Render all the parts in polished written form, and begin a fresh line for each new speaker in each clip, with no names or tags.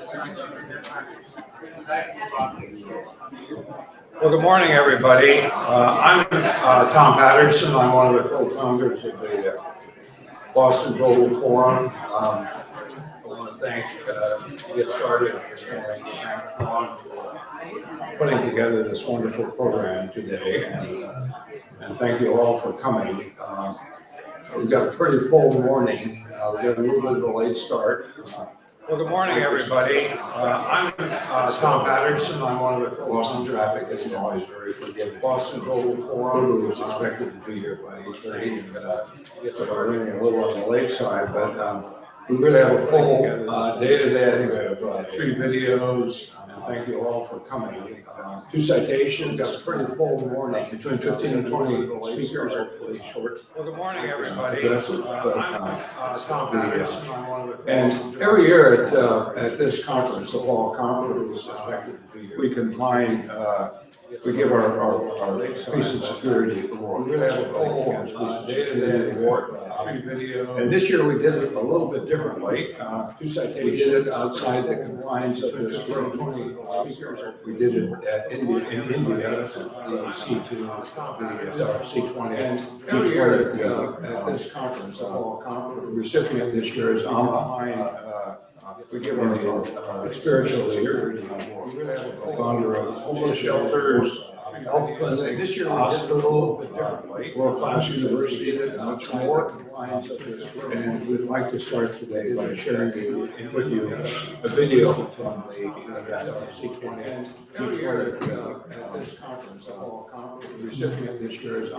Well, good morning, everybody. I'm Tom Patterson. I'm one of the co-founders of the Boston Global Forum. I want to thank, to get started this morning, thank Ron for putting together this wonderful program today, and thank you all for coming. We've got a pretty full morning. We've got a little bit of a late start. Well, good morning, everybody. I'm Tom Patterson. I'm one of the Boston traffic isn't always very forgiving. Boston Global Forum was expected to be here by 8:30, and we're running a little on the late side, but we really have a full day today. We have 3 videos, and thank you all for coming. 2 citations, got a pretty full morning, between 15 and 20 speakers, hopefully short. Well, good morning, everybody. I'm Tom Patterson. I'm one of the and every year at this conference, the fall conference, we can find, we give our peace and security award. We really have a full day-to-day award. And this year we did it a little bit differently. 2 citations. We did it outside the confines of this 20 speakers. We did it in India, the C2, the C20. And every year at this conference, the fall conference, the recipient this year is we give our spiritual leader, founder of homeless shelters, health clinic, this year hospital, world-class university, and much more. And we'd like to start today by sharing with you a video from the C20. And every year at this conference, the fall conference, the recipient this year is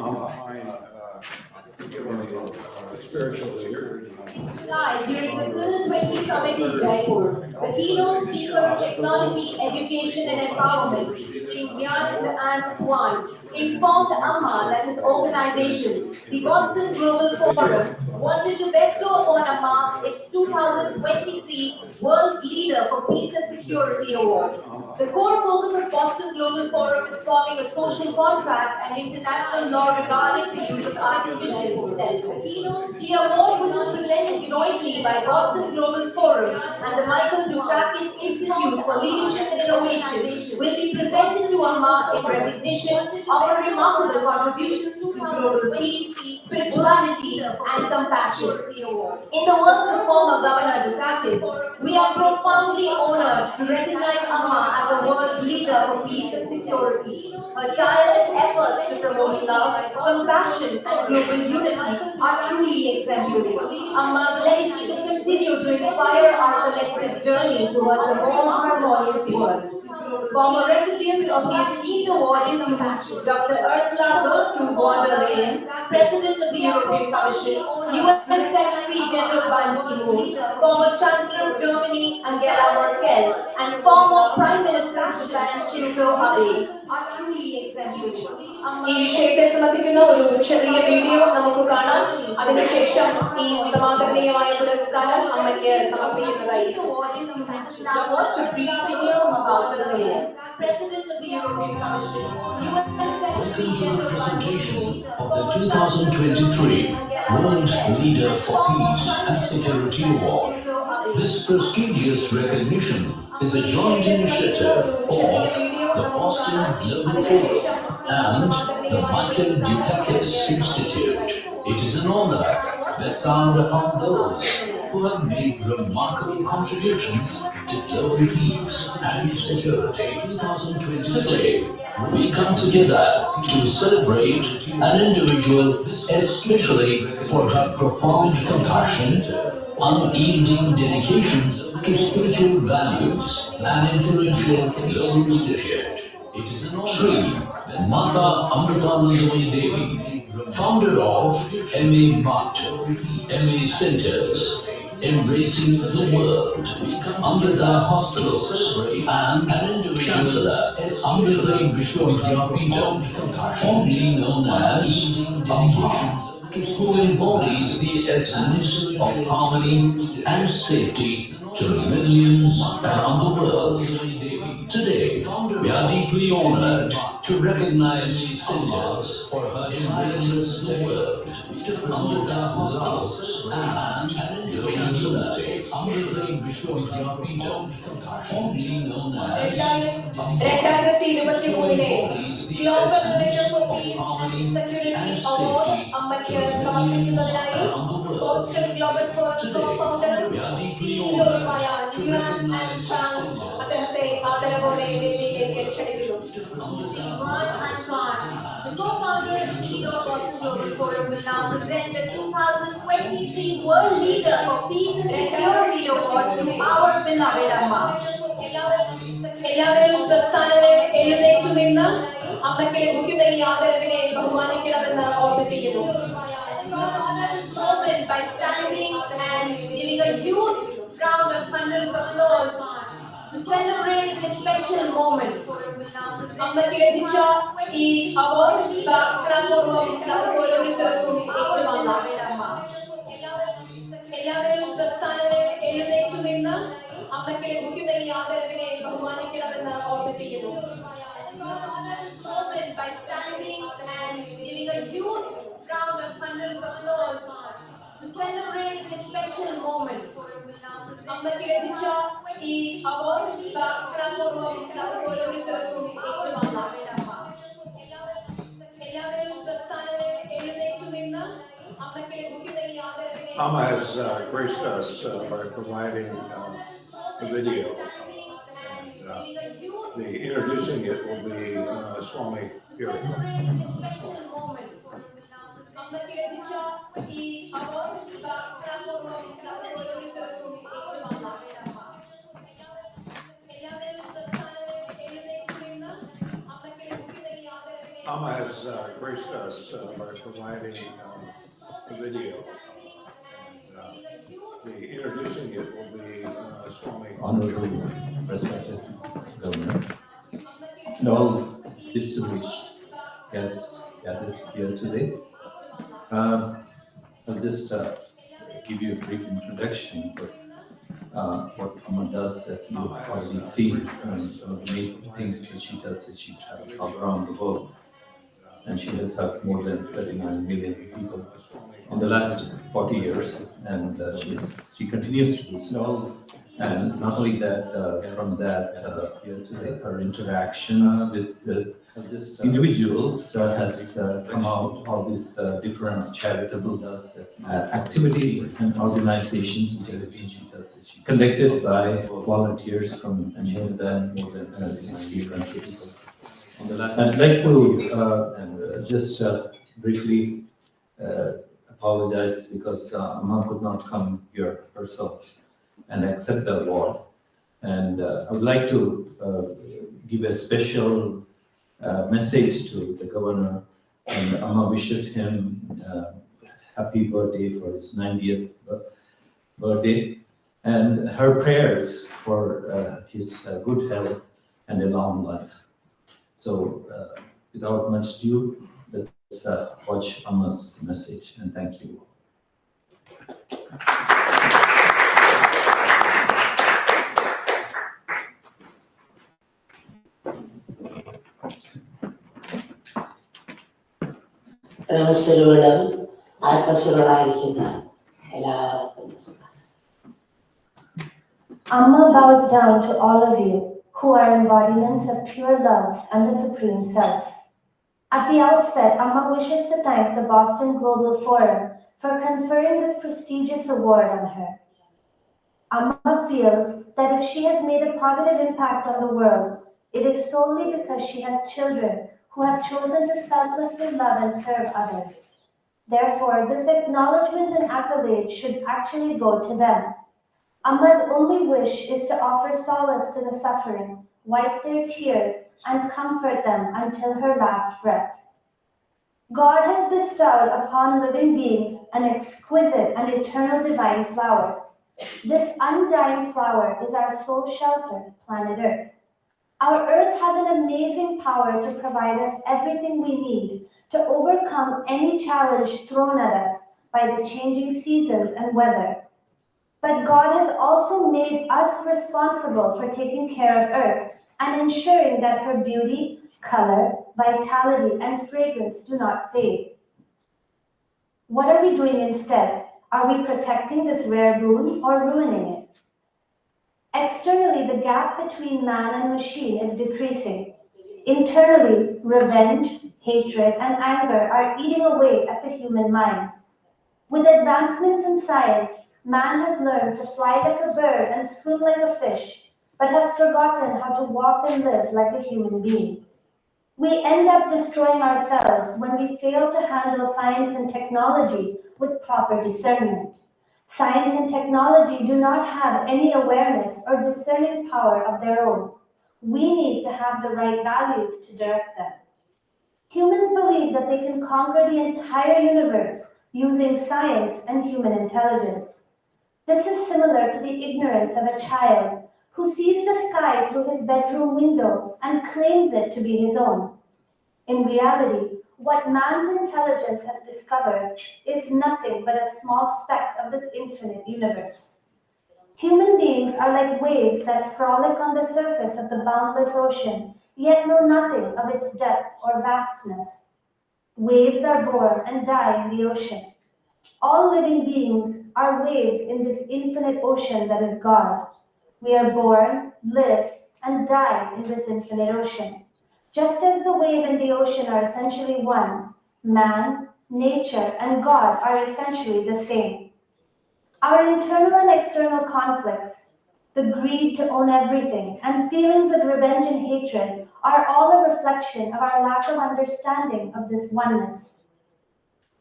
spiritual leader.
During the Civil 20 Summit in Jaipur, the keynote speaker of technology, education and empowerment, Gyan and Kwan, informed Amma that his organization, the Boston Global Forum, wanted to bestow upon Amma its 2023 World Leader for Peace and Security Award. The core focus of Boston Global Forum is forming a social contract and international law regarding the use of artificial intelligence. The award, which is presented jointly by Boston Global Forum and the Michael Dukakis Institute for Leadership and Innovation, will be presented to Amma in recognition of her remarkable contributions to global peace, spirituality, and compassion. In the words of former Governor Dukakis, we are profoundly honored to recognize Amma as a world leader for peace and security. Her tireless efforts to promote love, compassion, and global unity are truly exemplary. Amma's legacy will continue to inspire our collective journey towards a more harmonious world. Former recipients of the esteemed award include Dr. Ursula Gertrude von der Leyen, President of the European Commission, UN Secretary General Ban Ki-moon, former Chancellor of Germany Angela Merkel, and former Prime Minister of Japan Shinzo Abe are truly exemplary. ഈ വിഷയത്തെ സംബന്ധിക്കുന്ന ഒരു ചെറിയ video നമുക്ക് കാണാം. അതിനുശേഷം ഈ സമാദരണീയമായ പുരസ്കാരം അമ്മയ്ക്ക് സമർപ്പിക്കുന്നതായിരിക്കും. Now watch a brief video about the Leyen, President of the European Commission, UN Secretary General
presentation of the 2023 World Leader for Peace and Security Award. This prestigious recognition is a joint initiative of the Boston Global Forum and the Michael Dukakis Institute. It is an honor bestowed upon those who have made remarkable contributions to global peace and security. 2020. Today, we come together to celebrate an individual, especially for her profound compassion, unyielding dedication to spiritual values, and influential global leadership. It is an Sri Mata Amritanandamayi Devi, founder of MA Bhat, MA Centers, Embracing the World, Amrita Hospitals, and Chancellor Amrita Vishwavidyapitham, formerly known as Amma, who embodies the essence of harmony and safety to millions around the world. Today, we are deeply honored to recognize centers for her embraces the world, Amrita Hospitals, and Chancellor Amrutari Vishwavidyapeetham, formerly known as
രണ്ടായിരത്തി ഇരുപത്തിമൂന്നിലെ global leader for
of
peace and
harmony
security
and
award
safety
അമ്മയ്ക്ക്
to millions
സമർപ്പിക്കുന്നതിനായി
around the world.
Boston global forum
Today,
co-ഫൗണ്ടറും
we are deeply
സിഇഒയുമായ
honored to recognize
അദ്ദേഹത്തെ ആദരവോടെ വേദിയിലേക്ക് ക്ഷണിക്കുന്നു.
Amrita
The co-founder and CEO of Boston Global Forum will now present the 2023 World Leader for Peace and Security Award to our beloved Amma. എല്ലാവരും പ്രസ്ഥാനങ്ങളിൽ എഴുന്നേറ്റു നിന്ന് അമ്മയ്ക്ക് ലഭിക്കുന്ന ഈ ആദരവിനെ ബഹുമാനിക്കണമെന്ന് ഓർമ്മിപ്പിക്കുന്നു. Honor this moment by standing and giving a huge round of thunderous applause to celebrate this special moment. അമ്മയ്ക്ക് ലഭിച്ച ഈ അവാർഡ് പ്രാർത്ഥനാപൂർവ്വം നമുക്ക് ഓരോരുത്തർക്കും ഏറ്റുവാങ്ങാം. എല്ലാവരും പ്രസ്ഥാനങ്ങളിൽ എഴുന്നേറ്റു നിന്ന് അമ്മയ്ക്ക് ലഭിക്കുന്ന ഈ ആദരവിനെ ബഹുമാനിക്കണമെന്ന് ഓർമ്മിപ്പിക്കുന്നു. Honor this moment by standing and giving a huge round of thunderous applause to celebrate this special moment. അമ്മയ്ക്ക് ലഭിച്ച ഈ അവാർഡ് പ്രാർത്ഥനാപൂർവ്വം നമുക്ക് ഓരോരുത്തർക്കും ഏറ്റുവാങ്ങാം. എല്ലാവരും പ്രസ്ഥാനങ്ങളിൽ എഴുന്നേറ്റു നിന്ന് അമ്മയ്ക്ക് ലഭിക്കുന്ന ഈ ആദരവിനെ
Amma has graced us by providing a video. And, the introducing it will be Swami Puri.
അമ്മയ്ക്ക് ലഭിച്ച ഈ അവാർഡ് പ്രാർത്ഥനാപൂർവ്വം നമുക്ക് ഓരോരുത്തർക്കും ഏറ്റുവാങ്ങാം. എല്ലാവരും പ്രസ്ഥാനങ്ങളിൽ എഴുന്നേറ്റു നിന്ന് അമ്മയ്ക്ക് ലഭിക്കുന്ന ഈ ആദരവിനെ
Amma has graced us by providing a video. And, the introducing it will be Swami.
Honorable, respected Governor, and all distinguished guests gathered here today. I'll just give you a brief introduction of what Amma does, as you've already seen. One of the main things that she does is she travels all around the world, and she has helped more than 39 million people in the last 40 years, and she continues to do so. And not only that, from that, her interactions with the individuals has come out all these different charitable activities and organizations which have been conducted by volunteers from more than 60 countries. I'd like to just briefly apologize because Amma could not come here herself and accept the award. And I would like to give a special message to the governor, and Amma wishes him happy birthday for his 90th birthday, and her prayers for his good health and a long life. So without much ado, let's watch Amma's message, and thank you.
പ്രൊഫസറുകളും ആത്മസുകളായിരിക്കുന്ന എല്ലാവർക്കും നമസ്കാരം.
Amma bows down to all of you who are embodiments of pure love and the Supreme Self. At the outset, Amma wishes to thank the Boston Global Forum for conferring this prestigious award on her. Amma feels that if she has made a positive impact on the world, it is solely because she has children who have chosen to selflessly love and serve others. Therefore, this acknowledgement and accolade should actually go to them. Amma's only wish is to offer solace to the suffering, wipe their tears, and comfort them until her last breath. God has bestowed upon living beings an exquisite and eternal divine flower. This undying flower is our sole shelter, planet Earth. Our Earth has an amazing power to provide us everything we need to overcome any challenge thrown at us by the changing seasons and weather. But God has also made us responsible for taking care of Earth and ensuring that her beauty, color, vitality, and fragrance do not fade. What are we doing instead? Are we protecting this rare boon or ruining it? Externally, the gap between man and machine is decreasing. Internally, revenge, hatred, and anger are eating away at the human mind. With advancements in science, man has learned to fly like a bird and swim like a fish, but has forgotten how to walk and live like a human being. We end up destroying ourselves when we fail to handle science and technology with proper discernment. Science and technology do not have any awareness or discerning power of their own. We need to have the right values to direct them. Humans believe that they can conquer the entire universe using science and human intelligence. This is similar to the ignorance of a child who sees the sky through his bedroom window and claims it to be his own. In reality, what man's intelligence has discovered is nothing but a small speck of this infinite universe. Human beings are like waves that frolic on the surface of the boundless ocean, yet know nothing of its depth or vastness. Waves are born and die in the ocean. All living beings are waves in this infinite ocean that is God. We are born, live, and die in this infinite ocean. Just as the wave and the ocean are essentially one, man, nature, and God are essentially the same. Our internal and external conflicts, the greed to own everything, and feelings of revenge and hatred are all a reflection of our lack of understanding of this oneness.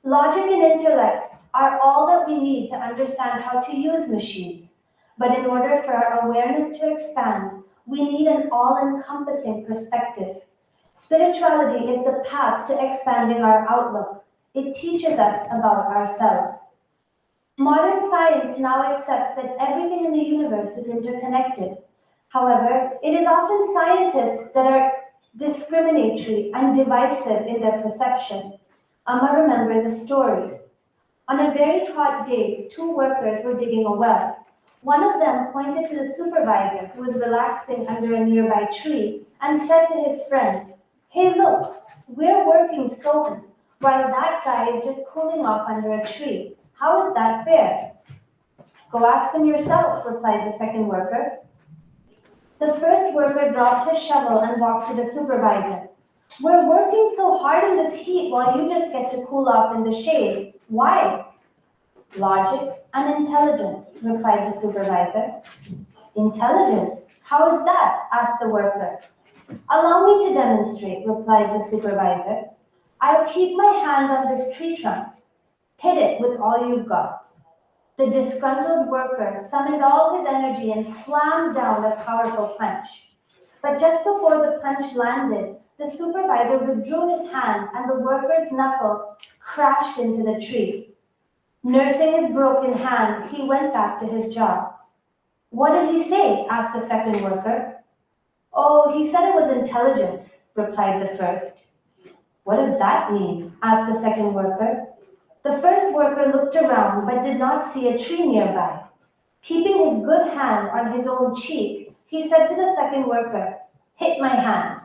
Logic and intellect are all that we need to understand how to use machines, but in order for our awareness to expand, we need an all-encompassing perspective. Spirituality is the path to expanding our outlook. It teaches us about ourselves. Modern science now accepts that everything in the universe is interconnected. However, it is often scientists that are discriminatory and divisive in their perception. Amma remembers a story. On a very hot day, two workers were digging a well. One of them pointed to the supervisor, who was relaxing under a nearby tree, and said to his friend, "Hey, look, we're working so hard, while that guy is just cooling off under a tree. How is that fair?" "Go ask him yourself," replied the second worker. The first worker dropped his shovel and walked to the supervisor. "We're working so hard in this heat while you just get to cool off in the shade. Why?" "Logic and intelligence," replied the supervisor. "Intelligence? How is that?" asked the worker. "Allow me to demonstrate," replied the supervisor. "I'll keep my hand on this tree trunk. Hit it with all you've got." The disgruntled worker summoned all his energy and slammed down a powerful punch. But just before the punch landed, the supervisor withdrew his hand and the worker's knuckle crashed into the tree. Nursing his broken hand, he went back to his job. "What did he say?" asked the second worker. "Oh, he said it was intelligence," replied the first. "What does that mean?" asked the second worker. The first worker looked around but did not see a tree nearby. Keeping his good hand on his own cheek, he said to the second worker, "Hit my hand."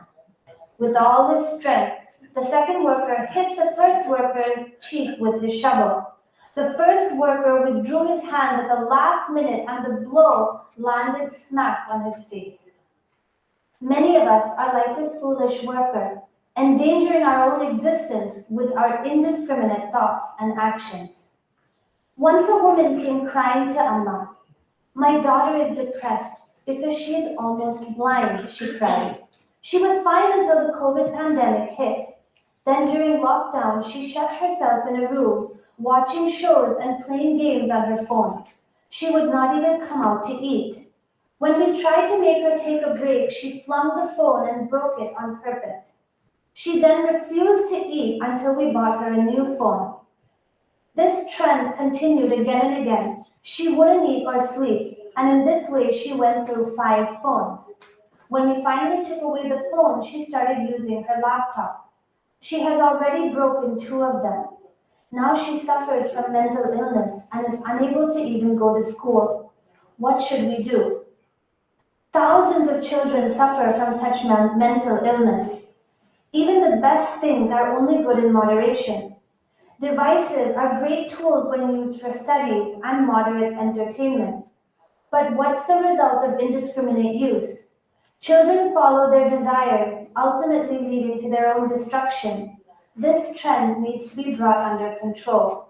With all his strength, the second worker hit the first worker's cheek with his shovel. The first worker withdrew his hand at the last minute and the blow landed smack on his face. Many of us are like this foolish worker, endangering our own existence with our indiscriminate thoughts and actions. Once a woman came crying to Amma. "My daughter is depressed because she is almost blind," she cried. She was fine until the COVID pandemic hit. Then during lockdown, she shut herself in a room, watching shows and playing games on her phone. She would not even come out to eat. When we tried to make her take a break, she flung the phone and broke it on purpose. She then refused to eat until we bought her a new phone. This trend continued again and again. She wouldn't eat or sleep, and in this way she went through 5 phones. When we finally took away the phone, she started using her laptop. She has already broken 2 of them. Now she suffers from mental illness and is unable to even go to school. What should we do? Thousands of children suffer from such mental illness. Even the best things are only good in moderation. Devices are great tools when used for studies and moderate entertainment. But what's the result of indiscriminate use? Children follow their desires, ultimately leading to their own destruction. This trend needs to be brought under control.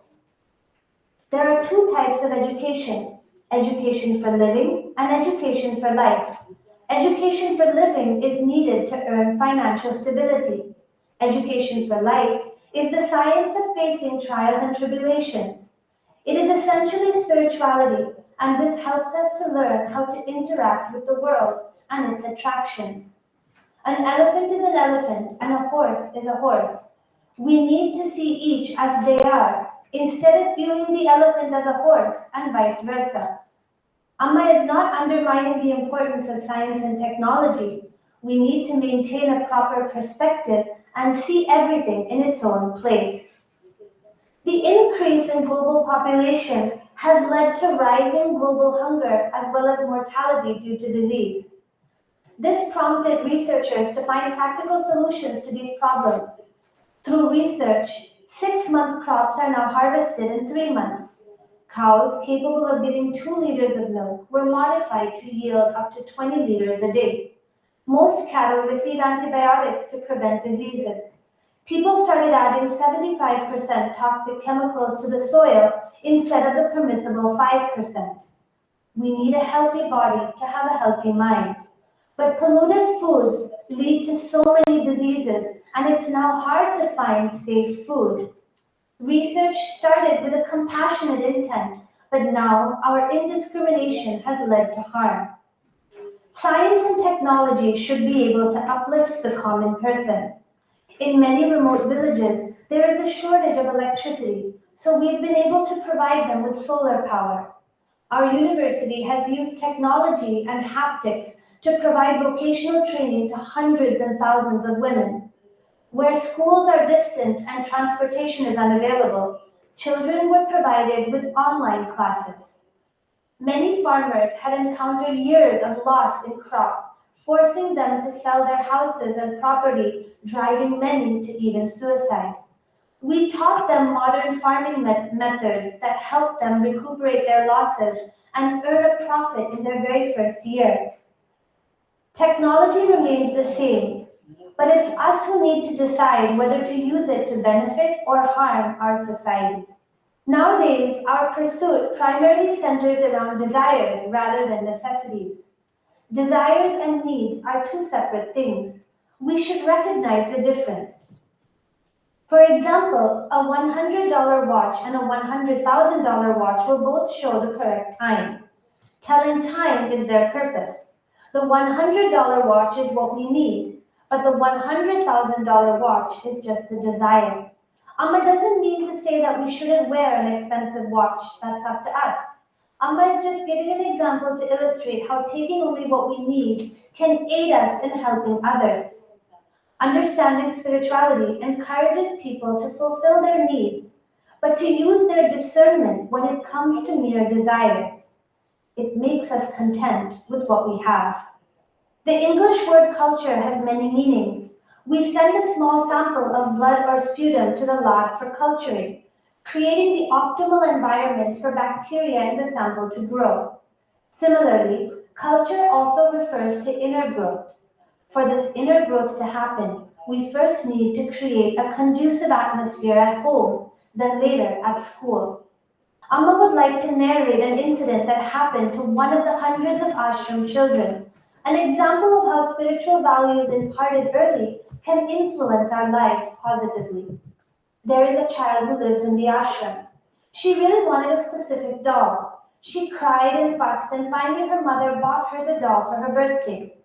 There are two types of education: education for living and education for life. Education for living is needed to earn financial stability. Education for life is the science of facing trials and tribulations. It is essentially spirituality, and this helps us to learn how to interact with the world and its attractions. An elephant is an elephant, and a horse is a horse. We need to see each as they are, instead of viewing the elephant as a horse, and vice versa. Amma is not undermining the importance of science and technology. We need to maintain a proper perspective and see everything in its own place. The increase in global population has led to rising global hunger as well as mortality due to disease. This prompted researchers to find practical solutions to these problems. Through research, 6-month crops are now harvested in 3 months. Cows capable of giving 2 liters of milk were modified to yield up to 20 liters a day. Most cattle receive antibiotics to prevent diseases. People started adding 75% toxic chemicals to the soil instead of the permissible 5%. We need a healthy body to have a healthy mind. But polluted foods lead to so many diseases, and it's now hard to find safe food. Research started with a compassionate intent, but now our indiscrimination has led to harm. Science and technology should be able to uplift the common person. In many remote villages, there is a shortage of electricity, so we've been able to provide them with solar power. Our university has used technology and haptics to provide vocational training to hundreds and thousands of women. Where schools are distant and transportation is unavailable, children were provided with online classes. Many farmers had encountered years of loss in crop, forcing them to sell their houses and property, driving many to even suicide. We taught them modern farming methods that helped them recuperate their losses and earn a profit in their very first year. Technology remains the same, but it's us who need to decide whether to use it to benefit or harm our society. Nowadays, our pursuit primarily centers around desires rather than necessities. Desires and needs are two separate things. We should recognize the difference. For example, a $100 watch and a $100,000 watch will both show the correct time. Telling time is their purpose. The $100 watch is what we need, but the $100,000 watch is just a desire. Amma doesn't mean to say that we shouldn't wear an expensive watch. That's up to us. Amma is just giving an example to illustrate how taking only what we need can aid us in helping others. Understanding spirituality encourages people to fulfill their needs, but to use their discernment when it comes to mere desires. It makes us content with what we have. The English word culture has many meanings. We send a small sample of blood or sputum to the lab for culturing, creating the optimal environment for bacteria in the sample to grow. Similarly, culture also refers to inner growth. For this inner growth to happen, we first need to create a conducive atmosphere at home, then later at school. Amma would like to narrate an incident that happened to one of the hundreds of ashram children, an example of how spiritual values imparted early can influence our lives positively. There is a child who lives in the ashram. She really wanted a specific doll. She cried and fussed, and finally her mother bought her the doll for her birthday.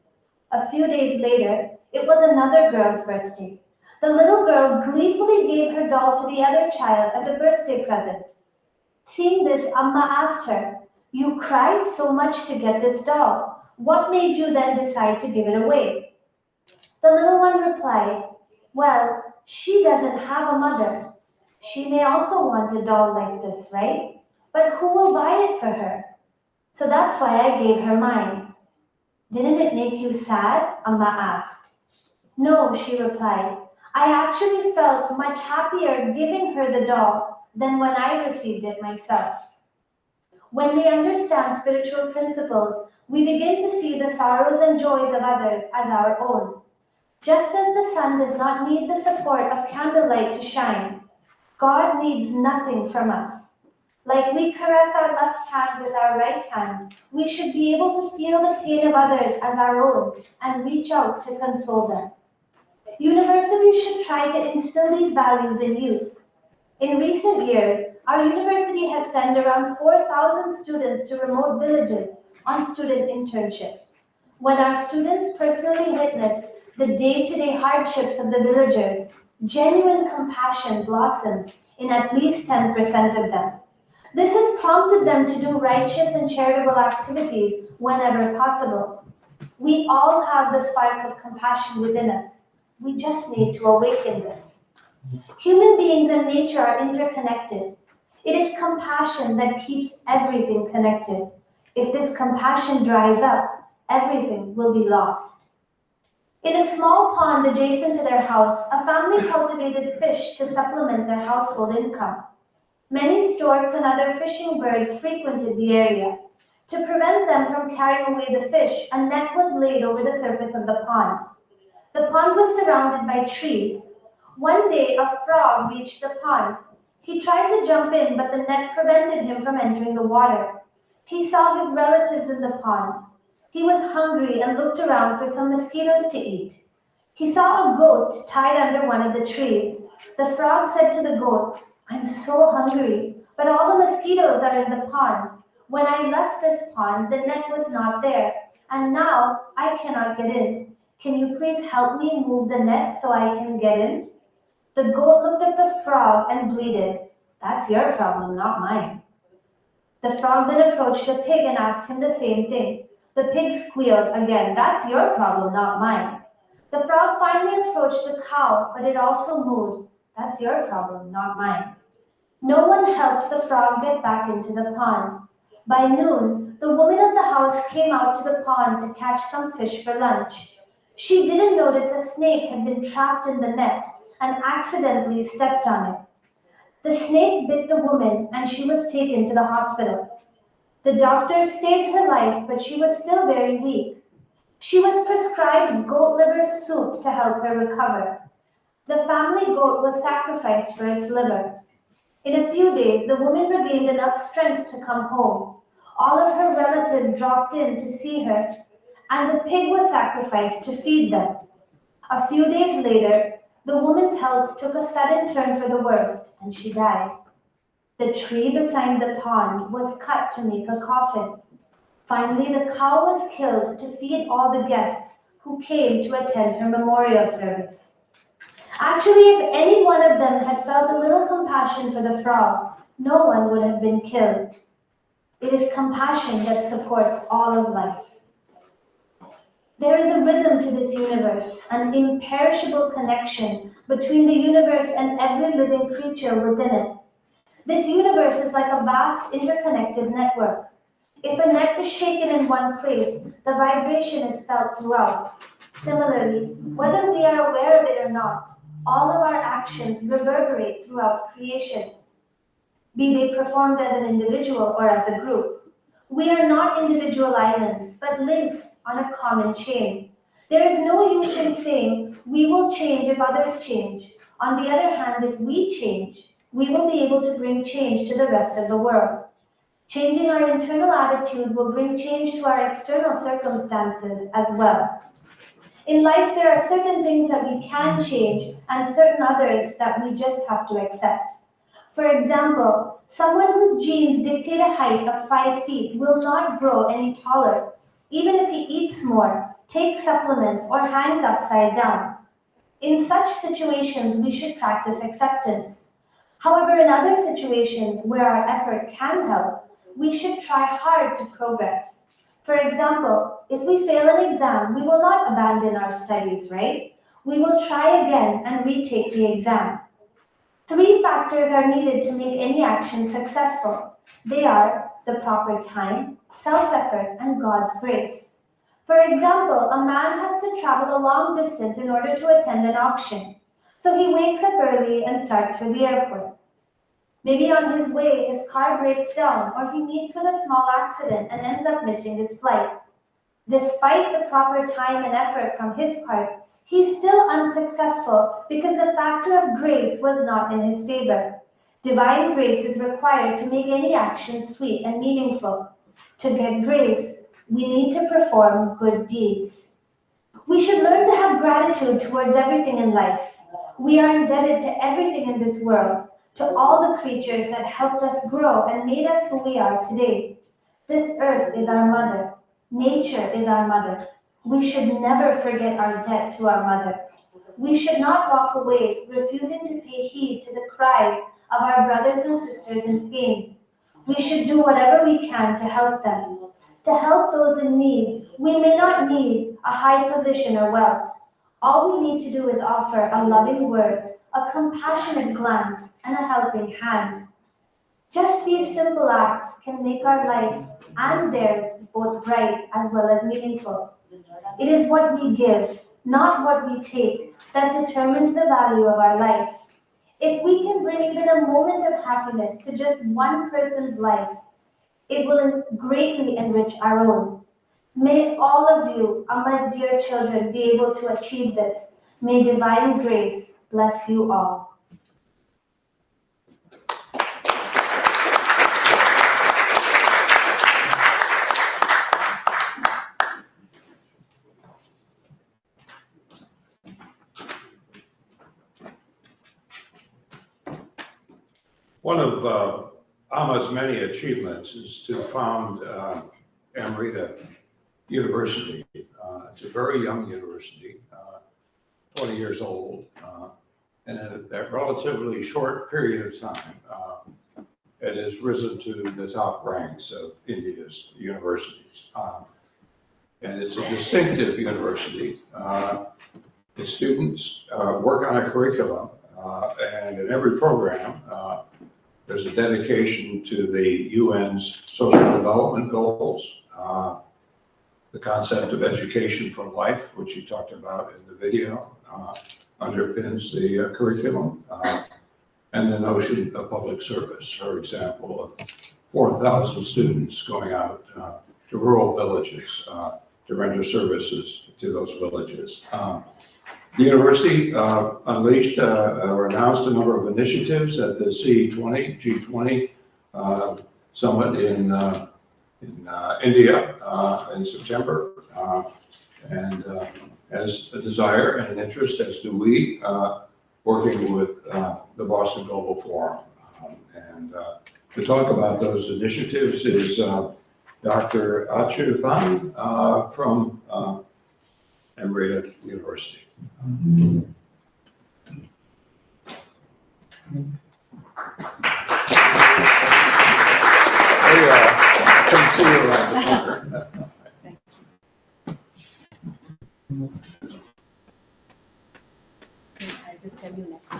A few days later, it was another girl's birthday. The little girl gleefully gave her doll to the other child as a birthday present. Seeing this, Amma asked her, "You cried so much to get this doll. What made you then decide to give it away?" The little one replied, "Well, she doesn't have a mother. She may also want a doll like this, right? But who will buy it for her? So that's why I gave her mine." "Didn't it make you sad?" Amma asked. "No," she replied. "I actually felt much happier giving her the doll than when I received it myself." When we understand spiritual principles, we begin to see the sorrows and joys of others as our own. Just as the sun does not need the support of candlelight to shine, God needs nothing from us. Like we caress our left hand with our right hand, we should be able to feel the pain of others as our own and reach out to console them. Universities should try to instill these values in youth. In recent years, our university has sent around 4,000 students to remote villages on student internships. When our students personally witness the day-to-day hardships of the villagers, genuine compassion blossoms in at least 10% of them. This has prompted them to do righteous and charitable activities whenever possible. We all have the spark of compassion within us. We just need to awaken this. Human beings and nature are interconnected. It is compassion that keeps everything connected. If this compassion dries up, everything will be lost. In a small pond adjacent to their house, a family cultivated fish to supplement their household income. Many storks and other fishing birds frequented the area. To prevent them from carrying away the fish, a net was laid over the surface of the pond. The pond was surrounded by trees. One day, a frog reached the pond. He tried to jump in, but the net prevented him from entering the water. He saw his relatives in the pond. He was hungry and looked around for some mosquitoes to eat. He saw a goat tied under one of the trees. The frog said to the goat, "I'm so hungry, but all the mosquitoes are in the pond. When I left this pond, the net was not there, and now I cannot get in. Can you please help me move the net so I can get in?" The goat looked at the frog and bleated, "That's your problem, not mine." The frog then approached a pig and asked him the same thing. The pig squealed again, "That's your problem, not mine." The frog finally approached the cow, but it also mooed, "That's your problem, not mine." No one helped the frog get back into the pond. By noon, the woman of the house came out to the pond to catch some fish for lunch. She didn't notice a snake had been trapped in the net and accidentally stepped on it. The snake bit the woman and she was taken to the hospital. The doctors saved her life, but she was still very weak. She was prescribed goat liver soup to help her recover. The family goat was sacrificed for its liver. In a few days, the woman regained enough strength to come home. All of her relatives dropped in to see her, and the pig was sacrificed to feed them. A few days later, the woman's health took a sudden turn for the worst, and she died. The tree beside the pond was cut to make a coffin. Finally, the cow was killed to feed all the guests who came to attend her memorial service. Actually, if any one of them had felt a little compassion for the frog, no one would have been killed. It is compassion that supports all of life. There is a rhythm to this universe, an imperishable connection between the universe and every living creature within it. This universe is like a vast interconnected network. If a net is shaken in one place, the vibration is felt throughout. Similarly, whether we are aware of it or not, all of our actions reverberate throughout creation, be they performed as an individual or as a group. We are not individual islands, but links on a common chain. There is no use in saying, "We will change if others change." On the other hand, if we change, we will be able to bring change to the rest of the world. Changing our internal attitude will bring change to our external circumstances as well. In life, there are certain things that we can change and certain others that we just have to accept. For example, someone whose genes dictate a height of 5 feet will not grow any taller, even if he eats more, takes supplements, or hangs upside down. In such situations, we should practice acceptance. However, in other situations where our effort can help, we should try hard to progress. For example, if we fail an exam, we will not abandon our studies, right? We will try again and retake the exam. 3 factors are needed to make any action successful. They are the proper time, self-effort, and God's grace. For example, a man has to travel a long distance in order to attend an auction. So he wakes up early and starts for the airport. Maybe on his way, his car breaks down or he meets with a small accident and ends up missing his flight. Despite the proper time and effort from his part, he's still unsuccessful because the factor of grace was not in his favor. Divine grace is required to make any action sweet and meaningful. To get grace, we need to perform good deeds. We should learn to have gratitude towards everything in life. We are indebted to everything in this world, to all the creatures that helped us grow and made us who we are today. This earth is our mother. Nature is our mother. We should never forget our debt to our mother. We should not walk away, refusing to pay heed to the cries of our brothers and sisters in pain. We should do whatever we can to help them. To help those in need, we may not need a high position or wealth. All we need to do is offer a loving word, a compassionate glance, and a helping hand. Just these simple acts can make our life and theirs both bright as well as meaningful. It is what we give, not what we take, that determines the value of our life. If we can bring even a moment of happiness to just one person's life, it will greatly enrich our own. May all of you, Amma's dear children, be able to achieve this. May divine grace bless you all.
One of Amma's many achievements is to found Amrita University. It's a very young university, 20 years old, and in that relatively short period of time, it has risen to the top ranks of India's universities. And it's a distinctive university. The students work on a curriculum, and in every program, there's a dedication to the UN's social development goals, the concept of education for life, which you talked about in the video, underpins the curriculum, and the notion of public service. For example, of 4,000 students going out to rural villages to render services to those villages. The university unleashed or announced a number of initiatives at the G20 summit in India in September, and has a desire and an interest, as do we, working with the Boston Global Forum. And to talk about those initiatives is Dr. Achu Than from Amrita University. There you are. I couldn't see you around the corner.
I'll just tell you next.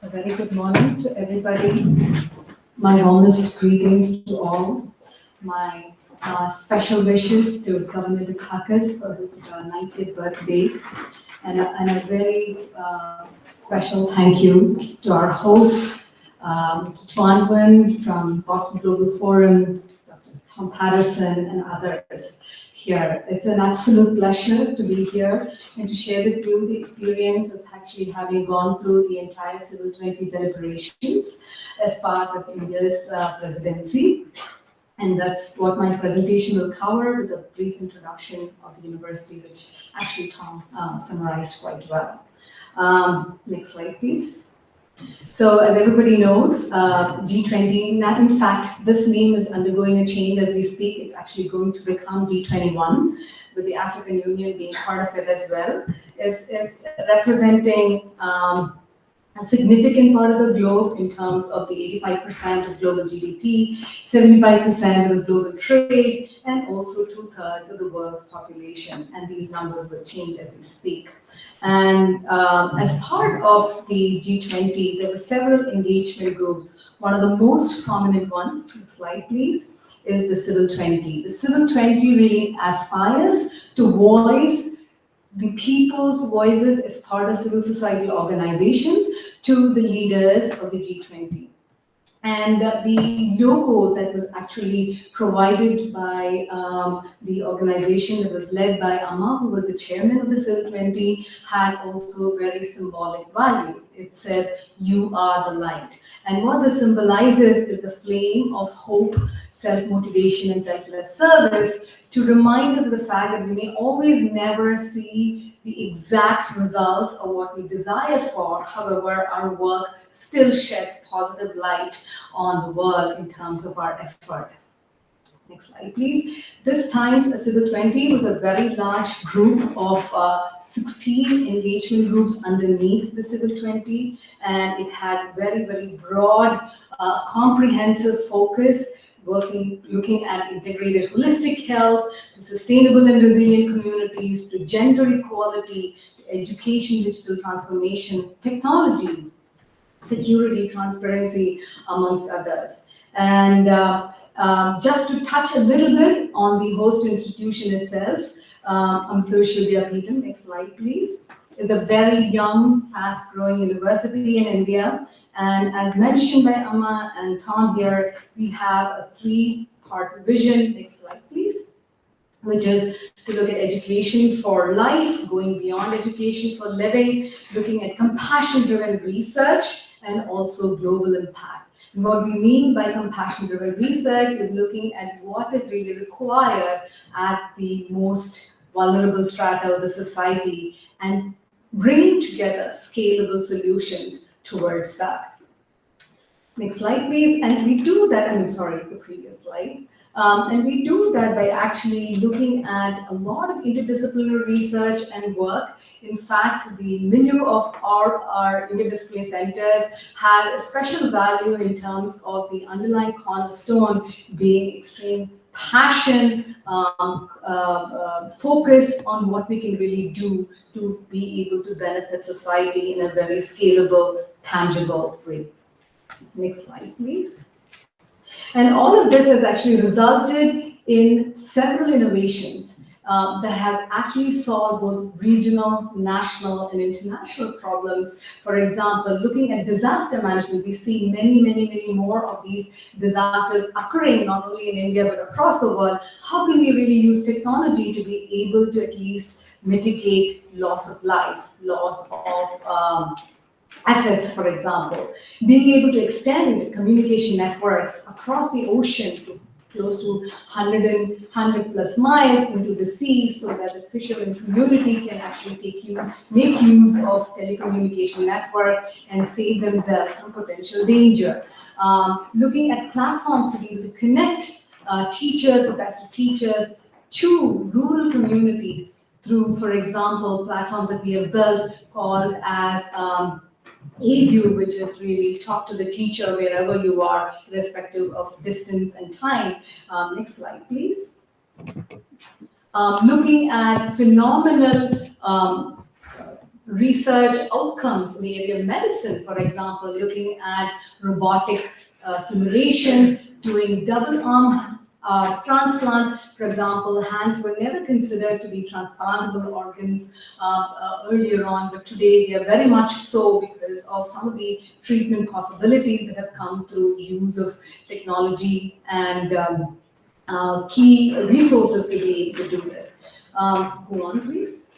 A very good morning to everybody. My warmest greetings to all. My special wishes to Governor Dukakis for his 90th birthday. And a very special thank you to our hosts, Mr. Twanwin from Boston Global Forum, Dr. Tom Patterson, and others here. It's an absolute pleasure to be here and to share with you the experience of actually having gone through the entire Civil 20 deliberations as part of India's presidency. And that's what my presentation will cover, with a brief introduction of the university, which actually Tom summarized quite well. Next slide, please. So as everybody knows, G20, in fact, this name is undergoing a change as we speak. It's actually going to become G21, with the African Union being part of it as well, is representing a significant part of the globe in terms of the 85% of global GDP, 75% of the global trade, and also 2/3 of the world's population. And these numbers will change as we speak. And as part of the G20, there were several engagement groups. One of the most prominent ones, next slide please, is the Civil 20. The Civil 20 really aspires to voice the people's voices as part of civil society organizations to the leaders of the G20. And the logo that was actually provided by the organization that was led by Amma, who was the chairman of the Civil 20, had also very symbolic value. It said, "You are the light." And what this symbolizes is the flame of hope, self-motivation, and selfless service, to remind us of the fact that we may always never see the exact results of what we desire for. However, our work still sheds positive light on the world in terms of our effort. Next slide, please. This time's Civil 20 was a very large group of 16 engagement groups underneath the Civil 20, and it had very, very broad, comprehensive focus, looking at integrated holistic health, to sustainable and resilient communities, to gender equality, to education, digital transformation, technology, security, transparency, amongst others. And just to touch a little bit on the host institution itself, Amitush Vidyapeetham, next slide please, is a very young, fast-growing university in India. And as mentioned by Amma and Tom here, we have a three-part vision, next slide please, which is to look at education for life, going beyond education for living, looking at compassion-driven research, and also global impact. And what we mean by compassion-driven research is looking at what is really required at the most vulnerable strata of the society and bringing together scalable solutions towards that. Next slide, please. And we do that, I'm sorry, the previous slide. And we do that by actually looking at a lot of interdisciplinary research and work. In fact, the milieu of our interdisciplinary centers has a special value in terms of the underlying cornerstone being extreme passion, focus on what we can really do to be able to benefit society in a very scalable, tangible way. Next slide, please. And all of this has actually resulted in several innovations that has actually solved both regional, national, and international problems. For example, looking at disaster management, we see many more of these disasters occurring not only in India but across the world. How can we really use technology to be able to at least mitigate loss of lives, loss of assets, for example, being able to extend communication networks across the ocean to close to 100 plus miles into the sea, so that the fishermen community can actually make use of telecommunication network and save themselves from potential danger. Looking at platforms to be able to connect teachers, the best of teachers, to rural communities through, for example, platforms that we have built called as A-View, which is really talk to the teacher wherever you are, irrespective of distance and time. Next slide, please. Looking at phenomenal research outcomes in the area of medicine, for example, looking at robotic simulations, doing double arm transplants. For example, hands were never considered to be transplantable organs earlier on, but today they are very much so because of some of the treatment possibilities that have come through use of technology and key resources to be able to do this. Go on, please.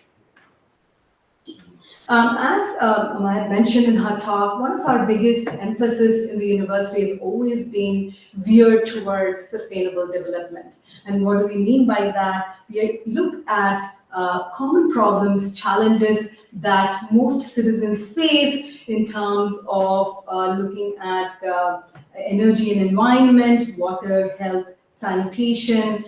As Maya mentioned in her talk, one of our biggest emphasis in the university has always been veered towards sustainable development. And what do we mean by that? We look at common problems, challenges that most citizens face in terms of looking at energy and environment, water, health, sanitation,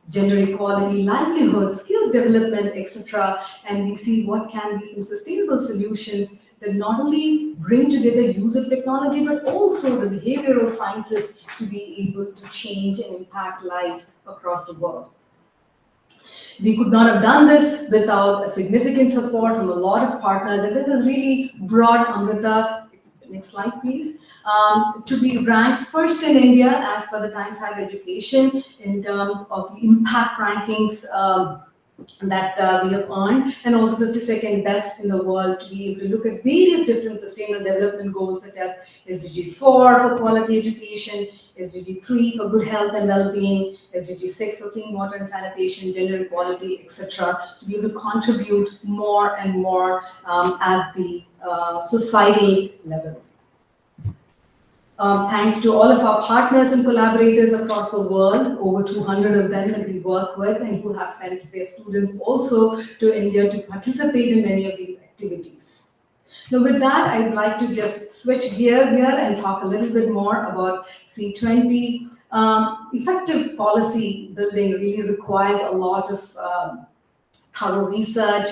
gender equality, livelihood, skills development, etc. And we see what can be some sustainable solutions that not only bring together use of technology, but also the behavioral sciences to be able to change and impact life across the world. We could not have done this without a significant support from a lot of partners, and this has really brought Amrita, next slide please, to be ranked first in India as per the Times Higher Education in terms of the impact rankings that we have earned, and also 52nd best in the world to be able to look at various different sustainable development goals such as SDG 4 for quality education, SDG 3 for good health and well-being, SDG 6 for clean water and sanitation, gender equality, etc., to be able to contribute more and more at the societal level. Thanks to all of our partners and collaborators across the world, over 200 of them that we work with and who have sent their students also to India to participate in many of these activities. Now with that, I'd like to just switch gears here and talk a little bit more about C20. Effective policy building really requires a lot of thorough research,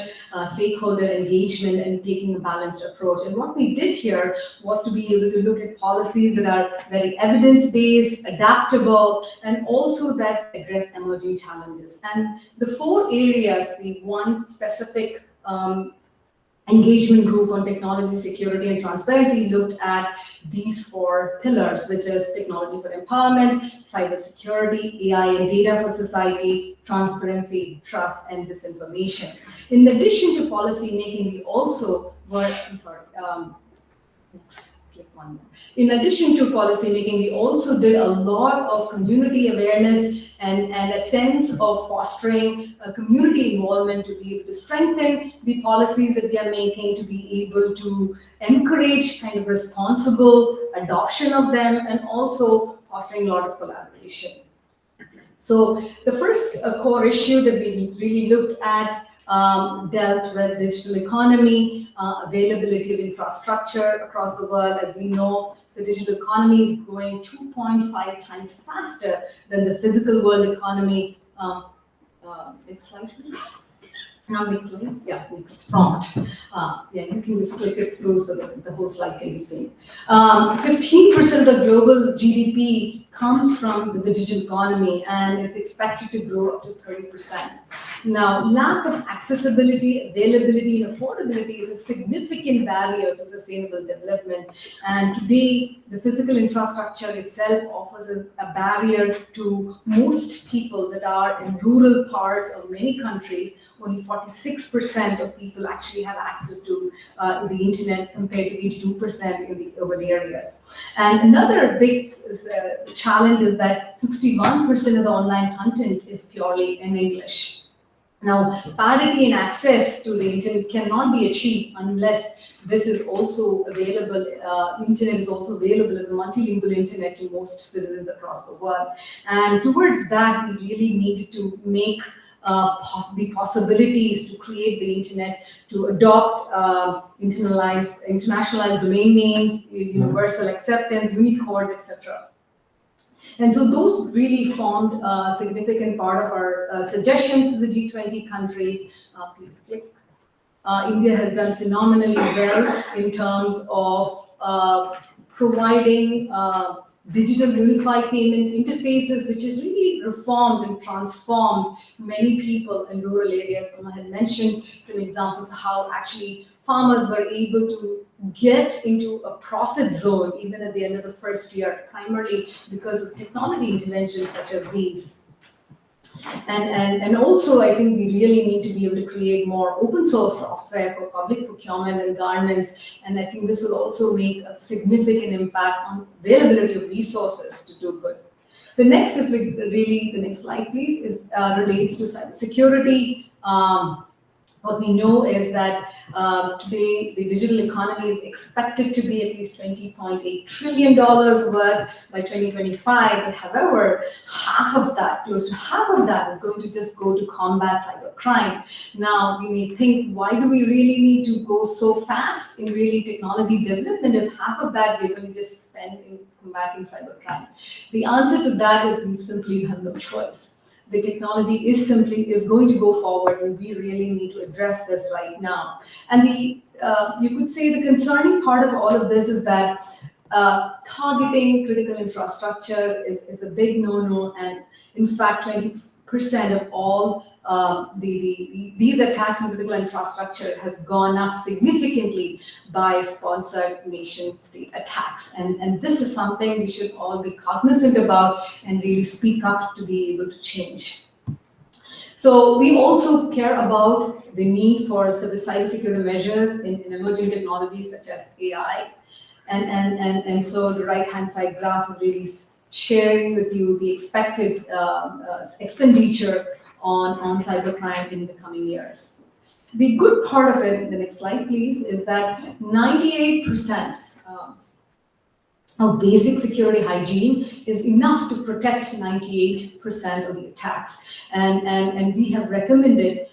stakeholder engagement, and taking a balanced approach. And what we did here was to be able to look at policies that are very evidence-based, adaptable, and also that address emerging challenges. And the 4 areas, the one specific engagement group on technology, security, and transparency looked at these 4 pillars, which is technology for empowerment, cybersecurity, AI and data for society, transparency, trust, and disinformation. In addition to policy making, we also were, next, click one more. In addition to policy making, we also did a lot of community awareness and a sense of fostering community involvement to be able to strengthen the policies that we are making, to be able to encourage kind of responsible adoption of them, and also fostering a lot of collaboration. So the first core issue that we really looked at dealt with digital economy, availability of infrastructure across the world. As we know, the digital economy is growing 2.5 times faster than the physical world economy. Next slide, please. Now next slide. Yeah, next prompt. Yeah, you can just click it through so that the whole slide can be seen. 15% of the global GDP comes from the digital economy, and it's expected to grow up to 30%. Now, lack of accessibility, availability, and affordability is a significant barrier to sustainable development. And today, the physical infrastructure itself offers a barrier to most people that are in rural parts of many countries. Only 46% of people actually have access to the internet compared to 82% in the urban areas. And another big challenge is that 61% of the online content is purely in English. Now, parity in access to the internet cannot be achieved unless this is also available. Internet is also available as a multilingual internet to most citizens across the world. And towards that, we really needed to make the possibilities to create the internet, to adopt internationalized domain names, universal acceptance, Unicodes, etc. And so those really formed a significant part of our suggestions to the G20 countries. Please click. India has done phenomenally well in terms of providing digital unified payment interfaces, which has really reformed and transformed many people in rural areas. I had mentioned some examples of how actually farmers were able to get into a profit zone even at the end of the first year, primarily because of technology interventions such as these. And also, I think we really need to be able to create more open source software for public procurement and governments. And I think this will also make a significant impact on availability of resources to do good. The next is really, the next slide, please, is relates to cybersecurity. What we know is that today the digital economy is expected to be at least $20.8 trillion worth by 2025. But however, half of that, close to half of that, is going to just go to combat cybercrime. Now, we may think, why do we really need to go so fast in really technology development if half of that we're going to just spend in combating cybercrime? The answer to that is we simply have no choice. The technology is going to go forward, and we really need to address this right now. And you could say the concerning part of all of this is that targeting critical infrastructure is a big no-no, and in fact, 20% of all these attacks on critical infrastructure has gone up significantly by sponsored nation-state attacks. And this is something we should all be cognizant about and really speak up to be able to change. So we also care about the need for cybersecurity measures in emerging technologies such as AI. And so the right-hand side graph is really sharing with you the expected expenditure on cybercrime in the coming years. The good part of it, the next slide please, is that 98% of basic security hygiene is enough to protect 98% of the attacks. And we have recommended,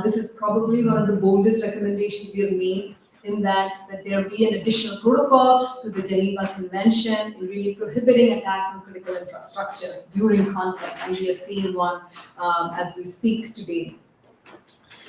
this is probably one of the boldest recommendations we have made, in that there be an additional protocol to the Geneva Convention in really prohibiting attacks on critical infrastructures during conflict. And we are seeing one as we speak today.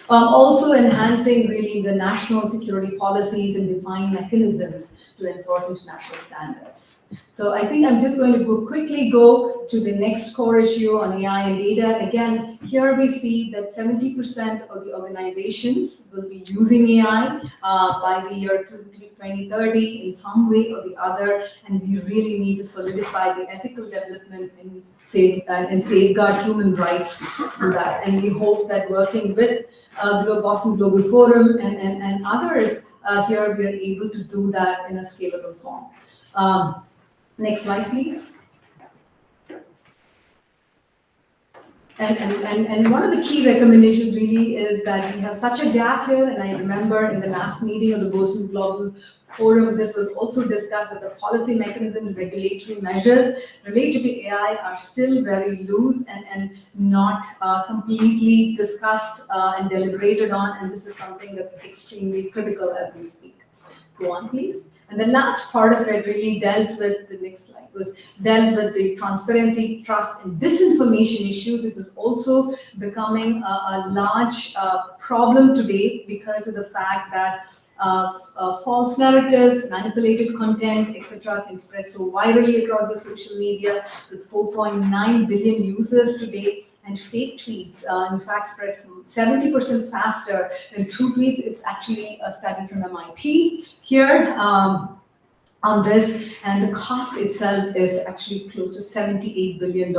Also enhancing really the national security policies and define mechanisms to enforce international standards. So I think I'm just going to quickly go to the next core issue on AI and data. Again, here we see that 70% of the organizations will be using AI by the year 2030 in some way or the other, and we really need to solidify the ethical development and safeguard human rights through that. And we hope that working with Boston Global Forum and others here, we are able to do that in a scalable form. Next slide, please. And one of the key recommendations really is that we have such a gap here, and I remember in the last meeting of the Boston Global Forum, this was also discussed, that the policy mechanism and regulatory measures related to AI are still very loose and not completely discussed and deliberated on, and this is something that's extremely critical as we speak. Go on, please. And the last part of it really dealt with, the next slide was, dealt with the transparency, trust, and disinformation issues, which is also becoming a large problem today because of the fact that false narratives, manipulated content, etc. can spread so virally across the social media with 4.9 billion users today. And fake tweets, in fact, spread from 70% faster than true tweets. It's actually a study from MIT here on this, and the cost itself is actually close to $78 billion.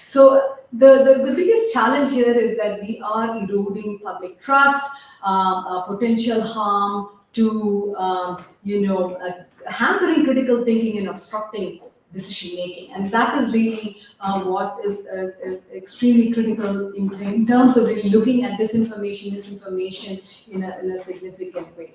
So the biggest challenge here is that we are eroding public trust, potential harm to, hampering critical thinking and obstructing decision making, and that is really what is extremely critical in terms of really looking at disinformation in a significant way.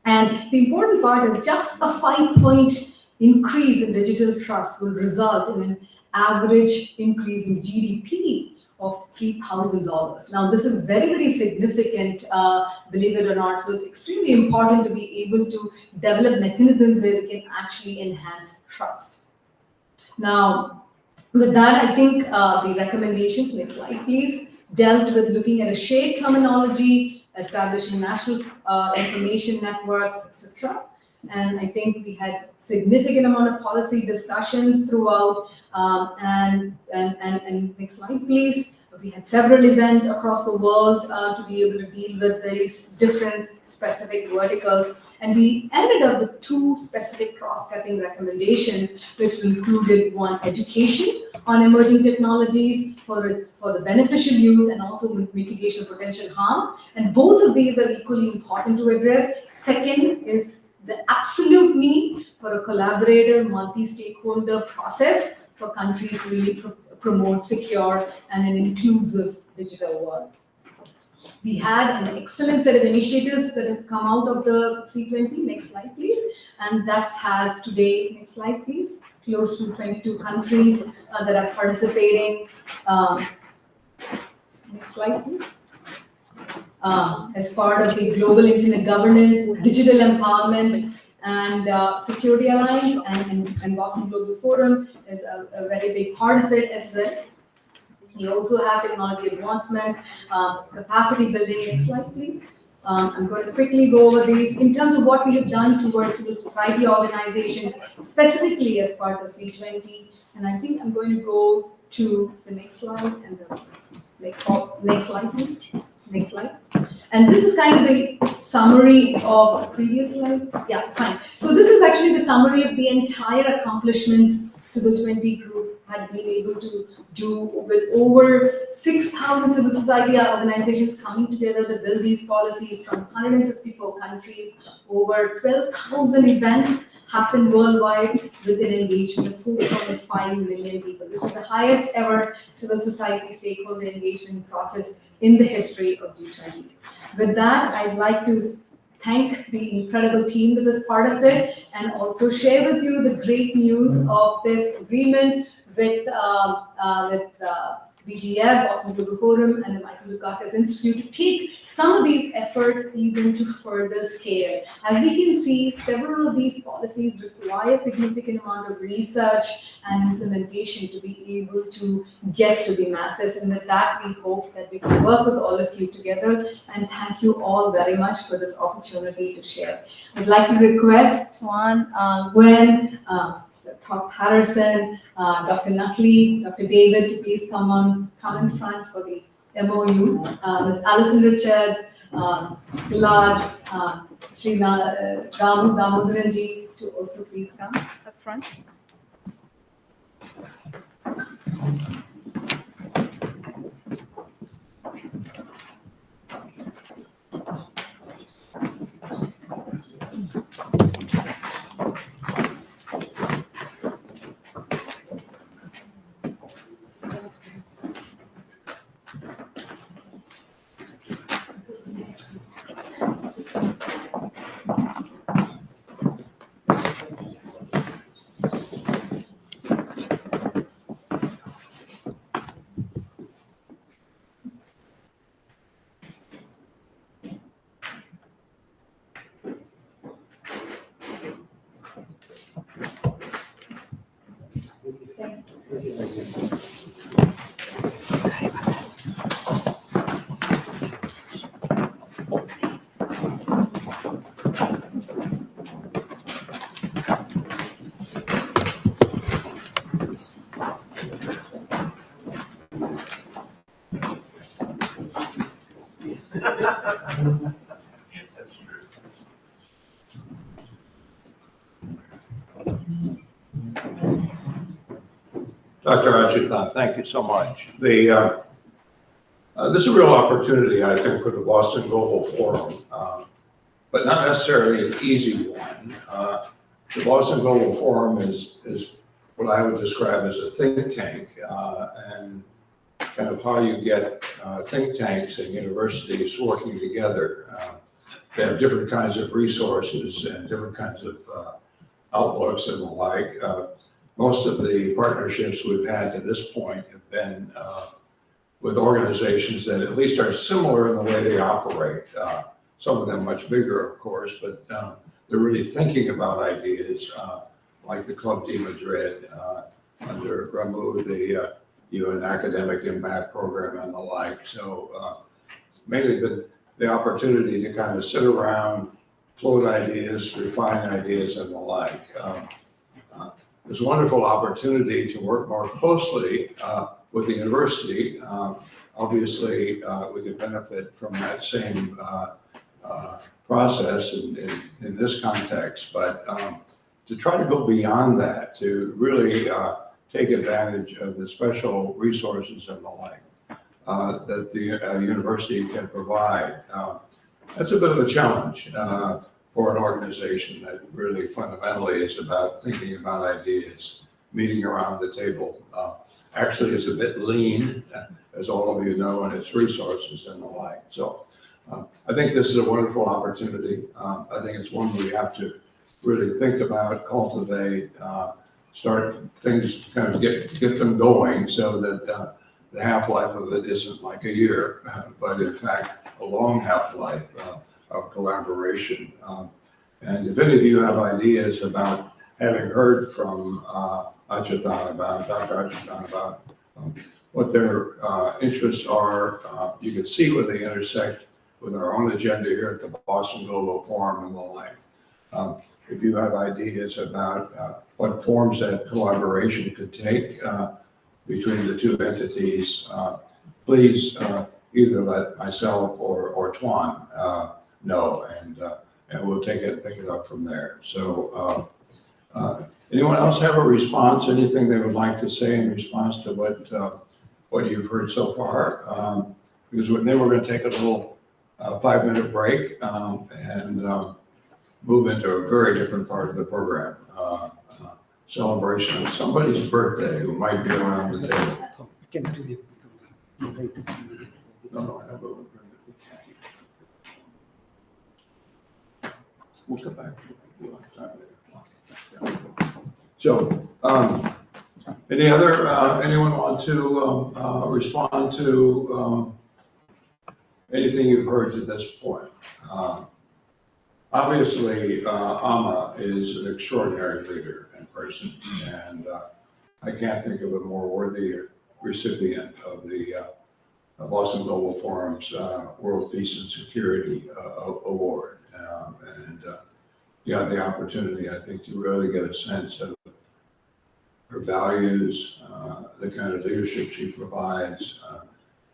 And the important part is just a 5-point increase in digital trust will result in an average increase in GDP of $3,000. Now, this is very, very significant, believe it or not. So it's extremely important to be able to develop mechanisms where we can actually enhance trust. Now, with that, I think the recommendations, next slide, please, dealt with looking at a shared terminology, establishing national information networks, etc. And I think we had significant amount of policy discussions throughout. And next slide, please. We had several events across the world to be able to deal with these different specific verticals. And we ended up with 2 specific cross-cutting recommendations, which included one, education on emerging technologies for the beneficial use and also mitigation of potential harm. And both of these are equally important to address. Second is the absolute need for a collaborative, multi-stakeholder process for countries to really promote secure and an inclusive digital world. We had an excellent set of initiatives that have come out of the C20. Next slide, please. And that has today, next slide, please, close to 22 countries that are participating. Next slide, please. As part of the Global Internet Governance, Digital Empowerment, and Security Alliance, and Boston Global Forum is a very big part of it as well. We also have technology advancement, capacity building. Next slide, please. I'm going to quickly go over these in terms of what we have done towards civil society organizations, specifically as part of C20. And I think I'm going to go to the next slide and the next slide, please. Next slide. And this is kind of the summary of the previous slides. Yeah, fine. So this is actually the summary of the entire accomplishments Civil 20 Group had been able to do with over 6,000 civil society organizations coming together to build these policies from 154 countries. Over 12,000 events happened worldwide with an engagement of 4.5 million people. This was the highest ever civil society stakeholder engagement process in the history of G20. With that, I'd like to thank the incredible team that was part of it and also share with you the great news of this agreement with BGF, Boston Global Forum, and the Michael Dukakis Institute to take some of these efforts even to further scale. As we can see, several of these policies require a significant amount of research and implementation to be able to get to the masses. And with that, we hope that we can work with all of you together. And thank you all very much for this opportunity to share. I'd like to request Tuan, Gwen, Tom Patterson, Dr. Nutley, Dr. David to please come in front for the MOU. Ms. Alison Richards, Gilad, Sri Ramu Damodaranji to also please come up front.
Dr. Ajithan, thank you so much. This is a real opportunity, I think, for the Boston Global Forum, but not necessarily an easy one. The Boston Global Forum is what I would describe as a think tank, and kind of how you get think tanks and universities working together. They have different kinds of resources and different kinds of outlooks and the like. Most of the partnerships we've had to this point have been with organizations that at least are similar in the way they operate. Some of them much bigger, of course, but they're really thinking about ideas like the Club de Madrid, under Ramu, the UN Academic Impact Program and the like. So mainly been the opportunity to kind of sit around, float ideas, refine ideas and the like. There's a wonderful opportunity to work more closely with the university. Obviously, we could benefit from that same process in this context, but to try to go beyond that, to really take advantage of the special resources and the like that the university can provide. That's a bit of a challenge for an organization that really fundamentally is about thinking about ideas, meeting around the table. Actually is a bit lean, as all of you know, in its resources and the like. So I think this is a wonderful opportunity. I think it's one we have to really think about, cultivate, start things, kind of get them going so that the half-life of it isn't like a year, but in fact, a long half-life of collaboration. And if any of you have ideas about, having heard from Dr. Ajithan about what their interests are, you can see where they intersect with our own agenda here at the Boston Global Forum and the like. If you have ideas about what forms that collaboration could take between the two entities, please either let myself or Tuan know, and we'll pick it up from there. So Anyone else have a response, anything they would like to say in response to what you've heard so far? Because then we're going to take a little 5-minute break and move into a very different part of the program. Celebration of somebody's birthday who might be around the table. No, no, I know, but we can't keep it. We'll come back. We'll have time later. So, anyone want to respond to anything you've heard to this point? Obviously, Amma is an extraordinary leader and person, and I can't think of a more worthy recipient of the Boston Global Forum's World Peace and Security Award. You had the opportunity, I think, to really get a sense of her values, the kind of leadership she provides.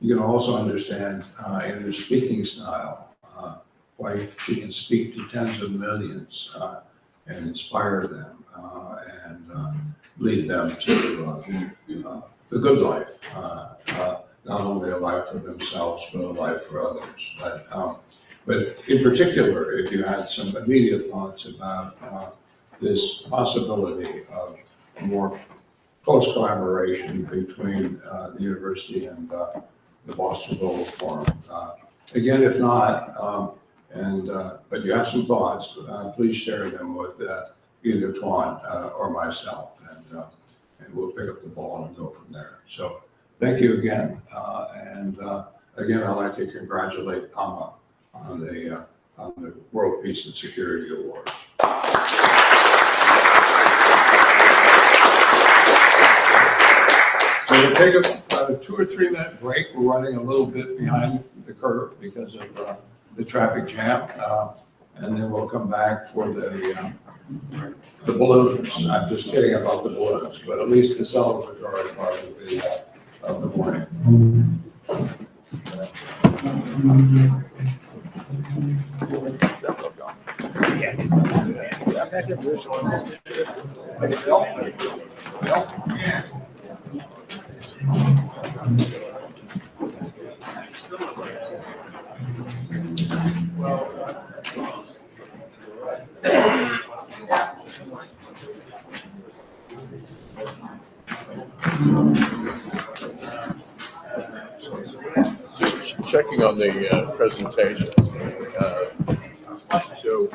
You can also understand in her speaking style why she can speak to tens of millions and inspire them and lead them to the good life, not only a life for themselves, but a life for others. But in particular, if you had some immediate thoughts about this possibility of more close collaboration between the university and the Boston Global Forum. Again, if not, but you have some thoughts, please share them with either Tuan or myself, and we'll pick up the ball and go from there. So thank you again. Again, I'd like to congratulate Amma on the World Peace and Security Award. So we'll take about a 2 or 3 minute break. We're running a little bit behind the curve because of the traffic jam. And then we'll come back for the balloons. I'm just kidding about the balloons, but at least the celebratory part of the morning.
Just checking on the presentation. So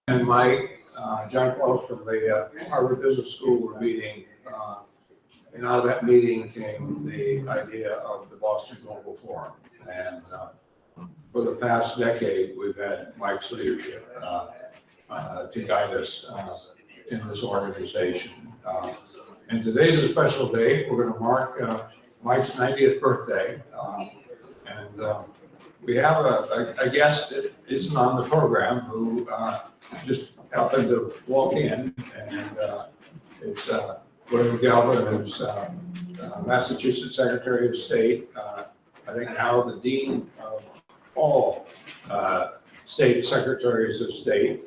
and Mike, John Close from the Harvard Business School were meeting, and out of that meeting came the idea of the Boston Global Forum. And for the past decade, we've had Mike's leadership to guide us in this organization. And today's a special day. We're going to mark Mike's 90th birthday. And we have a guest that isn't on the program who just happened to walk in, and it's William Galvin, who's Massachusetts Secretary of State. I think now the Dean of all state secretaries of state,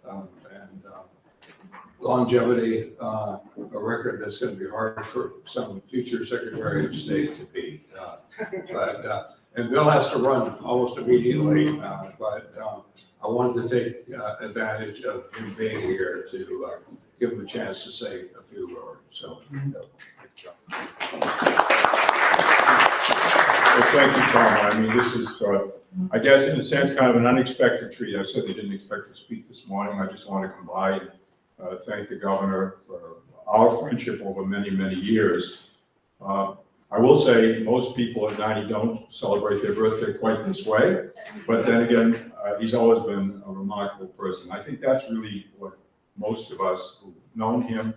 and longevity, a record that's going to be hard for some future Secretary of State to beat. And Bill has to run almost immediately, but I wanted to take advantage of him being here to give him a chance to say a few words. So.
Well, thank you, Tom. I mean, this is, I guess, in a sense, kind of an unexpected treat. I certainly didn't expect to speak this morning. I just want to come by and thank the governor for our friendship over many, many years. I will say most people at 90 don't celebrate their birthday quite this way, but then again, he's always been a remarkable person. I think that's really what most of us who've known him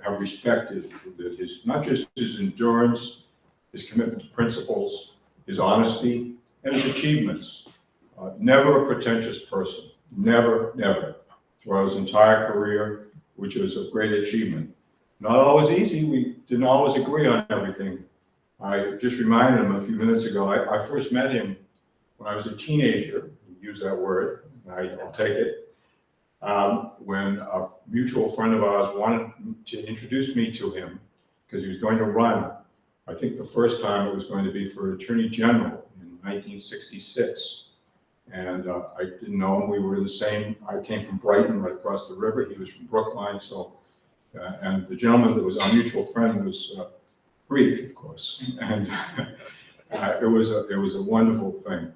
have respected, that his, not just his endurance, his commitment to principles, his honesty, and his achievements. Never a pretentious person, never, never, throughout his entire career, which was a great achievement. Not always easy, we didn't always agree on everything. I just reminded him a few minutes ago, I first met him when I was a teenager, use that word, I'll take it, when a mutual friend of ours wanted to introduce me to him because he was going to run. I think the first time it was going to be for Attorney General in 1966. And I didn't know him, we were the same, I came from Brighton, right across the river, he was from Brookline, so, and the gentleman that was our mutual friend was Greek, of course, and it was a wonderful thing.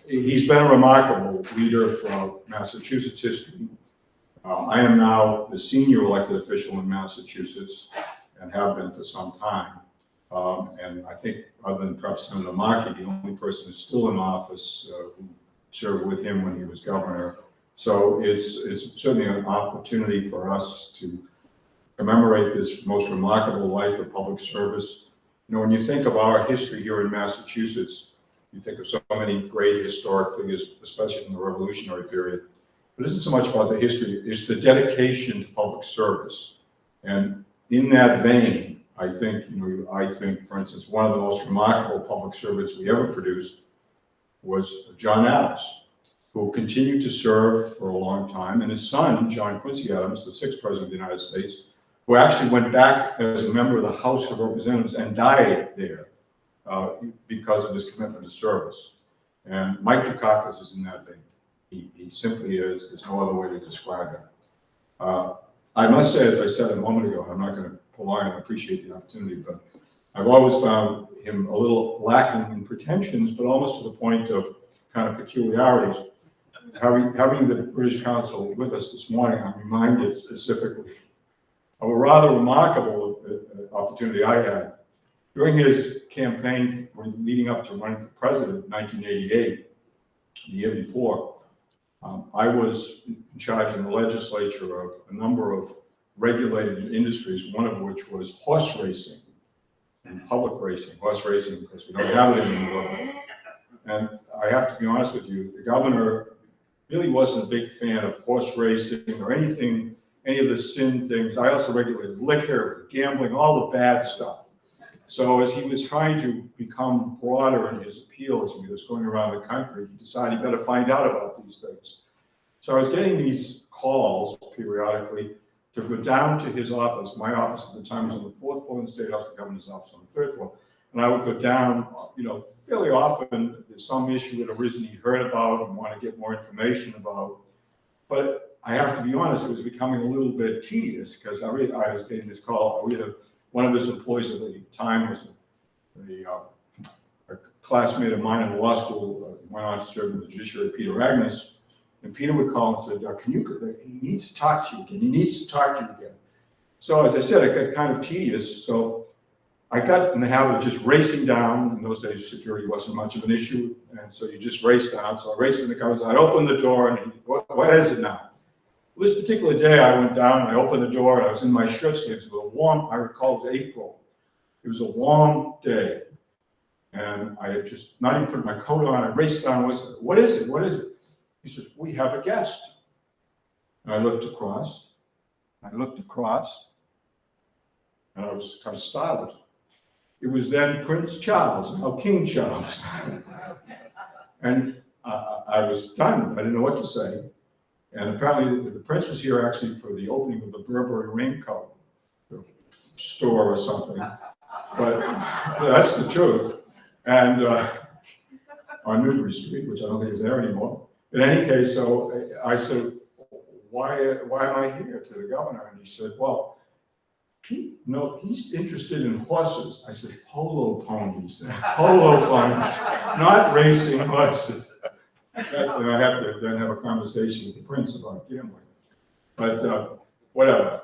He's been a remarkable leader for Massachusetts history. I am now the senior elected official in Massachusetts and have been for some time. And I think, other than perhaps Senator Markey, the only person who's still in office who served with him when he was governor. So it's certainly an opportunity for us to commemorate this most remarkable life of public service. You know, when you think of our history here in Massachusetts, you think of so many great historic figures, especially in the Revolutionary period. But it isn't so much about the history, it's the dedication to public service. And in that vein, I think, for instance, one of the most remarkable public servants we ever produced was John Adams, who continued to serve for a long time, and his son, John Quincy Adams, the 6th President of the United States, who actually went back as a member of the House of Representatives and died there because of his commitment to service. And Mike Dukakis is in that vein. He simply is, there's no other way to describe it. I must say, as I said a moment ago, I'm not going to prolong and appreciate the opportunity, but I've always found him a little lacking in pretensions, but almost to the point of kind of peculiarities. Having the British Council with us this morning, I'm reminded specifically of a rather remarkable opportunity I had. During his campaign leading up to running for president in 1988, the year before, I was in charge in the legislature of a number of regulated industries, one of which was horse racing and public racing. Horse racing, because we don't have it anymore. And I have to be honest with you, the governor really wasn't a big fan of horse racing or anything, any of the sin things. I also regulated liquor, gambling, all the bad stuff. So as he was trying to become broader in his appeal as he was going around the country, he decided he better find out about these things. So I was getting these calls periodically to go down to his office. My office at the time was on the 4th floor in the State House, the governor's office on the 3rd floor. And I would go down, fairly often. There's some issue that arisen he'd heard about and want to get more information about. But I have to be honest, it was becoming a little bit tedious because I was getting this call. One of his employees at the time was a classmate of mine in law school, went on to serve in the judiciary, Peter Agnes. And Peter would call and say, he needs to talk to you again. He needs to talk to you again. So as I said, it got kind of tedious. So I got in the habit of just racing down. In those days, security wasn't much of an issue. And so you just race down. So I raced in the car. I'd open the door and what is it now? Well, this particular day, I went down, I opened the door, and I was in my shirt sleeves. It was a warm, I recall it was April. It was a warm day. And I had just not even put my coat on. I raced down. I said, what is it? What is it? He says, we have a guest. And I looked across. And I was kind of startled. It was then Prince Charles, now King Charles. And I was stunned. I didn't know what to say. And apparently the prince was here actually for the opening of the Burberry raincoat store or something. But that's the truth. And on Newbury Street, which I don't think is there anymore. In any case, so I said, why am I here to the governor? And he said, well, he's interested in horses. I said, polo ponies, not racing horses. And I have to then have a conversation with the prince about gambling. But whatever,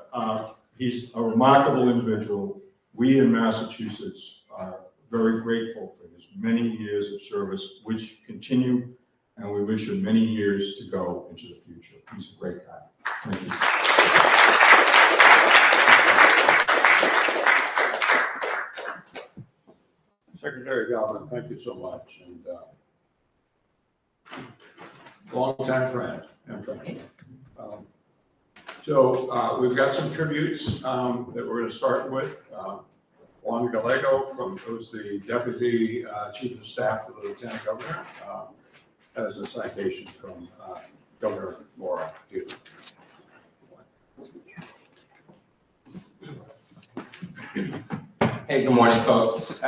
he's a remarkable individual. We in Massachusetts are very grateful for his many years of service, which continue, and we wish him many years to go into the future. He's a great guy. Thank you.
Secretary Galvin, thank you so much. And longtime friend and friend. So we've got some tributes that we're going to start with. Juan Gallego, who's the Deputy Chief of Staff to the Lieutenant Governor, has a citation from Governor Mora.
Hey, good morning, folks.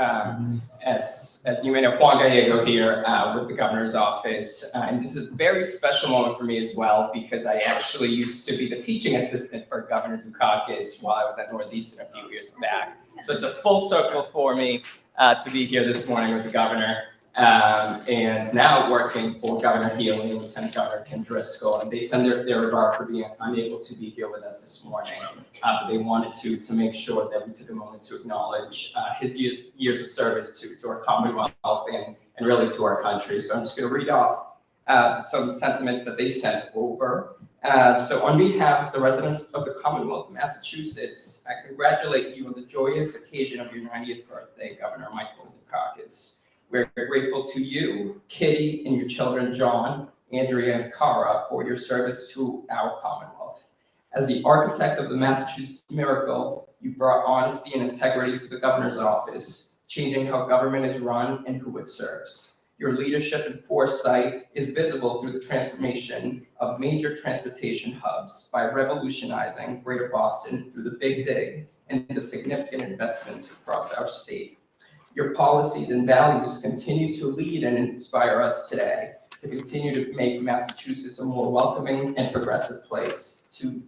As you may know, Juan Gallego here with the governor's office. And this is a very special moment for me as well, because I actually used to be the teaching assistant for Governor Dukakis while I was at Northeastern a few years back. So it's a full circle for me to be here this morning with the governor. And now working for Governor Healy and Lieutenant Governor Kim Driscoll, and they send their regard for being unable to be here with us this morning. But they wanted to make sure that we took a moment to acknowledge his years of service to our Commonwealth and really to our country. So I'm just going to read off some sentiments that they sent over. So on behalf of the residents of the Commonwealth of Massachusetts, I congratulate you on the joyous occasion of your 90th birthday, Governor Michael Dukakis. We're grateful to you, Kitty, and your children, John, Andrea, and Cara, for your service to our Commonwealth. As the architect of the Massachusetts miracle, you brought honesty and integrity to the governor's office, changing how government is run and who it serves. Your leadership and foresight is visible through the transformation of major transportation hubs by revolutionizing Greater Boston through the Big Dig and the significant investments across our state. Your policies and values continue to lead and inspire us today to continue to make Massachusetts a more welcoming and progressive place to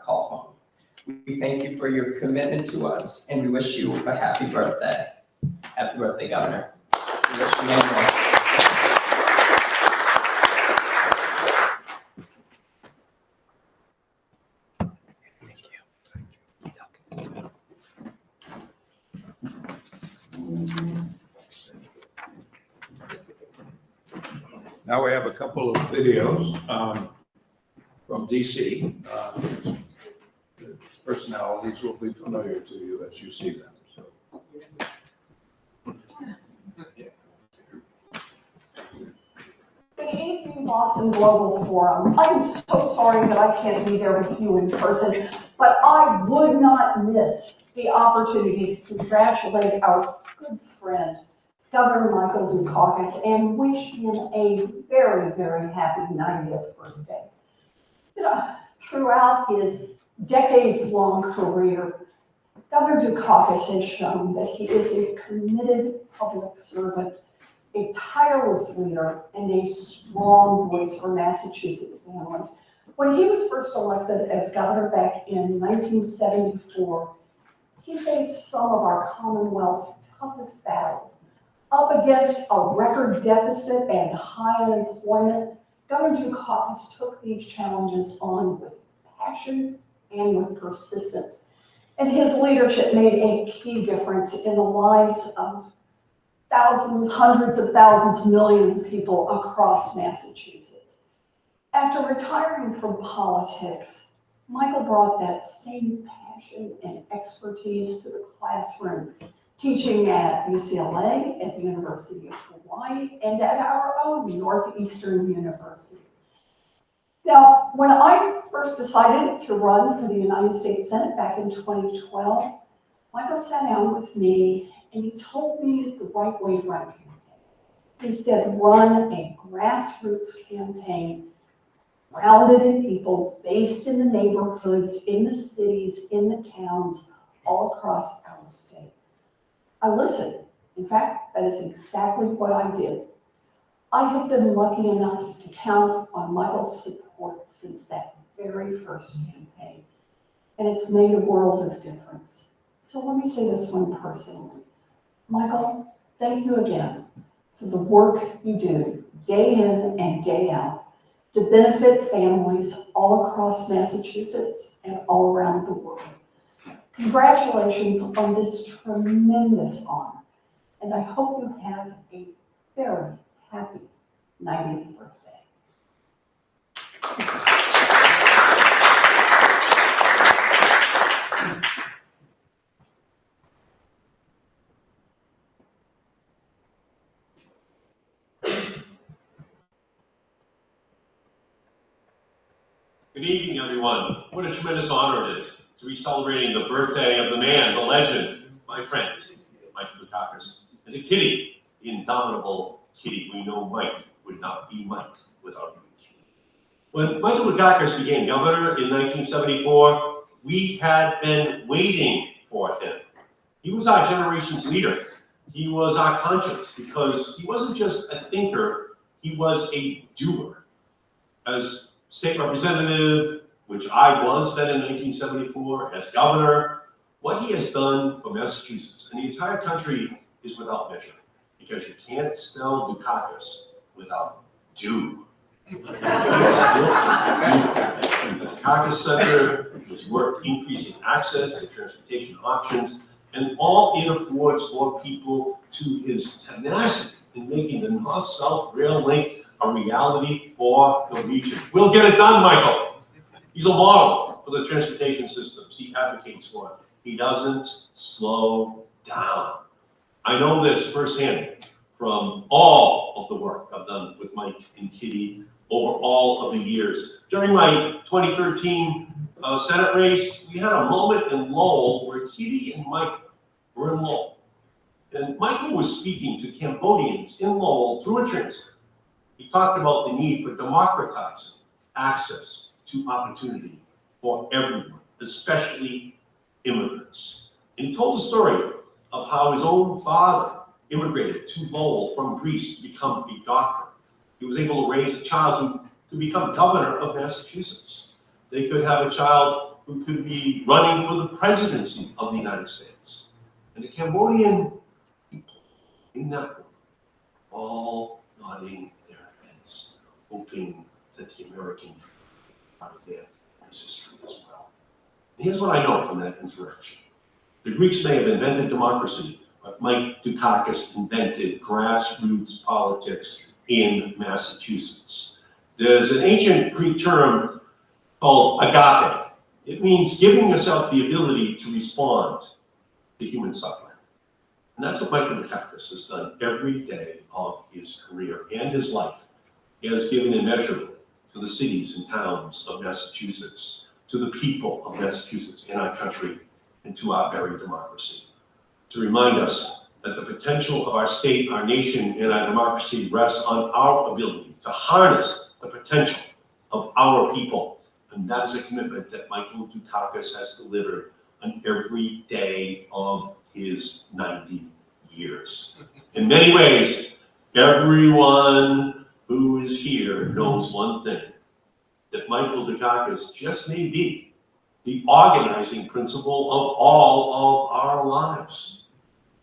call home. We thank you for your commitment to us, and we wish you a happy birthday. Happy birthday, Governor. We wish you many more.
Now we have a couple of videos from DC. Personalities will be familiar to you as you see them. So.
Good evening, Boston Global Forum. I'm so sorry that I can't be there with you in person, but I would not miss the opportunity to congratulate our good friend, Governor Michael Dukakis, and wish him a very, very happy 90th birthday. Throughout his decades-long career, Governor Dukakis has shown that he is a committed public servant, a tireless leader, and a strong voice for Massachusetts families. When he was first elected as governor back in 1974, he faced some of our Commonwealth's toughest battles. Up against a record deficit and high unemployment, Governor Dukakis took these challenges on with passion and with persistence. And his leadership made a key difference in the lives of thousands, hundreds of thousands, millions of people across Massachusetts. After retiring from politics, Michael brought that same passion and expertise to the classroom, teaching at UCLA, at the University of Hawaii, and at our own Northeastern University. Now, when I first decided to run for the United States Senate back in 2012, Michael sat down with me and he told me the right way to run a campaign. He said, run a grassroots campaign grounded in people, based in the neighborhoods, in the cities, in the towns, all across our state. I listened. In fact, that is exactly what I did. I have been lucky enough to count on Michael's support since that very first campaign, and it's made a world of difference. So let me say this one personally. Michael, thank you again for the work you do day in and day out to benefit families all across Massachusetts and all around the world. Congratulations on this tremendous honor, and I hope you have a very happy 90th birthday.
Good evening, everyone. What a tremendous honor it is to be celebrating the birthday of the man, the legend, my friend, Michael Dukakis, and the Kitty, the indomitable Kitty. We know Mike would not be Mike without you, Kitty. When Michael Dukakis became governor in 1974, we had been waiting for him. He was our generation's leader. He was our conscience because he wasn't just a thinker, he was a doer. As state representative, which I was then in 1974, as governor, what he has done for Massachusetts and the entire country is without measure, because you can't spell Dukakis without do. The Dukakis Center was work increasing access to transportation options, and all it affords for people to his tenacity in making the north-south rail link a reality for the region. We'll get it done, Michael. He's a model for the transportation systems he advocates for. He doesn't slow down. I know this firsthand from all of the work I've done with Mike and Kitty over all of the years. During my 2013 Senate race, we had a moment in Lowell where Kitty and Mike were in Lowell. And Michael was speaking to Cambodians in Lowell through a translator. He talked about the need for democratizing access to opportunity for everyone, especially immigrants. And he told the story of how his own father immigrated to Lowell from Greece to become a doctor. He was able to raise a child who could become governor of Massachusetts. They could have a child who could be running for the presidency of the United States. And the Cambodian people in that room, all nodding their heads, hoping that the American part of their history as well. And here's what I know from that interaction. The Greeks may have invented democracy, but Mike Dukakis invented grassroots politics in Massachusetts. There's an ancient Greek term called agape. It means giving yourself the ability to respond to human suffering. And that's what Michael Dukakis has done every day of his career and his life. He has given immeasurably to the cities and towns of Massachusetts, to the people of Massachusetts and our country, and to our very democracy. To remind us that the potential of our state, our nation, and our democracy rests on our ability to harness the potential of our people. And that is a commitment that Michael Dukakis has delivered on every day of his 90 years. In many ways, everyone who is here knows one thing, that Michael Dukakis just may be the organizing principle of all of our lives.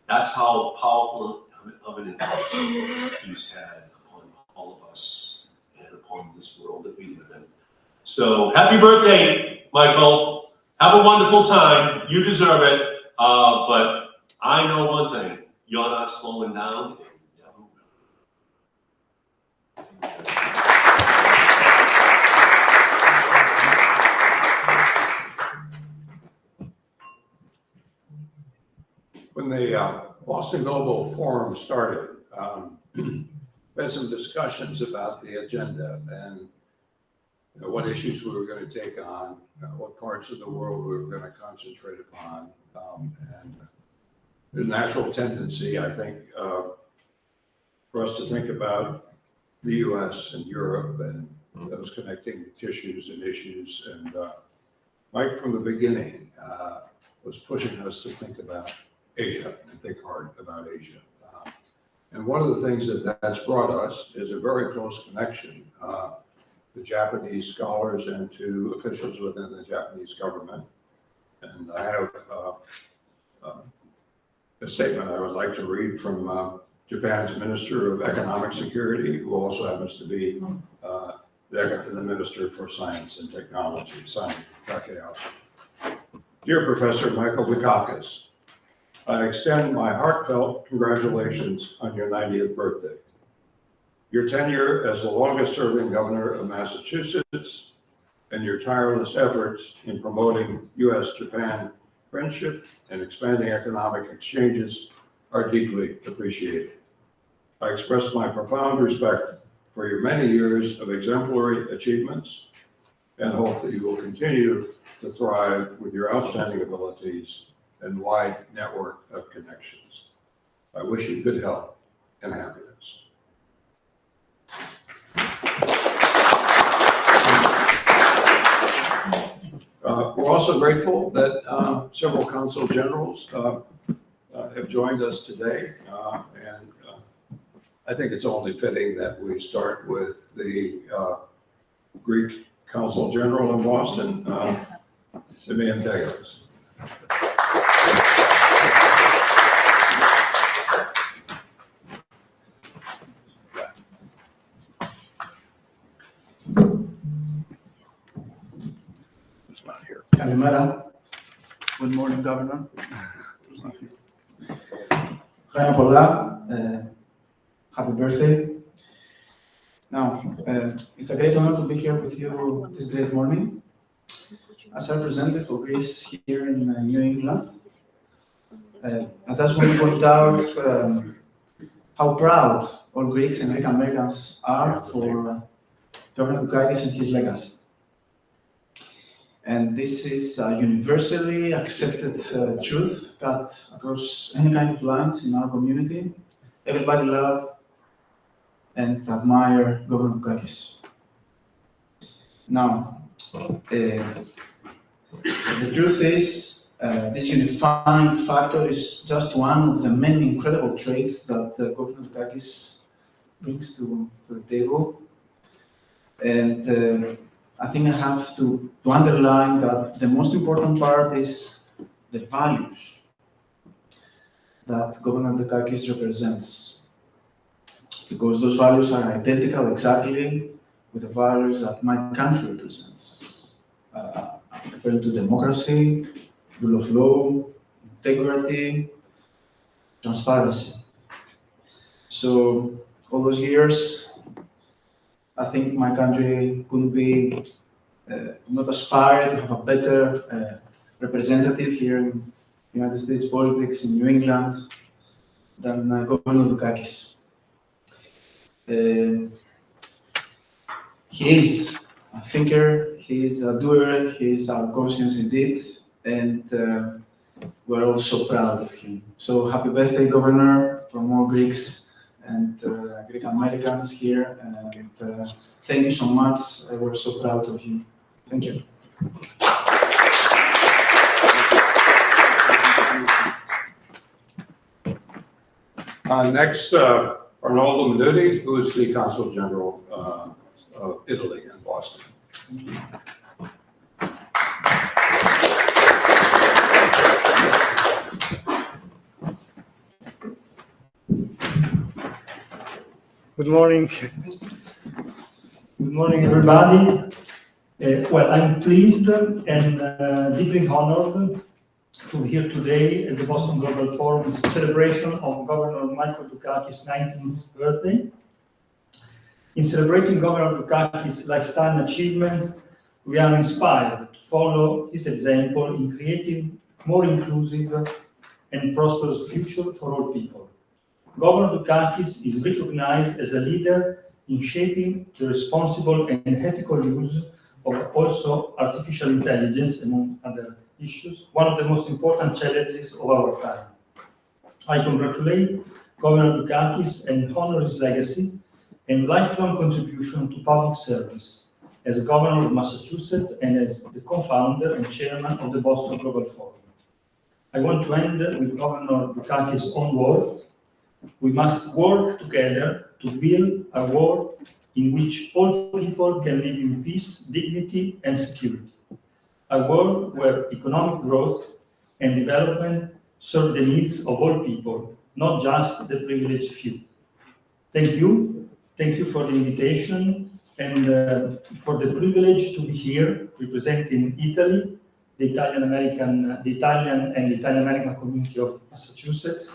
That's how powerful of an influence he's had upon all of us and upon in this world that we live in. So happy birthday, Michael. Have a wonderful time. You deserve it. But I know one thing, you're not slowing down. And you never will.
When the Boston Global Forum started, we had some discussions about the agenda and what issues we were going to take on, what parts of the world we were going to concentrate upon. And the natural tendency, I think, for us to think about the US and Europe and those connecting tissues and issues. And Mike, from the beginning, was pushing us to think about Asia and think hard about Asia. And one of the things that that's brought us is a very close connection to Japanese scholars and to officials within the Japanese government. And I have a statement I would like to read from Japan's Minister of Economic Security, who also happens to be the Minister for Science and Technology, Simon Takehashi. Dear Professor Michael Dukakis, I extend my heartfelt congratulations on your 90th birthday. Your tenure as the longest-serving governor of Massachusetts and your tireless efforts in promoting U.S.-Japan friendship and expanding economic exchanges are deeply appreciated. I express my profound respect for your many years of exemplary achievements and hope that you will continue to thrive with your outstanding abilities and wide network of connections. I wish you good health and happiness. We're also grateful that several consul generals have joined us today, and I think it's only fitting that we start with the Greek Consul General in Boston, Simeon Dagos.
Kalimera. Good morning, Governor. Χρόνια πολλά. Happy birthday. Now, it's a great honor to be here with you this great morning. As representative for Greece here in New England, I just want to point out how proud all Greeks and Greek Americans are for Governor Dukakis and his legacy. And this is a universally accepted truth cut across any kind of lines in our community. Everybody love and admire Governor Dukakis. Now, the truth is, this unifying factor is just one of the many incredible traits that Governor Dukakis brings to the table. And I think I have to underline that the most important part is the values that Governor Dukakis represents, because those values are identical exactly with the values that my country represents. I'm referring to democracy, rule of law, integrity, transparency. So all those years, I think my country could be not aspire to have a better representative here in United States politics in New England than Governor Dukakis. He is a thinker, he is a doer, he is our conscience indeed, and we're all so proud of him. So happy birthday, Governor, from all Greeks and Greek Americans here, and thank you so much. We're so proud of you. Thank you.
Next, Arnoldo Minuti, who is the Consul General of Italy in Boston.
Good morning. Good morning, everybody. Well, I'm pleased and deeply honored to be here today at the Boston Global Forum's celebration of Governor Michael Dukakis' 19th birthday. In celebrating Governor Dukakis' lifetime achievements, we are inspired to follow his example in creating more inclusive and prosperous future for all people. Governor Dukakis is recognized as a leader in shaping the responsible and ethical use of also artificial intelligence, among other issues, one of the most important challenges of our time. I congratulate Governor Dukakis and honor his legacy and lifelong contribution to public service as Governor of Massachusetts and as the co-founder and chairman of the Boston Global Forum. I want to end with Governor Dukakis' own words. We must work together to build a world in which all people can live in peace, dignity, and security. A world where economic growth and development serve the needs of all people, not just the privileged few. Thank you. Thank you for the invitation and for the privilege to be here representing Italy, the Italian and the Italian American community of Massachusetts.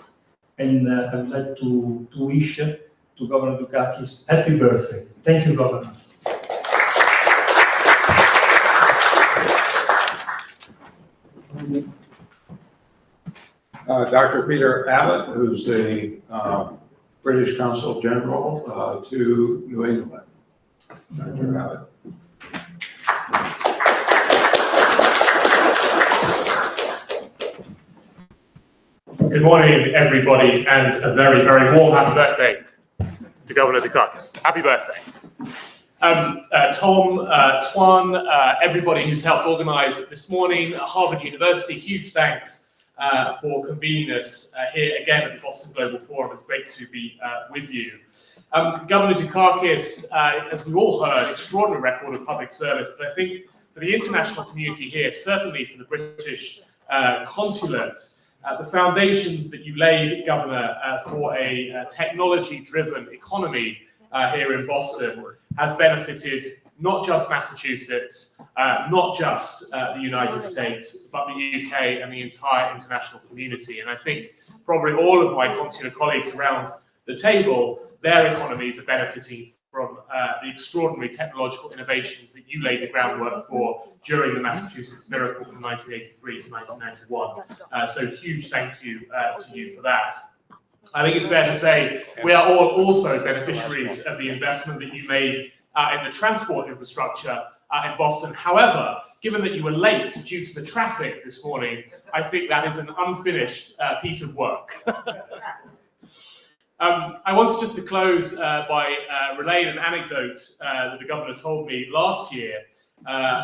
And I would like to wish to Governor Dukakis happy birthday. Thank you, Governor.
Dr. Peter Abbott, who's the British Consul General to New England. Dr. Abbott.
Good morning, everybody, and a very, very warm happy birthday to Governor Dukakis. Happy birthday. Tom, Tuan, everybody who's helped organize this morning, Harvard University, huge thanks for convening us here again at the Boston Global Forum. It's great to be with you. Governor Dukakis, as we've all heard, extraordinary record of public service, but I think for the international community here, certainly for the British consulate, the foundations that you laid, Governor, for a technology-driven economy here in Boston has benefited not just Massachusetts, not just the United States, but the UK and the entire international community. And I think probably all of my consular colleagues around the table, their economies are benefiting from the extraordinary technological innovations that you laid the groundwork for during the Massachusetts Miracle from 1983 to 1991. So huge thank you to you for that. I think it's fair to say we are all also beneficiaries of the investment that you made in the transport infrastructure in Boston. However, given that you were late due to the traffic this morning, I think that is an unfinished piece of work. I wanted just to close by relaying an anecdote that the governor told me last year,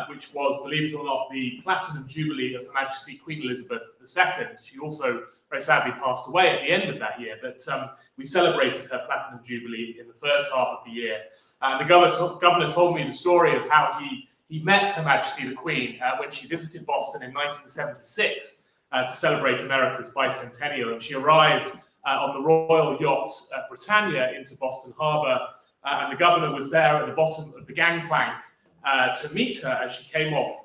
which was, believe it or not, the Platinum Jubilee of Her Majesty Queen Elizabeth II. She also very sadly passed away at the end of that year, but we celebrated her Platinum Jubilee in the first half of the year. The governor told me the story of how he met Her Majesty the Queen when she visited Boston in 1976 to celebrate America's bicentennial, and she arrived on the royal yacht Britannia into Boston Harbor, and the governor was there at the bottom of the gangplank to meet her as she came off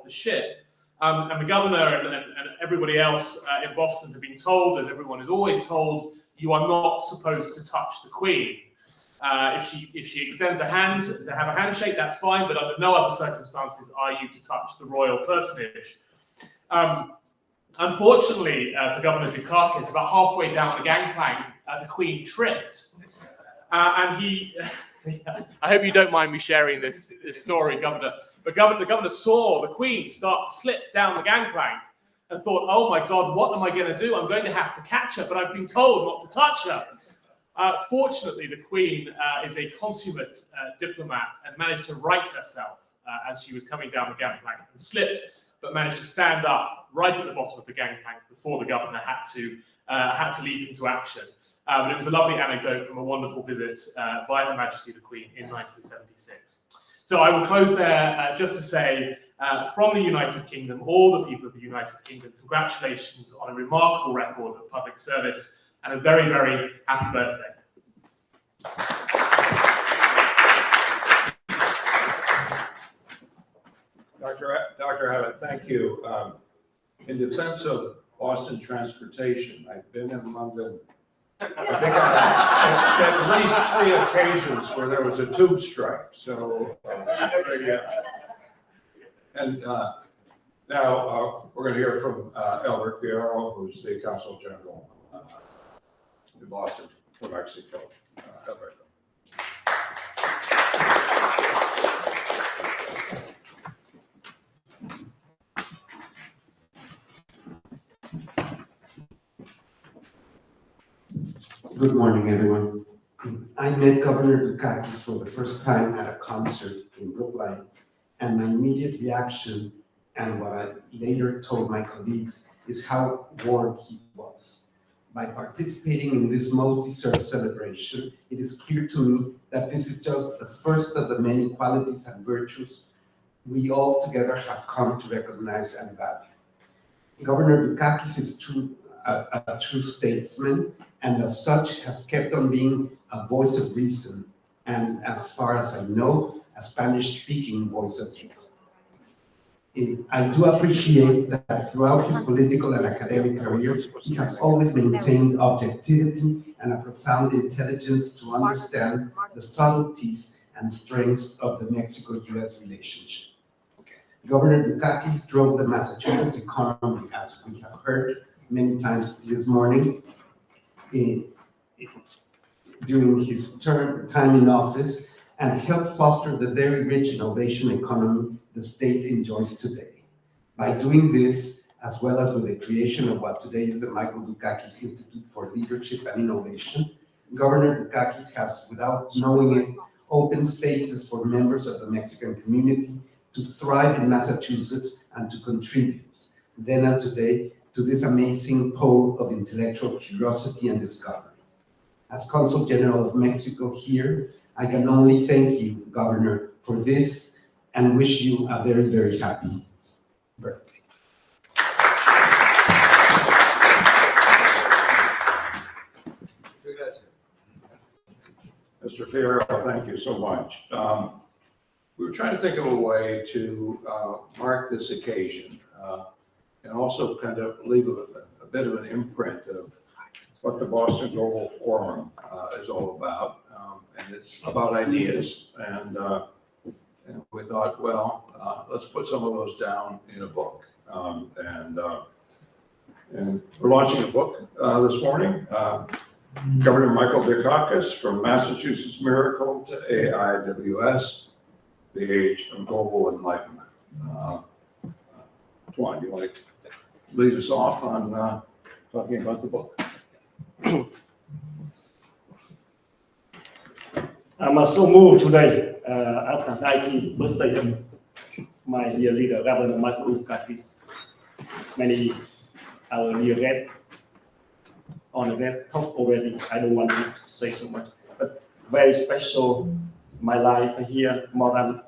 the ship. And the governor and everybody else in Boston have been told, as everyone is always told, you are not supposed to touch the Queen. If she extends a hand to have a handshake, that's fine, but under no other circumstances are you to touch the royal personage. Unfortunately for Governor Dukakis, about halfway down the gangplank, the Queen tripped. And he, I hope you don't mind me sharing this story, Governor, but the governor saw the Queen start to slip down the gangplank and thought, oh my God, what am I going to do? I'm going to have to catch her, but I've been told not to touch her. Fortunately, the Queen is a consummate diplomat and managed to right herself as she was coming down the gangplank and slipped, but managed to stand up right at the bottom of the gangplank before the governor had to leap into action. But it was a lovely anecdote from a wonderful visit by Her Majesty the Queen in 1976. So I will close there just to say, from the United Kingdom, all the people of the United Kingdom, congratulations on a remarkable record of public service and a very, very happy birthday.
Dr. Abbott, thank you. In defense of Boston transportation, I've been in London. I think at least 3 occasions where there was a tube strike. So, and now we're going to hear from Albert Fierro, who's the Consul General in Boston for Mexico. Albert.
Good morning, everyone. I met Governor Dukakis for the first time at a concert in Brookline, and my immediate reaction, and what I later told my colleagues, is how warm he was. By participating in this most deserved celebration, it is clear to me that this is just the first of the many qualities and virtues we all together have come to recognize and value. Governor Dukakis is a true statesman, and as such has kept on being a voice of reason, and as far as I know, a Spanish-speaking voice of reason. I do appreciate that throughout his political and academic career, he has always maintained objectivity and a profound intelligence to understand the subtleties and strengths of the Mexico-US relationship. Governor Dukakis drove the Massachusetts economy, as we have heard many times this morning, during his time in office, and helped foster the very rich innovation economy the state enjoys today. By doing this, as well as with the creation of what today is the Michael Dukakis Institute for Leadership and Innovation, Governor Dukakis has, without knowing it, opened spaces for members of the Mexican community to thrive in Massachusetts and to contribute, then and today, to this amazing pole of intellectual curiosity and discovery. As Consul General of Mexico here, I can only thank you, Governor, for this and wish you a very, very happy birthday.
Mr. Fierro, thank you so much. We were trying to think of a way to mark this occasion and also kind of leave a bit of an imprint of what the Boston Global Forum is all about. And it's about ideas. And we thought, well, let's put some of those down in a book. And we're launching a book this morning. Governor Michael Dukakis, From Massachusetts Miracle to AIWS, the Age of Global Enlightenment. Tuan, you want to lead us off on talking about the book?
I'm so moved today after 90th birthday of my dear leader, Governor Michael Dukakis. Many our dear guests on the guest talk already. I don't want to say so much, but very special. My life here more than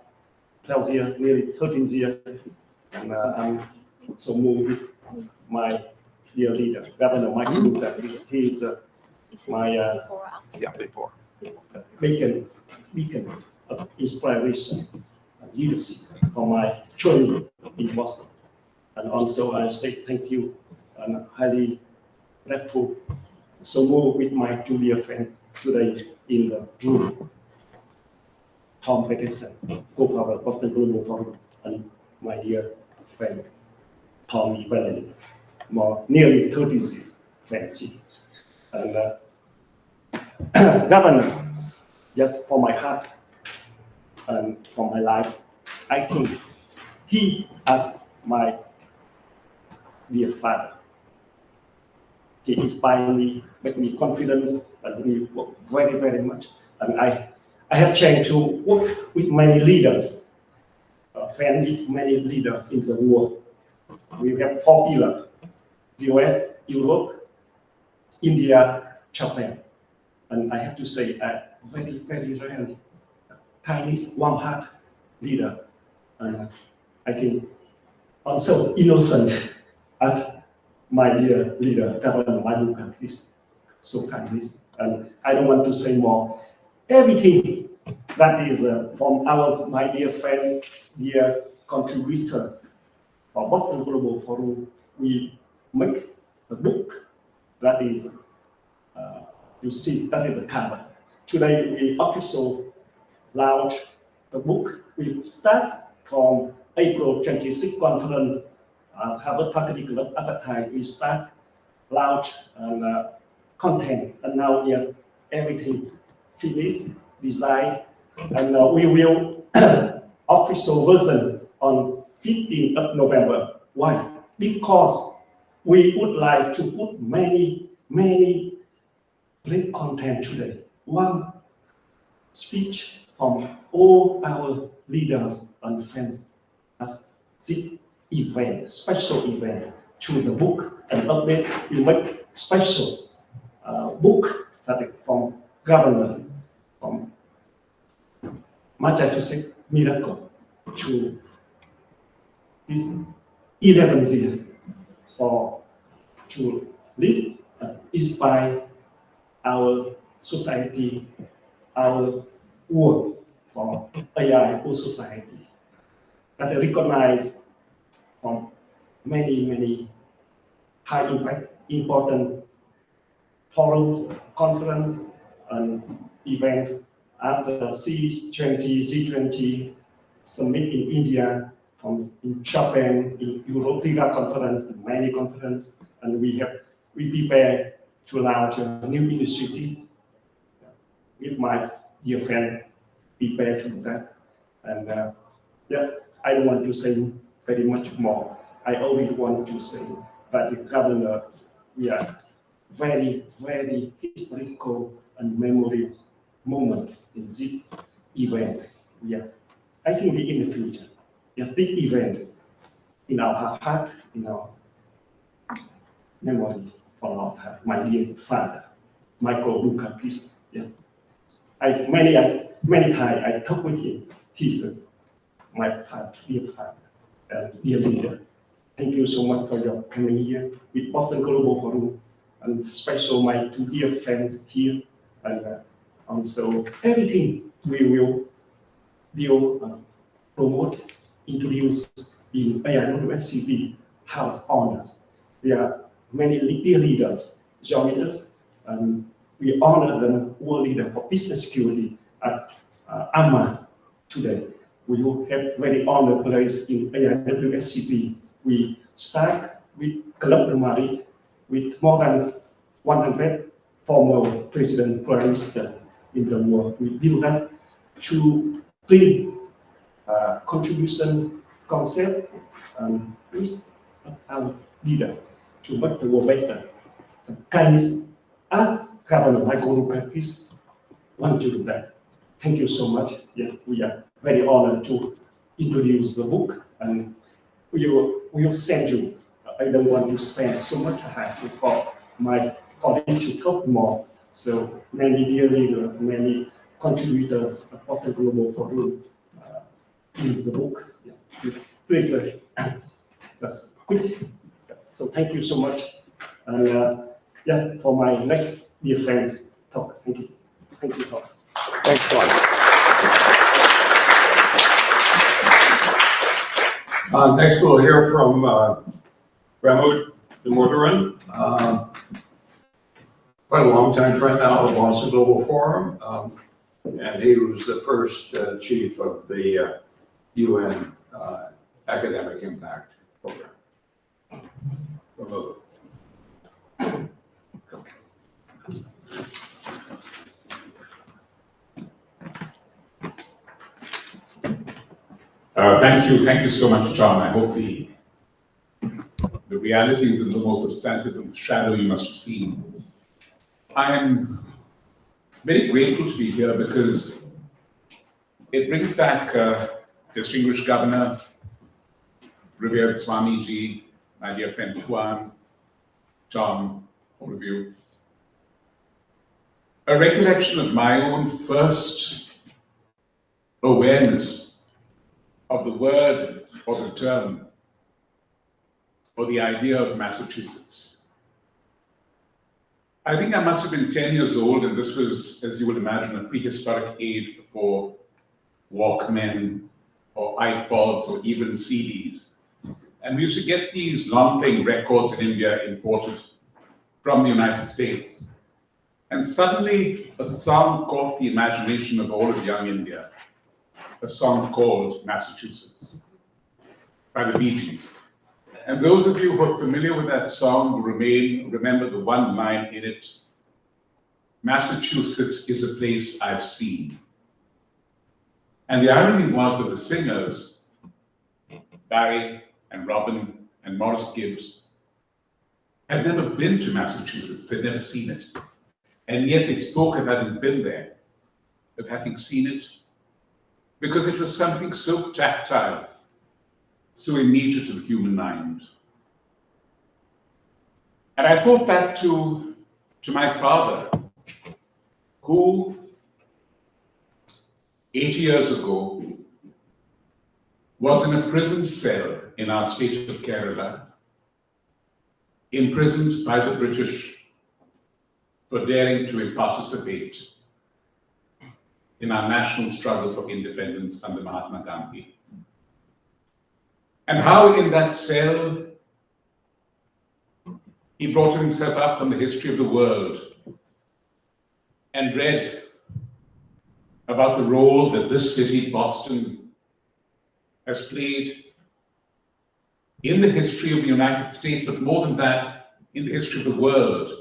12 years, nearly 13 years, and I'm so moved with my dear leader, Governor Michael Dukakis. He is my beacon of inspiration and leadership for my journey in Boston. And also I say thank you and highly grateful, so moved with my two dear friends today in the room. Tom Peterson, co-founder of Boston Global Forum, and my dear friend, Tommy Valley, nearly 30 years friendship. And Governor, just for my heart and for my life, I think he, as my dear father, he inspired me, made me confidence, and we work very, very much. And I have changed to work with many leaders, friend with many leaders in the world. We have 4 pillars: US, Europe, India, Japan. And I have to say, a very, very rare, kindness, warm heart leader. And I think also innocent as my dear leader, Governor Michael Dukakis, so kindly. And I don't want to say more. Everything that is from my dear friends, dear contributor for Boston Global Forum, we make the book that is, you see, that is the cover. Today, we officially launch the book. We start from April 26th conference at Harvard Faculty Club. At that time, we start launch and content, and now we have everything finished, design, and we will official version on 15th of November. Why? Because we would like to put many great content today. One speech from all our leaders and friends as this event, special event, to the book and update. We make special book that is from governor, from Massachusetts Miracle to this 11th year to lead, inspire our society, our work for AI for society that recognized from many high impact, important forum, conference, and event at the C20 summit in India, in Japan, in Europe, Riga conference, and many conferences, and we prepare to launch a new initiative with my dear friend, prepare to do that. And yeah, I don't want to say very much more. I only want to say that the governor, we are very historical and memory moment in this event. Yeah, I think in the future, yeah, big event in our heart, in our memory for our heart. My dear father, Michael Dukakis. Yeah, many times I talk with him. He's my father, dear father, dear leader. Thank you so much for your coming here with Boston Global Forum, and special my two dear friends here, and also everything we will promote, introduce in AI University House Honors. There are many dear leaders joining us, and we honor them, world leader for peace and security at AMA today. We will have very honored place in AIWSCP. We start with Club de Marie with more than 100 former president, prime minister in the world. We build that to bring contribution concept and with our leaders to make the world better. The kindness, as Governor Michael Dukakis want to do that. Thank you so much. Yeah, we are very honored to introduce the book, and we will send you. I don't want to spend so much time for my colleagues to talk more. So many dear leaders, many contributors of the Global Forum in the book. Yeah. Please, that's quick. So thank you so much. And yeah, for my next dear friends talk. Thank you. Thank you, Tom.
Thanks, Bob. Next, we'll hear from Ramud Damodaran, quite a long-time friend now of Boston Global Forum, and he was the first chief of the UN Academic Impact Program. Ramud.
Thank you so much, John. I hope the reality is in the most substantive of the shadow you must have seen. I am very grateful to be here because it brings back distinguished Governor, revered Swamiji, my dear friend Tuan, John, all of you, a recollection of my own first awareness of the word or the term or the idea of Massachusetts. I think I must have been 10 years old, and this was, as you would imagine, a prehistoric age before Walkmen, or iPods or even CDs. And we used to get these long-playing records in India imported from the United States. And suddenly a song caught the imagination of all of young India, a song called Massachusetts by the Bee Gees. And those of you who are familiar with that song will remember the one line in it, Massachusetts is a place I've seen. And the irony was that the singers, Barry and Robin and Morris Gibbs, had never been to Massachusetts, they'd never seen it. And yet they spoke of having been there, of having seen it, because it was something so tactile, so immediate to the human mind. And I thought back to my father, who 80 years ago was in a prison cell in our state of Kerala, imprisoned by the British for daring to participate in our national struggle for independence under Mahatma Gandhi. And how in that cell he brought himself up on the history of the world and read about the role that this city, Boston, has played in the history of the United States, but more than that, in the history of the world,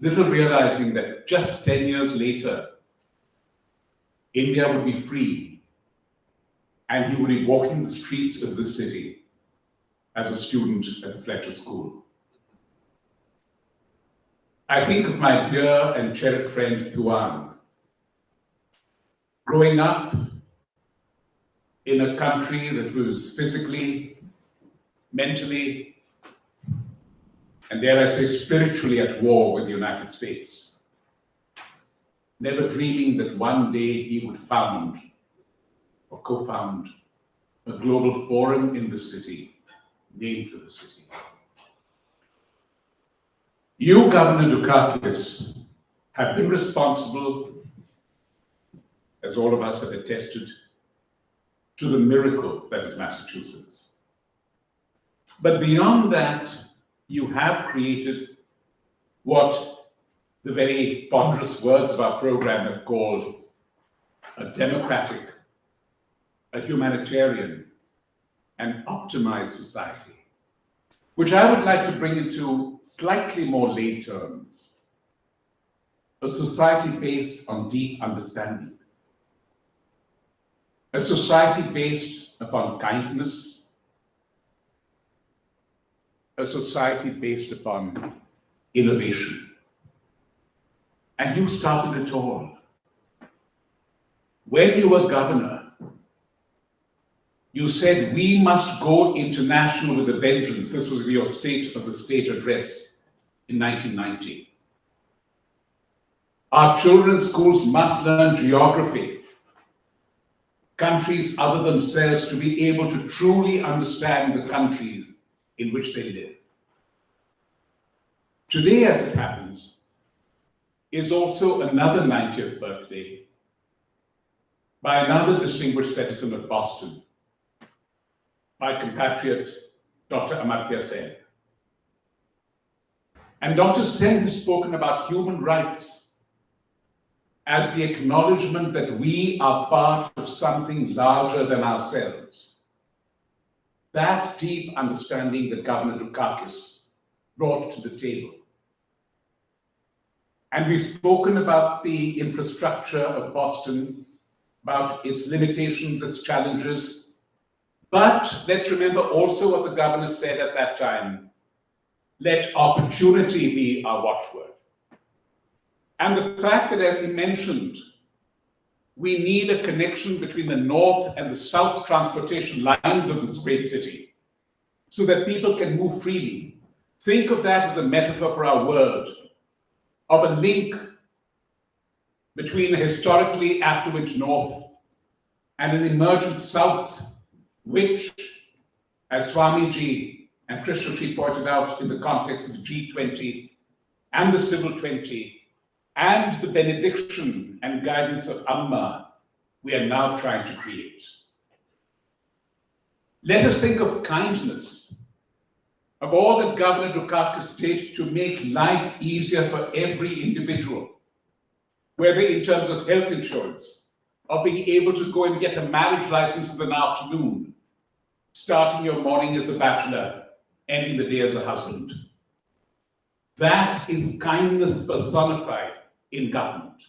little realizing that just 10 years later, India would be free, and he would be walking the streets of the city as a student at the Fletcher School. I think of my dear and cherished friend Tuan, growing up in a country that was physically, mentally, and dare I say spiritually at war with the United States, never dreaming that one day he would found or co-found a global forum in the city, named for the city. You, Governor Dukakis, have been responsible, as all of us have attested, to the miracle that is Massachusetts. But beyond that, you have created what the very ponderous words of our program have called a democratic, a humanitarian, and optimized society, which I would like to bring into slightly more lay terms. A society based on deep understanding. A society based upon kindness. A society based upon innovation. And you started it all. When you were governor, you said we must go international with a vengeance. This was your State of the State address in 1990. Our children's schools must learn geography, countries other themselves, to be able to truly understand the countries in which they live. Today, as it happens, is also another 90th birthday by another distinguished citizen of Boston, my compatriot, Dr. Amartya Sen. And Dr. Sen has spoken about human rights as the acknowledgement that we are part of something larger than ourselves. That deep understanding that Governor Dukakis brought to the table. And we've spoken about the infrastructure of Boston, about its limitations, its challenges. But let's remember also what the governor said at that time. Let opportunity be our watchword. And the fact that, as he mentioned, we need a connection between the north and the south transportation lines of this great city so that people can move freely. Think of that as a metaphor for our world, of a link between a historically affluent north and an emergent south, which, as Swamiji and Krishnaji pointed out in the context of the G20 and the Civil 20, and the benediction and guidance of Amma, we are now trying to create. Let us think of kindness, of all that Governor Dukakis did to make life easier for every individual, whether in terms of health insurance, or being able to go and get a marriage license in the afternoon, starting your morning as a bachelor, ending the day as a husband. That is kindness personified in government.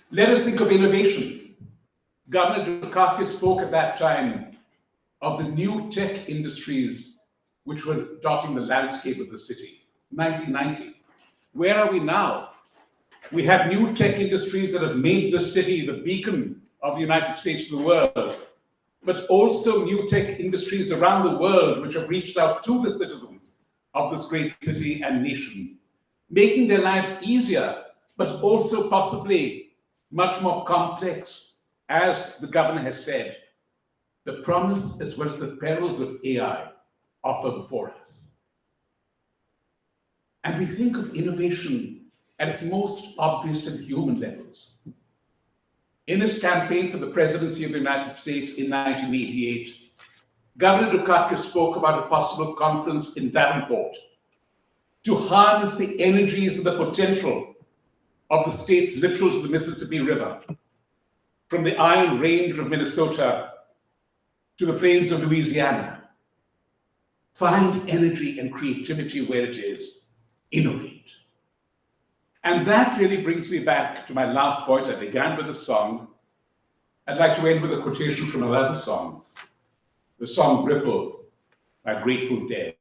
Let us think of innovation. Governor Dukakis spoke at that time of the new tech industries which were dotting the landscape of the city. 1990. Where are we now? We have new tech industries that have made this city the beacon of the United States to the world, but also new tech industries around the world which have reached out to the citizens of this great city and nation, making their lives easier, but also possibly much more complex, as the governor has said. The promise as well as the perils of AI offer before us. And we think of innovation at its most obvious and human levels. In his campaign for the presidency of the United States in 1988, Governor Dukakis spoke about a possible conference in Davenport to harness the energies and the potential of the state's littoral to the Mississippi River, from the Iron Range of Minnesota to the plains of Louisiana. Find energy and creativity where it is. Innovate. And that really brings me back to my last point. I began with a song. I'd like to end with a quotation from another song, the song Ripple by Grateful Dead,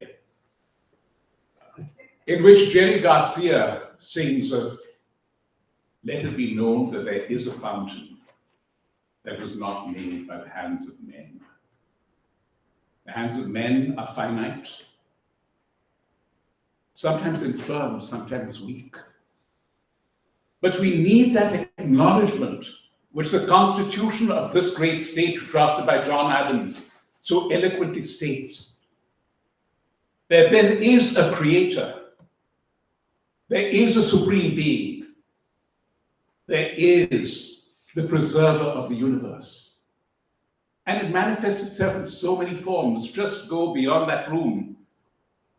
in which Jerry Garcia sings of, let it be known that there is a fountain that was not made by the hands of men. The hands of men are finite, sometimes infirm, sometimes weak. But we need that acknowledgement, which the Constitution of this great state, drafted by John Adams, so eloquently states, that there is a creator, there is a supreme being, there is the preserver of the universe. And it manifests itself in so many forms. Just go beyond that room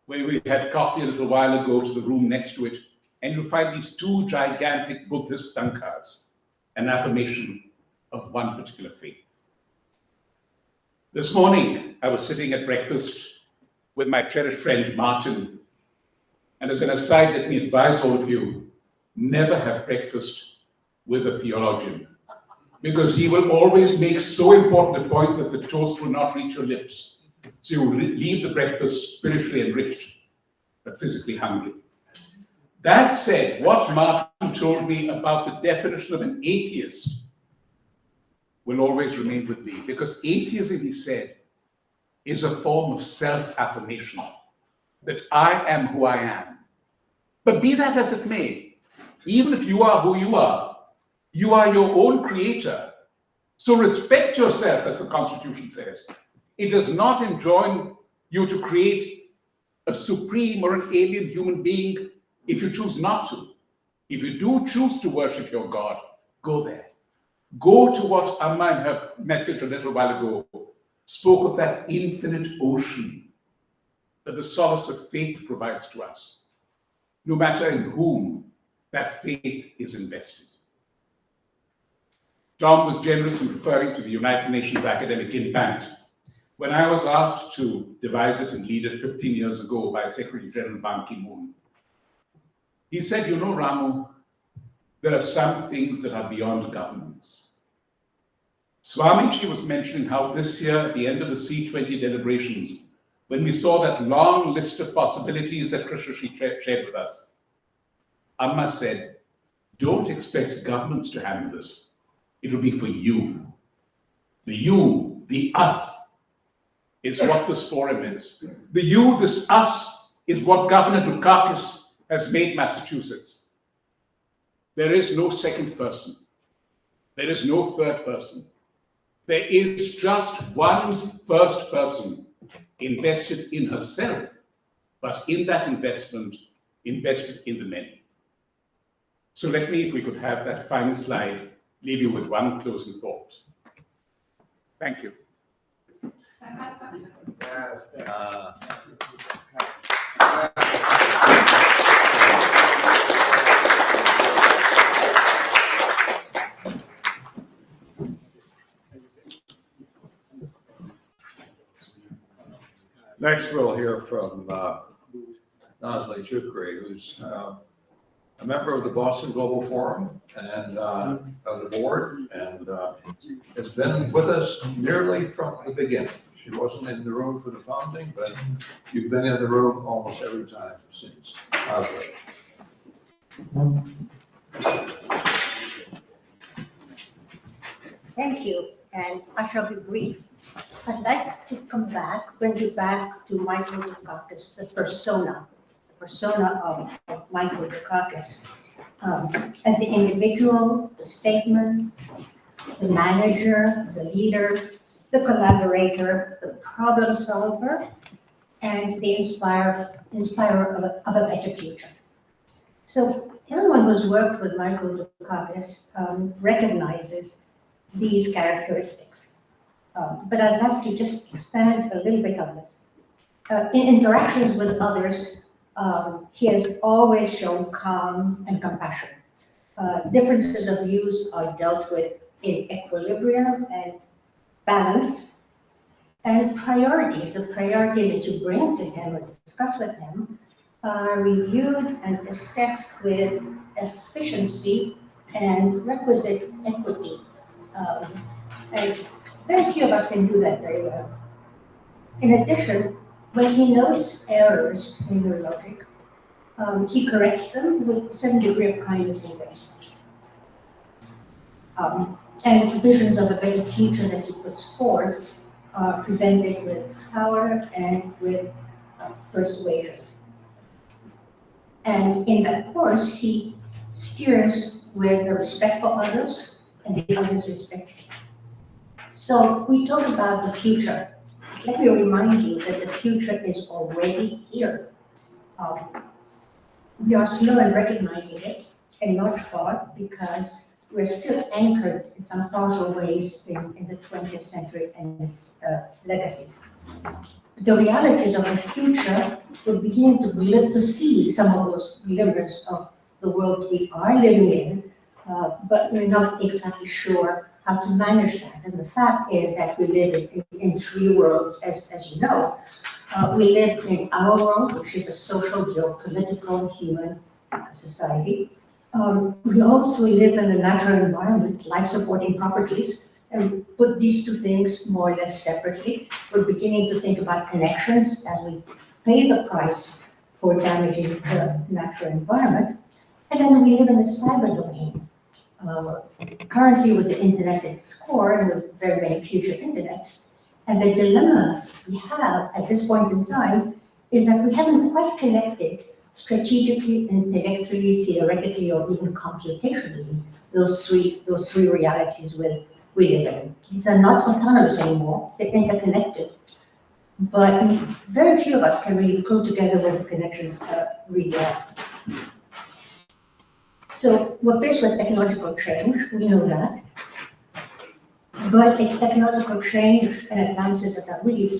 where we had coffee a little while ago to the room next to it, and you'll find these two gigantic Buddhist tankas, an affirmation of one particular faith. This morning, I was sitting at breakfast with my cherished friend Martin, and as an aside, let me advise all of you, never have breakfast with a theologian, because he will always make so important a point that the toast will not reach your lips. So you will leave the breakfast spiritually enriched, but physically hungry. That said, what Martin told me about the definition of an atheist will always remain with me, because atheism, he said, is a form of self-affirmation, that I am who I am. But be that as it may, even if you are who you are your own creator. So respect yourself, as the Constitution says. It does not enjoin you to create a supreme or an alien human being if you choose not to. If you do choose to worship your God, go there. Go to what Amma in her message a little while ago spoke of, that infinite ocean that the solace of faith provides to us, no matter in whom that faith is invested. Tom was generous in referring to the United Nations Academic Impact. When I was asked to devise it and lead it 15 years ago by Secretary General Ban Ki-moon, he said, you know, Ramu, there are some things that are beyond governance. Swamiji was mentioning how this year, at the end of the C20 deliberations, when we saw that long list of possibilities that Krishnaji shared with us, Amma said, don't expect governments to handle this. It will be for you. The you, the us, is what this forum is. The you, this us, is what Governor Dukakis has made Massachusetts. There is no second person. There is no third person. There is just one first person invested in herself, but in that investment, invested in the many. So let me, if we could have that final slide, leave you with one closing thought. Thank you.
Next, we'll hear from Nazli Chukri, who's a member of the Boston Global Forum and of the board, and has been with us nearly from the beginning. She wasn't in the room for the founding, but you've been in the room almost every time since. Nazli.
Thank you, and I shall be brief. I'd like to bring you back to Michael Dukakis, the persona of Michael Dukakis, as the individual, the statesman, the manager, the leader, the collaborator, the problem solver, and the inspirer of a better future. So anyone who's worked with Michael Dukakis recognizes these characteristics. But I'd like to just expand a little bit on it. In interactions with others, he has always shown calm and compassion. Differences of views are dealt with in equilibrium and balance, and priorities, the priorities that you bring to him or discuss with him, are reviewed and assessed with efficiency and requisite equity. And very few of us can do that very well. In addition, when he notes errors in your logic, he corrects them with some degree of kindness and grace. And visions of a better future that he puts forth are presented with power and with persuasion. And in that course, he steers with the respect for others and the others' respect. So we talk about the future. Let me remind you that the future is already here. We are slow in recognizing it, in large part because we're still anchored in some partial ways in the 20th century and its legacies. The realities of the future, we're beginning to see some of those glimmers of the world we are living in, but we're not exactly sure how to manage that. And the fact is that we live in three worlds, as you know. We live in our world, which is a social, geopolitical, human society. We also live in the natural environment, life-supporting properties, and put these two things more or less separately. We're beginning to think about connections as we pay the price for damaging the natural environment. And then we live in the cyber domain. Currently with the internet at its core and with very many future internets. And the dilemma we have at this point in time is that we haven't quite connected strategically, intellectually, theoretically, or even computationally those three realities we live in. These are not autonomous anymore, they're interconnected. But very few of us can really pull together where the connections really are. So we're faced with technological change, we know that. But it's technological change and advances that are really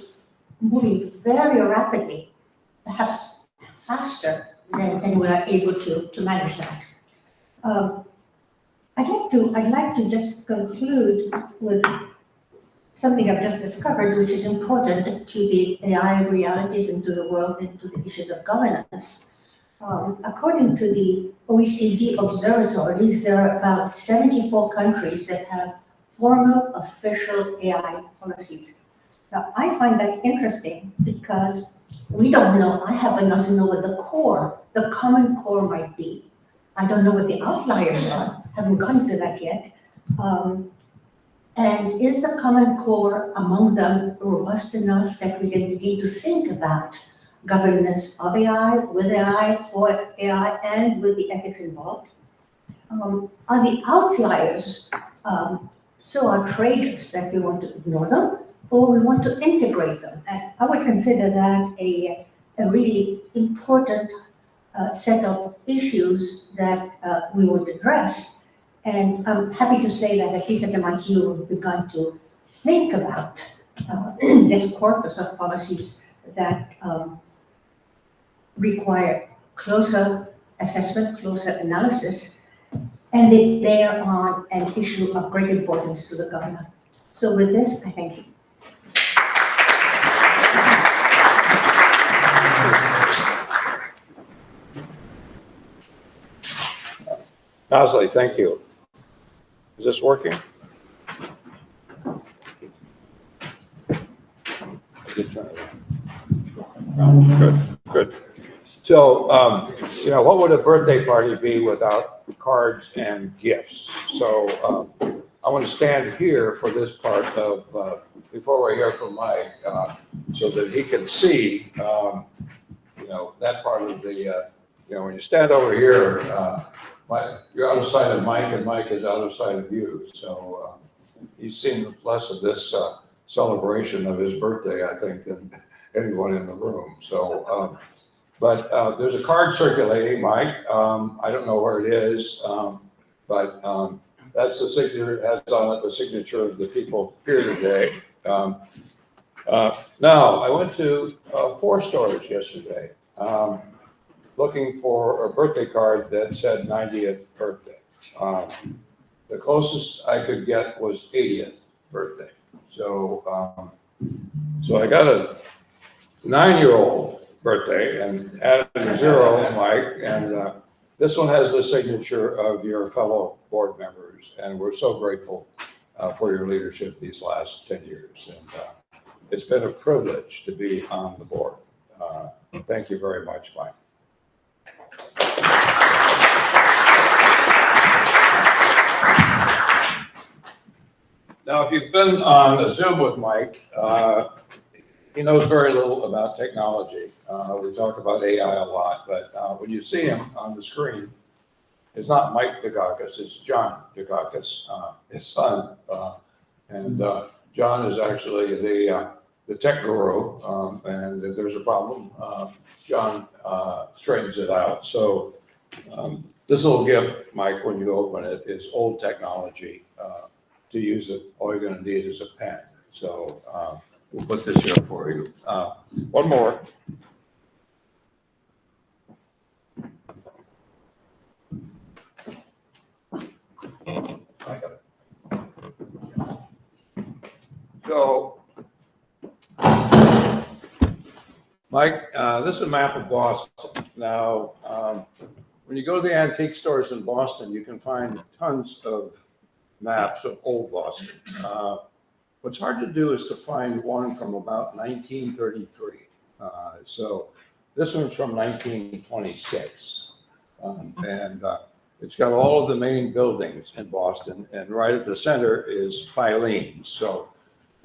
moving very rapidly, perhaps faster than we are able to manage that. I'd like to just conclude with something I've just discovered, which is important to the AI realities and to the world and to the issues of governance. According to the OECD observatories, there are about 74 countries that have formal official AI policies. Now, I find that interesting because we don't know, I happen not to know what the common core might be. I don't know what the outliers are, haven't gotten to that yet. And is the common core among them robust enough that we can begin to think about governance of AI, with AI, for AI, and with the ethics involved? Are the outliers so outrageous that we want to ignore them, or we want to integrate them? And I would consider that a really important set of issues that we would address. And I'm happy to say that at least at MIT, we've begun to think about this corpus of policies that require closer assessment, closer analysis, and they bear on an issue of great importance to the governor. So with this, I thank you.
Nosley, thank you. Is this working? Good. So, you know, what would a birthday party be without cards and gifts? So I want to stand here for this part of, before we hear from Mike, so that he can see, you know, that part of the, you know, when you stand over here, you're out of sight of Mike and Mike is out of sight of you. So he's seen less of this celebration of his birthday, I think, than anyone in the room. So, but there's a card circulating, Mike. I don't know where it is, but that's the signature, has on it the signature of the people here today. Now, I went to 4 stores yesterday looking for a birthday card that said 90th birthday. The closest I could get was 80th birthday. So, so I got a 9-year-old birthday and added a 0, Mike, and this one has the signature of your fellow board members, and we're so grateful for your leadership these last 10 years. And it's been a privilege to be on the board. Thank you very much, Mike. Now, if you've been on a Zoom with Mike, he knows very little about technology. We talk about AI a lot, but when you see him on the screen, it's not Mike Dukakis, it's John Dukakis, his son. And John is actually the tech guru, and if there's a problem, John straightens it out. So this little gift, Mike, when you open it, is old technology. To use it, all you're going to need is a pen. So we'll put this here for you. One more. So, Mike, this is a map of Boston. Now, when you go to the antique stores in Boston, you can find tons of maps of old Boston. What's hard to do is to find one from about 1933. So this one's from 1926. And it's got all of the main buildings in Boston, and right at the center is Filene's. So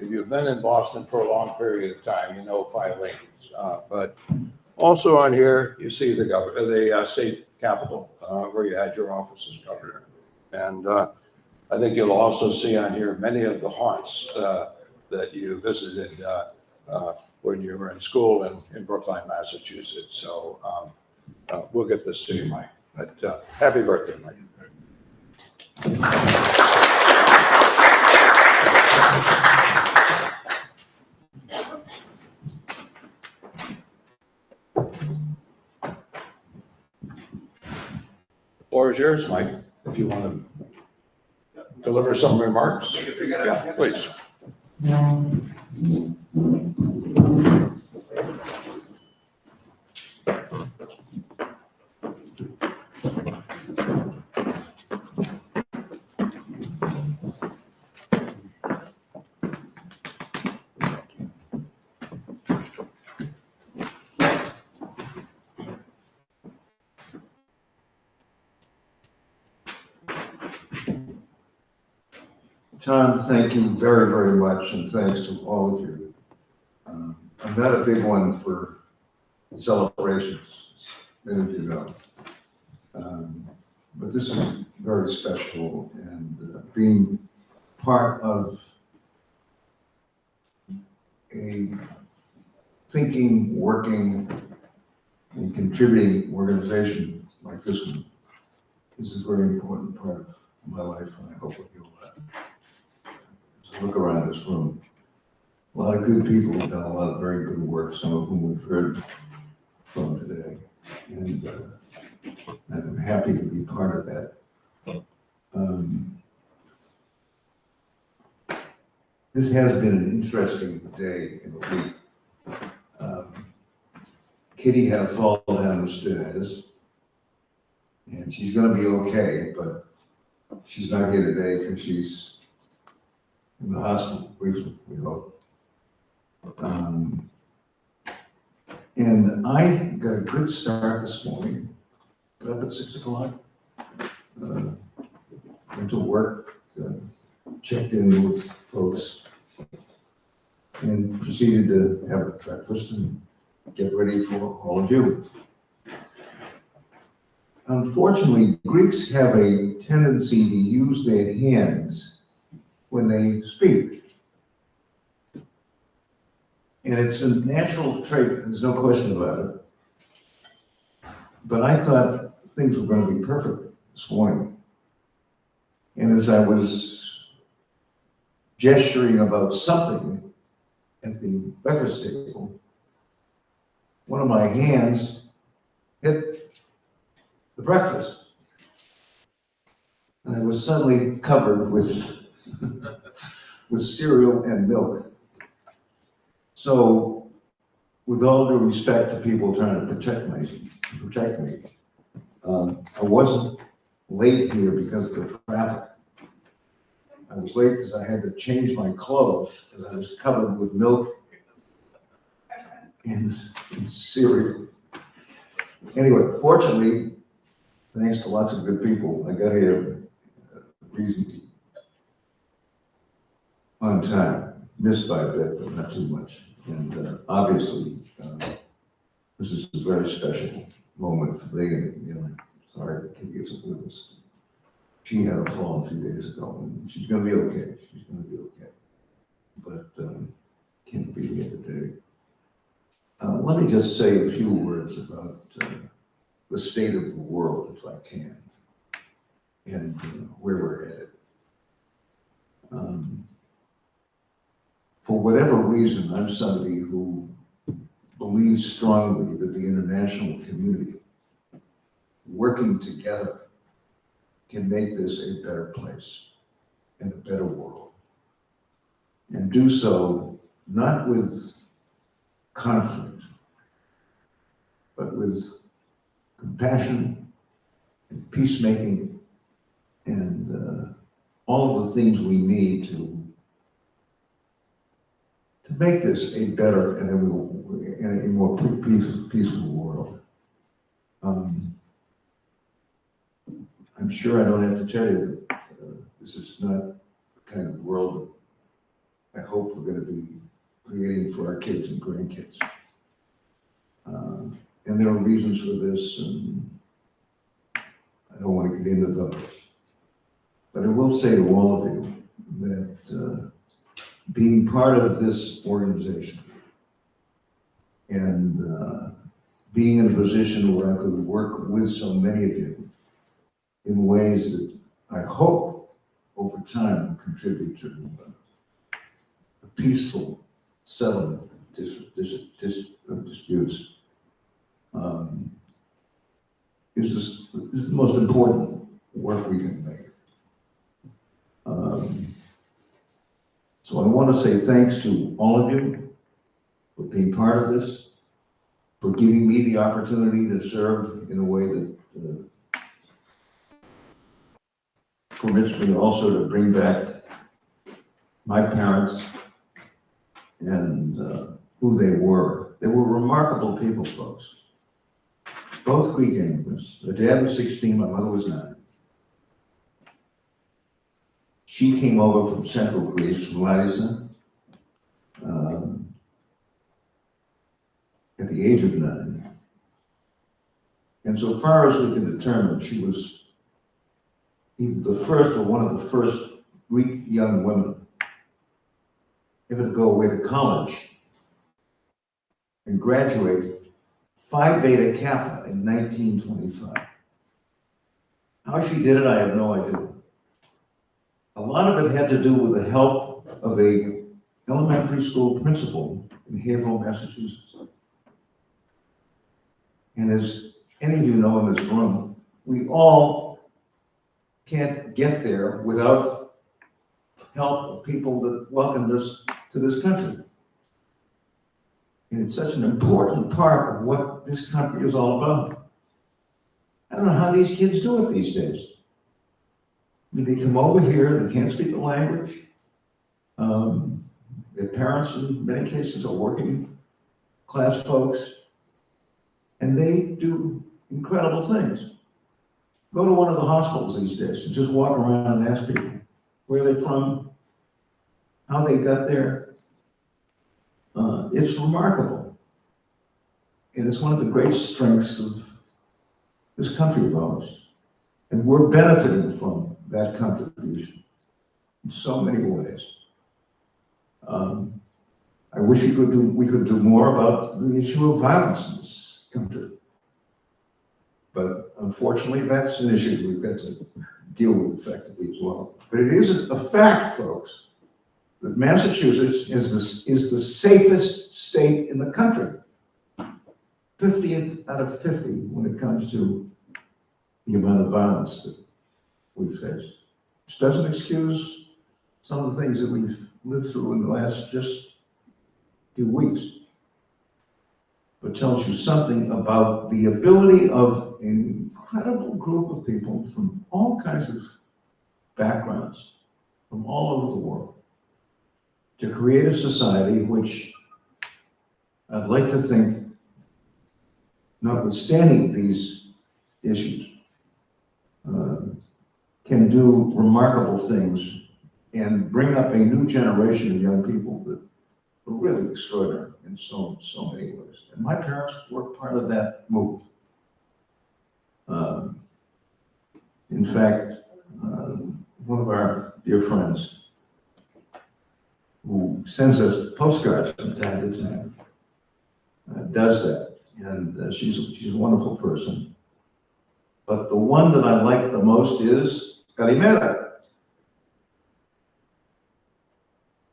if you've been in Boston for a long period of time, you know Filene's. But also on here, you see the state capitol, where you had your office as governor. And I think you'll also see on here many of the haunts that you visited when you were in school in Brookline, Massachusetts. So we'll get this to you, Mike. But happy birthday, Mike. The floor is yours, Mike, if you want to deliver some remarks. Yeah, please.
Tom, thank you very, very much, and thanks to all of you. I'm not a big one for celebrations, many of you know. But this is very special, and being part of a thinking, working, and contributing organization like this one is a very important part of my life, and I hope that you'll look around this room. a lot of good people have done a lot of very good work, some of whom we've heard from today. And I'm happy to be part of that. This has been an interesting day in the week. Kitty had a fall down the stairs, and she's gonna be okay, but she's not here today because she's in the hospital briefly, we hope. And I got a good start this morning, got up at 6 o'clock, went to work, checked in with folks, and proceeded to have breakfast and get ready for all of you. Unfortunately, Greeks have a tendency to use their hands when they speak. And it's a natural trait, there's no question about it. But I thought things were going to be perfect this morning. And as I was gesturing about something at the breakfast table, one of my hands hit the breakfast. And I was suddenly covered with, with cereal and milk. So, with all due respect to people trying to protect me, I wasn't late here because of the traffic. I was late because I had to change my clothes because I was covered with milk and cereal. Anyway, fortunately, thanks to lots of good people, I got here reasonably on time, missed by a bit, but not too much. And obviously, this is a very special moment for me. And sorry that Kitty isn't with us. She had a fall a few days ago, and she's going to be okay. She's going to be okay. But can't be here today. Let me just say a few words about the state of the world, if I can, and where we're headed. For whatever reason, I'm somebody who believes strongly that the international community, working together, can make this a better place and a better world. And do so not with conflict, but with compassion and peacemaking and all of the things we need to make this a better and a more peaceful world. I'm sure I don't have to tell you that this is not the kind of world that I hope we're going to be creating for our kids and grandkids. And there are reasons for this, and I don't want to get into those. But I will say to all of you that being part of this organization and being in a position where I could work with so many of you in ways that I hope over time will contribute to a peaceful settlement of disputes is the most important work we can make. So I want to say thanks to all of you for being part of this, for giving me the opportunity to serve in a way that permits me also to bring back my parents and who they were. They were remarkable people, folks. Both Greek immigrants. Their dad was 16, my mother was 9. She came over from central Greece, from Larissa, at the age of 9. And so far as we can determine, she was either the first or one of the first Greek young women ever to go away to college and graduate Phi Beta Kappa in 1925. How she did it, I have no idea. A lot of it had to do with the help of a elementary school principal in Haverhill, Massachusetts. And as any of you know in this room, we all can't get there without help of people that welcomed us to this country. And it's such an important part of what this country is all about. I don't know how these kids do it these days. I mean, they come over here, they can't speak the language. Their parents, in many cases, are working class folks, and they do incredible things. Go to one of the hospitals these days and just walk around and ask people where they're from, how they got there. It's remarkable. And it's one of the great strengths of this country of ours. And we're benefiting from that contribution in so many ways. I wish we could do more about the issue of violence in this country. But unfortunately, that's an issue we've got to deal with effectively as well. But it is a fact, folks, that Massachusetts is the safest state in the country. 50th out of 50 when it comes to the amount of violence that we've faced. Which doesn't excuse some of the things that we've lived through in the last just few weeks, but tells you something about the ability of an incredible group of people from all kinds of backgrounds, from all over the world, to create a society which I'd like to think, notwithstanding these issues, can do remarkable things and bring up a new generation of young people that are really extraordinary in so many ways. And my parents were part of that move. In fact, one of our dear friends who sends us postcards from time to time does that. And she's a wonderful person. But the one that I like the most is Kalimera.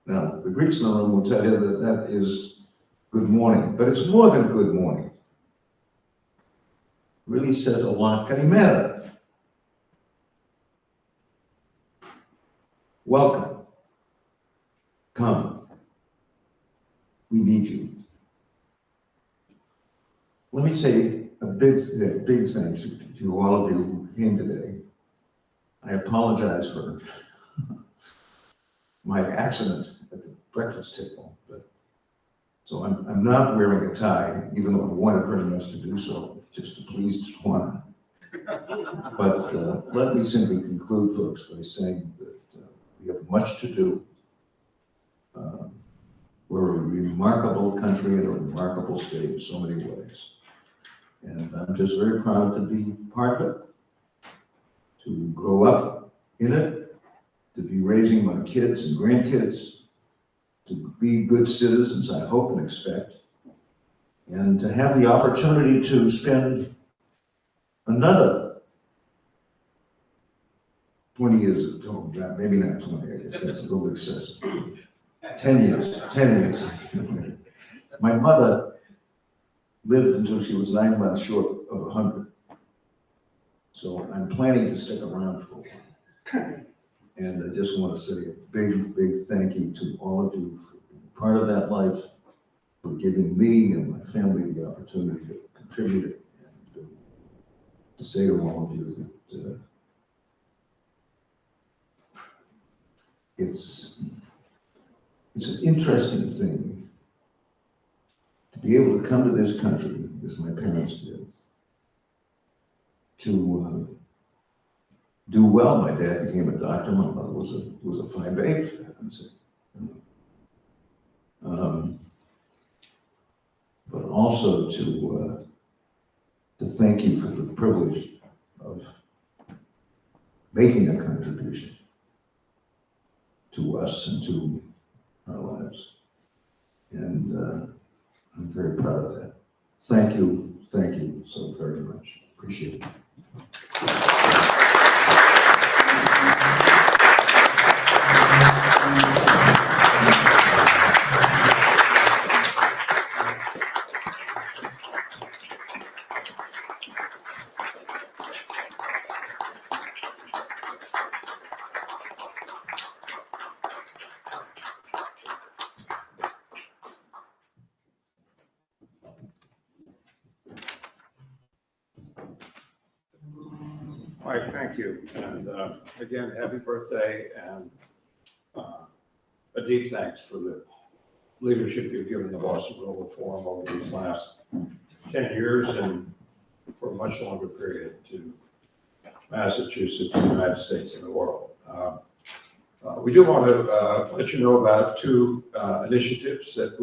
Now, the Greeks in the room will tell you that that is good morning, but it's more than good morning. It really says a lot. Kalimera. Welcome. Come. We need you. Let me say a big thanks to all of you who came today. I apologize for my accident at the breakfast table, so I'm not wearing a tie, even though I wanted very much to do so, just to please Juan. But let me simply conclude, folks, by saying that we have much to do. We're a remarkable country and a remarkable state in so many ways. And I'm just very proud to be part of it, to grow up in it, to be raising my kids and grandkids, to be good citizens, I hope and expect, and to have the opportunity to spend another 20 years at home, maybe not 20, I guess that's a little excessive. 10 years. My mother lived until she was 9 months short of 100. So I'm planning to stick around for a while. And I just want to say a big thank you to all of you for being part of that life, for giving me and my family the opportunity to contribute and to say to all of you that it's an interesting thing to be able to come to this country, as my parents did, to do well. My dad became a doctor. My mother was a 5'8", for heaven's sake. But also to thank you for the privilege of making a contribution to us and to our lives. And I'm very proud of that. Thank you so very much. Appreciate it.
Mike, thank you. And again, happy birthday and a deep thanks for the leadership you've given the Boston Global Forum over these last 10 years and for a much longer period to Massachusetts, the United States, and the world. We do want to let you know about two initiatives that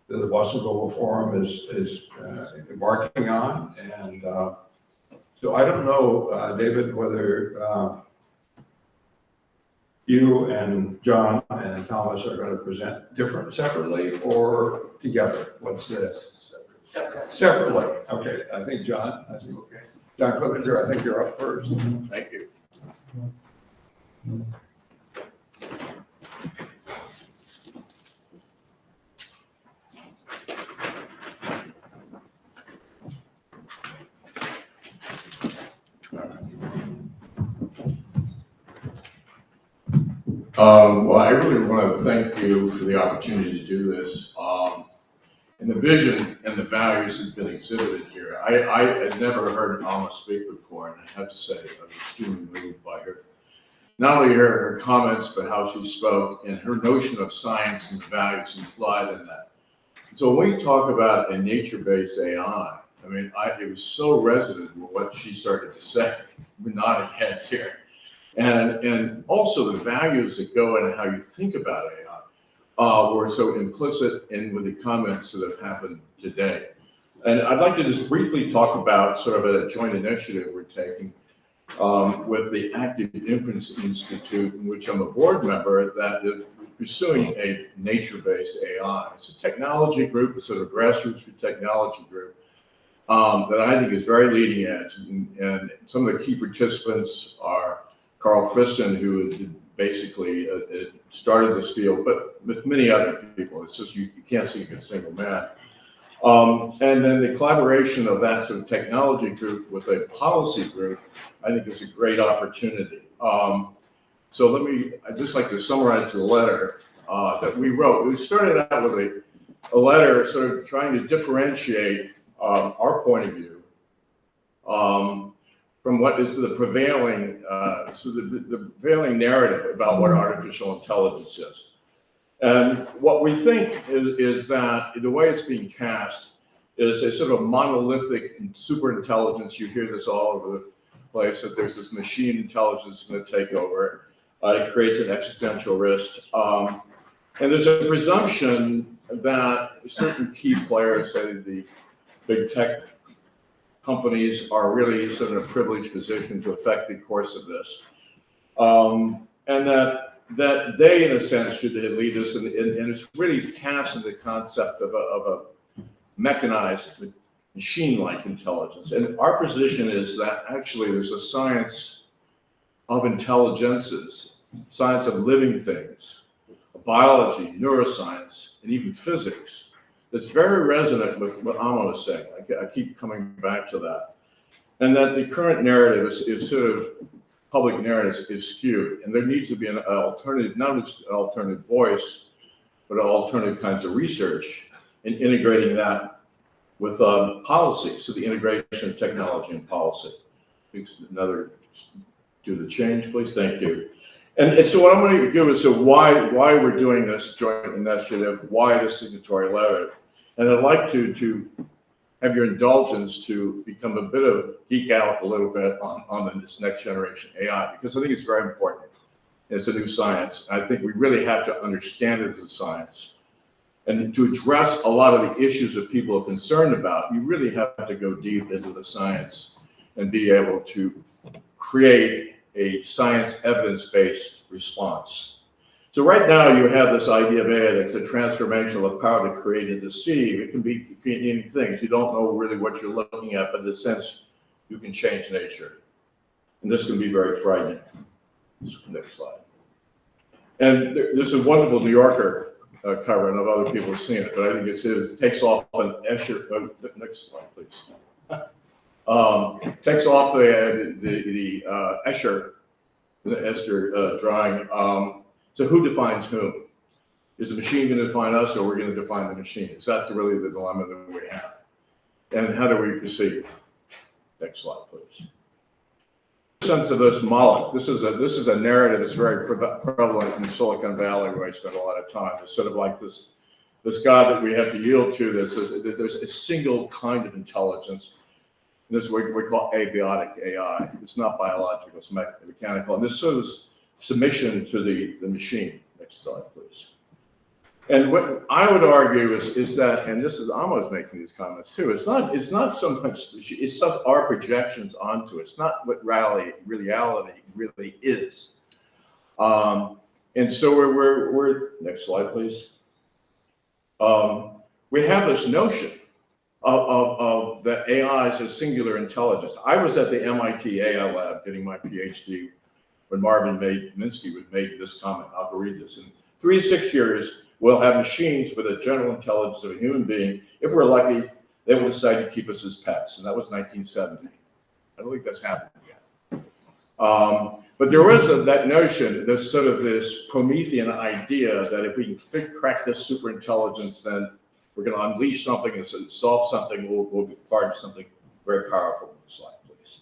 the Boston Global Forum is embarking on. And so I don't know, David, whether you and John and Thomas are going to present separately or together. What's this? Separately. Okay, I think John, okay. John Clevenger, I think you're up first. Thank you.
Well, I really want to thank you for the opportunity to do this. And the vision and the values that have been exhibited here. I had never heard Alma speak before, and I have to say, I was extremely moved by her. Not only her comments, but how she spoke and her notion of science and the values implied in that. So when we talk about a nature-based AI, I mean, it was so resonant with what she started to say. We're nodding heads here. And also the values that go in how you think about AI were so implicit in with the comments that have happened today. And I'd like to just briefly talk about sort of a joint initiative we're taking with the Active Inference Institute, in which I'm a board member, that is pursuing a nature-based AI. It's a technology group, it's sort of grassroots technology group that I think is very leading edge. And some of the key participants are Carl Friston, who basically started this field, but with many other people. It's just you can't see a single man. And then the collaboration of that sort of technology group with a policy group, I think is a great opportunity. So I'd just like to summarize the letter that we wrote. We started out with a letter sort of trying to differentiate our point of view from what is the prevailing, the prevailing narrative about what artificial intelligence is. And what we think is that the way it's being cast is a sort of monolithic and super intelligence. You hear this all over the place, that there's this machine intelligence going to take over. It creates an existential risk. And there's a presumption that certain key players, say the big tech companies, are really sort of in a privileged position to affect the course of this. And that they, in a sense, should lead us, and it's really cast in the concept of a mechanized, machine-like intelligence. And our position is that actually there's a science of intelligences, science of living things, biology, neuroscience, and even physics, that's very resonant with what Amma was saying. I keep coming back to that. And that the current narrative is sort of, public narrative is skewed, and there needs to be an alternative, not just an alternative voice, but alternative kinds of research, and integrating that with policy. So the integration of technology and policy. Another, do the change, please. Thank you. And so what I'm going to give is why we're doing this joint initiative, why this signatory letter, and I'd like to have your indulgence to become a bit of geek out a little bit on this next generation AI, because I think it's very important. It's a new science. I think we really have to understand it as a science. And to address a lot of the issues that people are concerned about, you really have to go deep into the science and be able to create a science evidence-based response. So right now you have this idea of AI that's a transformational power to create and deceive. It can be any things. You don't know really what you're looking at, but in a sense, you can change nature. And this can be very frightening. Next slide. And there's a wonderful New Yorker cover, and other people have seen it, but I think it takes off an Escher, next slide, please. Takes off the Escher, the Escher drawing. So who defines whom? Is the machine going to define us, or we're going to define the machine? Is that really the dilemma that we have? And how do we proceed? Next slide, please. Sense of this Moloch. This is a narrative that's very prevalent in Silicon Valley, where I spend a lot of time. It's sort of like this God that we have to yield to. That says that there's a single kind of intelligence. This is what we call abiotic AI. It's not biological; it's mechanical. And this sort of submission to the machine. Next slide, please. And what I would argue is that, and this is almost making these comments too, it's not so much, it's just our projections onto it. It's not what reality really is. And so we're next slide, please. We have this notion of that AI is a singular intelligence. I was at the MIT AI lab getting my PhD when Marvin Minsky made this comment. I'll read this. In 3 to 6 years, we'll have machines with a general intelligence of a human being. If we're lucky, they will decide to keep us as pets. And that was 1970. I don't think that's happened yet. But there was that notion, this Promethean idea that if we can crack this super intelligence, then we're going to unleash something and solve something. We'll be part of something very powerful. Next slide, please.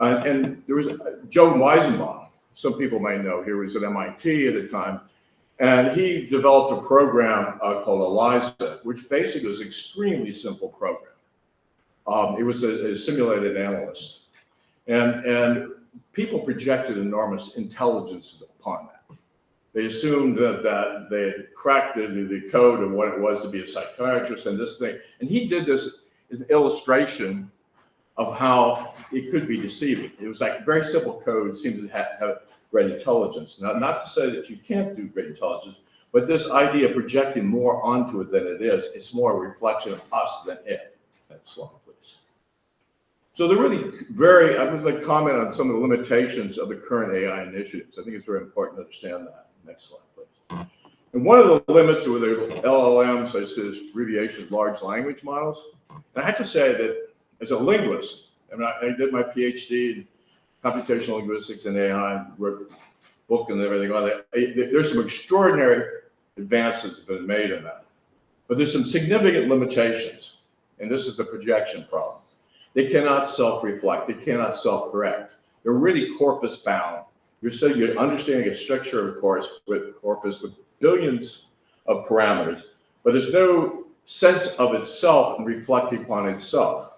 And there was Joe Weizenbaum. Some people may know. He was at MIT at the time. And he developed a program called ELIZA, which basically was an extremely simple program. It was a simulated analyst. And people projected enormous intelligence upon that. They assumed that they had cracked the code of what it was to be a psychiatrist and this thing. And he did this as an illustration of how it could be deceiving. It was like very simple code, seems to have great intelligence. Now, not to say that you can't do great intelligence, but this idea of projecting more onto it than it is, it's more a reflection of us than it. Next slide, please. So they're really I would like to comment on some of the limitations of the current AI initiatives. I think it's very important to understand that. Next slide, please. And one of the limits with the LLMs is abbreviations, large language models. And I have to say that as a linguist, I did my PhD in computational linguistics and AI, wrote a book and everything on that. There's some extraordinary advances that have been made in that. But there's some significant limitations. And this is the projection problem. They cannot self-reflect. They cannot self-correct. They're really corpus bound. You're understanding a structure of corpus with billions of parameters, but there's no sense of itself and reflecting upon itself.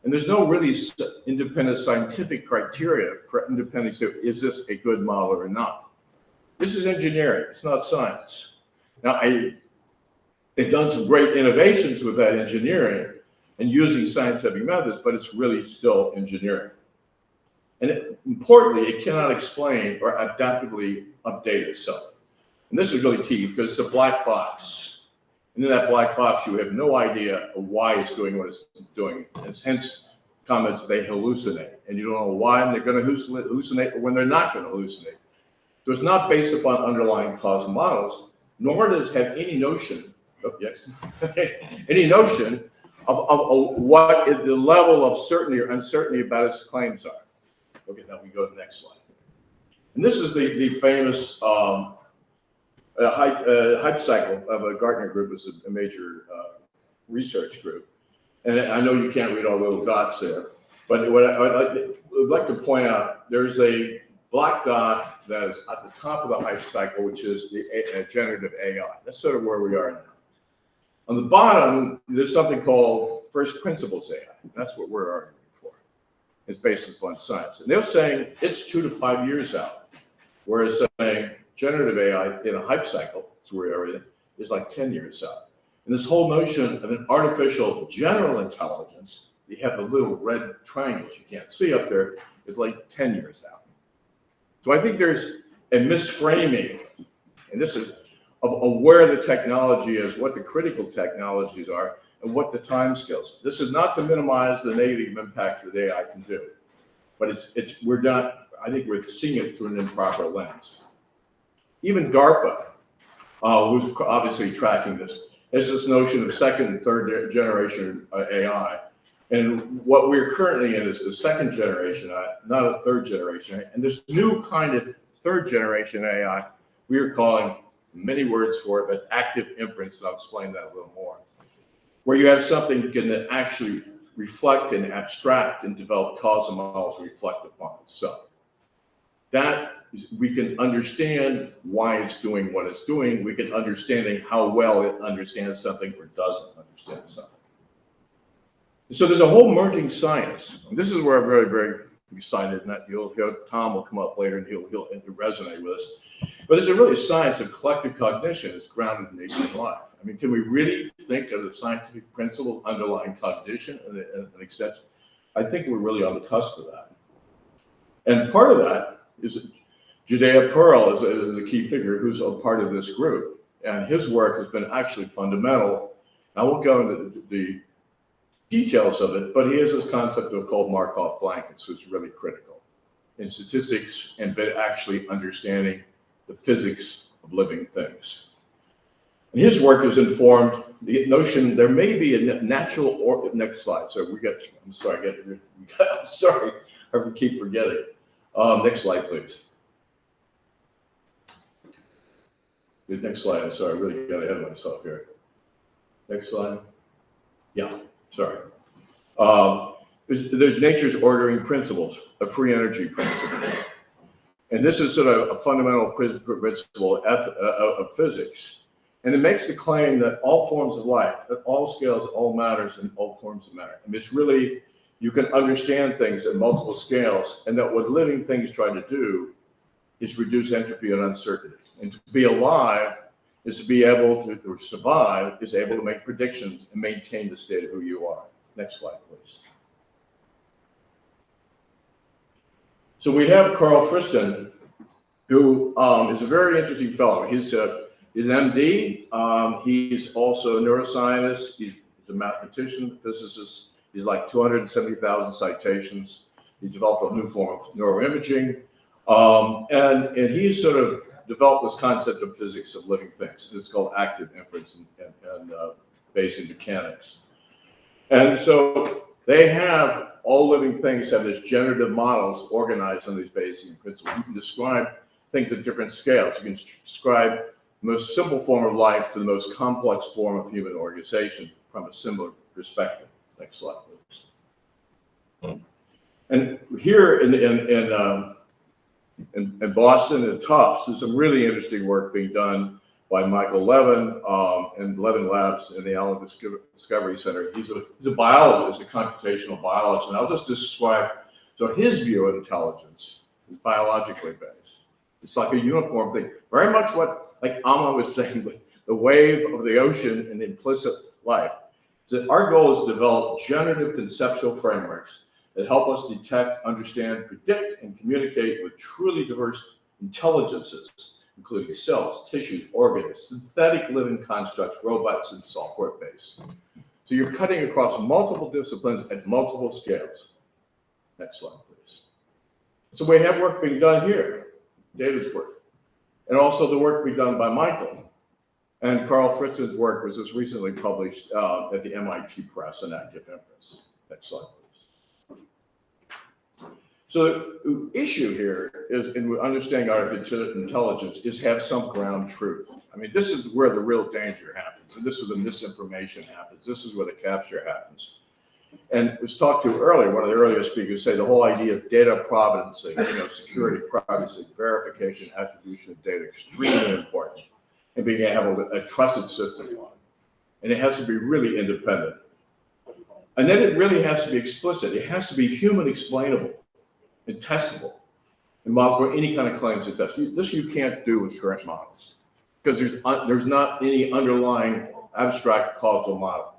And there's no really independent scientific criteria for independence. Is this a good model or not? This is engineering. It's not science. Now, they've done some great innovations with that engineering and using scientific methods, but it's really still engineering. And importantly, it cannot explain or adaptively update itself. And this is really key because it's a black box. And in that black box, you have no idea of why it's doing what it's doing. And hence comments, they hallucinate. And you don't know why they're going to hallucinate or when they're not going to hallucinate. So it's not based upon underlying causal models, nor does it have any notion, any notion of what is the level of certainty or uncertainty about its claims are. Okay, now we go to the next slide. And this is the famous hype cycle of a Gartner group, is a major research group. And I know you can't read all the little dots there, but what I would like to point out, there's a black dot that is at the top of the hype cycle, which is the generative AI. That's sort of where we are now. On the bottom, there's something called first principles AI. That's what we're arguing for. It's based upon science. And they're saying it's 2 to 5 years out, whereas saying generative AI in a hype cycle, that's where we are in, is like 10 years out. And this whole notion of an artificial general intelligence, you have the little red triangles you can't see up there, is like 10 years out. So I think there's a misframing, and this is of where the technology is, what the critical technologies are, and what the timescales. This is not to minimize the negative impact that AI can do, but we're not. I think we're seeing it through an improper lens. Even DARPA, who's obviously tracking this, has this notion of second and third generation AI, and what we're currently in is the second generation, not a third generation. And this new kind of third generation AI, we are calling many words for it, but active inference, and I'll explain that a little more. where you have something that can actually reflect and abstract and develop causal models and reflect upon itself. That we can understand why it's doing what it's doing. We can understand how well it understands something or doesn't understand something. So there's a whole merging science. And this is where I'm very, very excited, and that Tom will come up later and he'll resonate with us. But there's really a science of collective cognition that's grounded in nature and life. I mean, can we really think of the scientific principles underlying cognition and an extent? I think we're really on the cusp of that. And part of that is Judea Pearl is a key figure who's a part of this group. And his work has been actually fundamental. I won't go into the details of it, but he has this concept of called Markov blankets, which is really critical in statistics and actually understanding the physics of living things. And his work has informed the notion there may be a natural or next slide. So I'm sorry, I keep forgetting. Next slide, please. The next slide. I'm sorry, I really got ahead of myself here. Next slide. Yeah, sorry. There's nature's ordering principles, a free energy principle. And this is sort of a fundamental principle of physics. And it makes the claim that all forms of life, at all scales, all matters, and all forms of matter. I mean, it's really, you can understand things at multiple scales, and that what living things try to do is reduce entropy and uncertainty. And to be alive is to be able to, or survive, is able to make predictions and maintain the state of who you are. Next slide, please. So we have Carl Friston, who is a very interesting fellow. He's an MD. He's also a neuroscientist. He's a mathematician, physicist. He's like 270,000 citations. He developed a new form of neuroimaging. And he's sort of developed this concept of physics of living things. It's called active inference and Bayesian mechanics. And so they have, all living things have these generative models organized on these Bayesian principles. You can describe things at different scales. You can describe the most simple form of life to the most complex form of human organization from a similar perspective. Next slide, please. And here in Boston and Tufts, there's some really interesting work being done by Michael Levin and Levin Labs in the Allen Discovery Center. He's a biologist, a computational biologist, and I'll just describe, so his view of intelligence is biologically based. It's like a uniform thing, very much what, like Amma was saying, with the wave of the ocean and implicit life. So our goal is to develop generative conceptual frameworks that help us detect, understand, predict, and communicate with truly diverse intelligences, including cells, tissues, organs, synthetic living constructs, robots, and software-based. So you're cutting across multiple disciplines at multiple scales. Next slide, please. So we have work being done here, David's work, and also the work being done by Michael. And Carl Friston's work was just recently published at the MIT Press on active inference. Next slide, please. So the issue here is, in understanding artificial intelligence, is have some ground truth. I mean, this is where the real danger happens, and this is where the misinformation happens. This is where the capture happens. And it was talked to earlier, one of the earlier speakers said the whole idea of data provenancing, security, privacy, verification, attribution of data, extremely important, and being able to have a trusted system on it. And it has to be really independent. And then it really has to be explicit. It has to be human explainable and testable in models for any kind of claims it does. This you can't do with current models because there's not any underlying abstract causal model.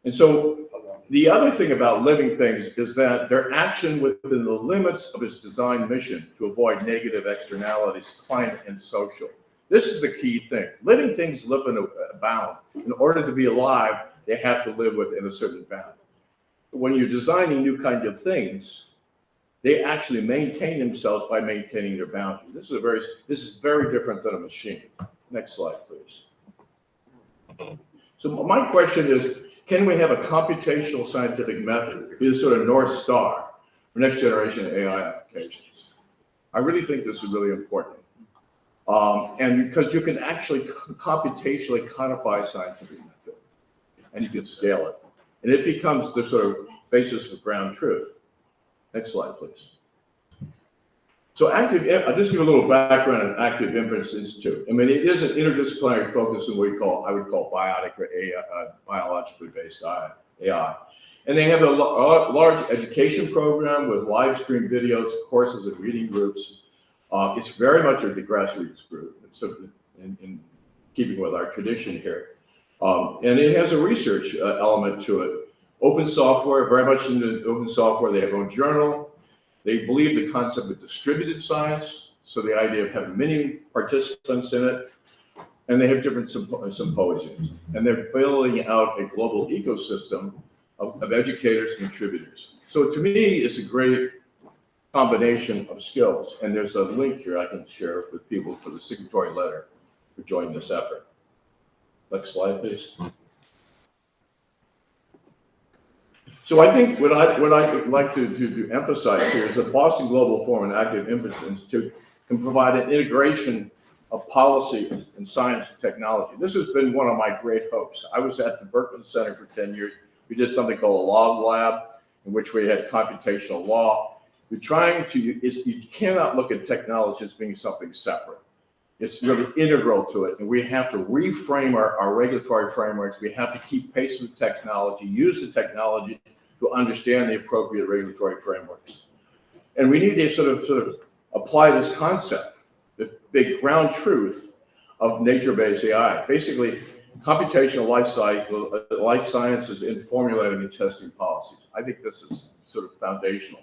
And so the other thing about living things is that their action within the limits of its design mission to avoid negative externalities, climate and social. This is the key thing. Living things live in a bound. In order to be alive, they have to live within a certain bound. When you're designing new kinds of things, they actually maintain themselves by maintaining their boundaries. This is very different than a machine. Next slide, please. So my question is, can we have a computational scientific method be the sort of North Star for next generation AI applications? I really think this is really important. And because you can actually computationally codify scientific method. and you can scale it. And it becomes the sort of basis for ground truth. Next slide, please. So I'll just give a little background on Active Inference Institute. I mean, it is an interdisciplinary focus in what I would call biotic or biologically based AI. And they have a large education program with live stream videos, courses, and reading groups. It's very much a grassroots group, so in keeping with our tradition here. And it has a research element to it. Open software, very much into open software. They have their own journal. They believe the concept of distributed science, so the idea of having many participants in it. And they have different symposiums. And they're building out a global ecosystem of educators and contributors. So to me, it's a great combination of skills. And there's a link here I can share with people for the signatory letter for joining this effort. Next slide, please. So I think what I would like to emphasize here is that Boston Global Forum and Active Inference Institute can provide an integration of policy and science and technology. This has been one of my great hopes. I was at the Berkman Center for 10 years. We did something called a log lab, in which we had computational law. We're trying to, you cannot look at technology as being something separate. It's really integral to it, and we have to reframe our regulatory frameworks. We have to keep pace with technology, use the technology to understand the appropriate regulatory frameworks. And we need to sort of apply this concept, the big ground truth of nature-based AI. Basically, computational life sciences in formulating and testing policies. I think this is sort of foundational.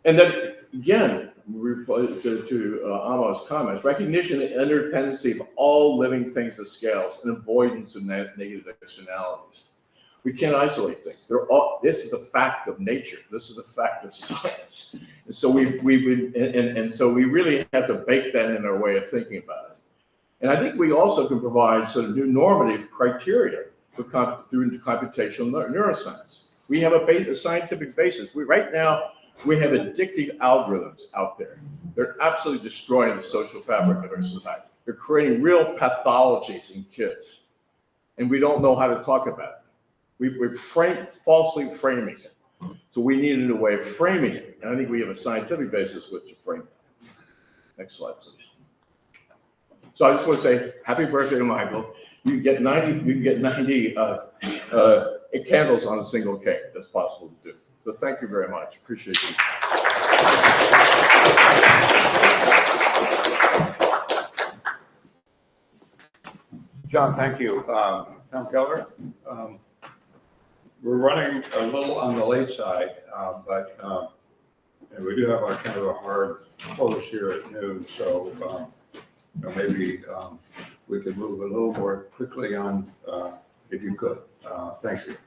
And then, again, to Amo's comments, recognition and interdependency of all living things at scales and avoidance of negative externalities. We can't isolate things. This is a fact of nature. This is a fact of science. And so we really have to bake that in our way of thinking about it. And I think we also can provide sort of new normative criteria through computational neuroscience. We have a scientific basis. Right now, we have addictive algorithms out there. They're absolutely destroying the social fabric of our society. They're creating real pathologies in kids. And we don't know how to talk about it. We're falsely framing it. So we need a new way of framing it. And I think we have a scientific basis with to frame it. Next slide, please. So I just want to say happy birthday to Michael. You can get 90 candles on a single cake. That's possible to do. So thank you very much. Appreciate you.
John, thank you. Tom Keller, we're running a little on the late side, but and we do have our kind of a hard close here at noon, so maybe we could move a little more quickly on if you could. Thank you.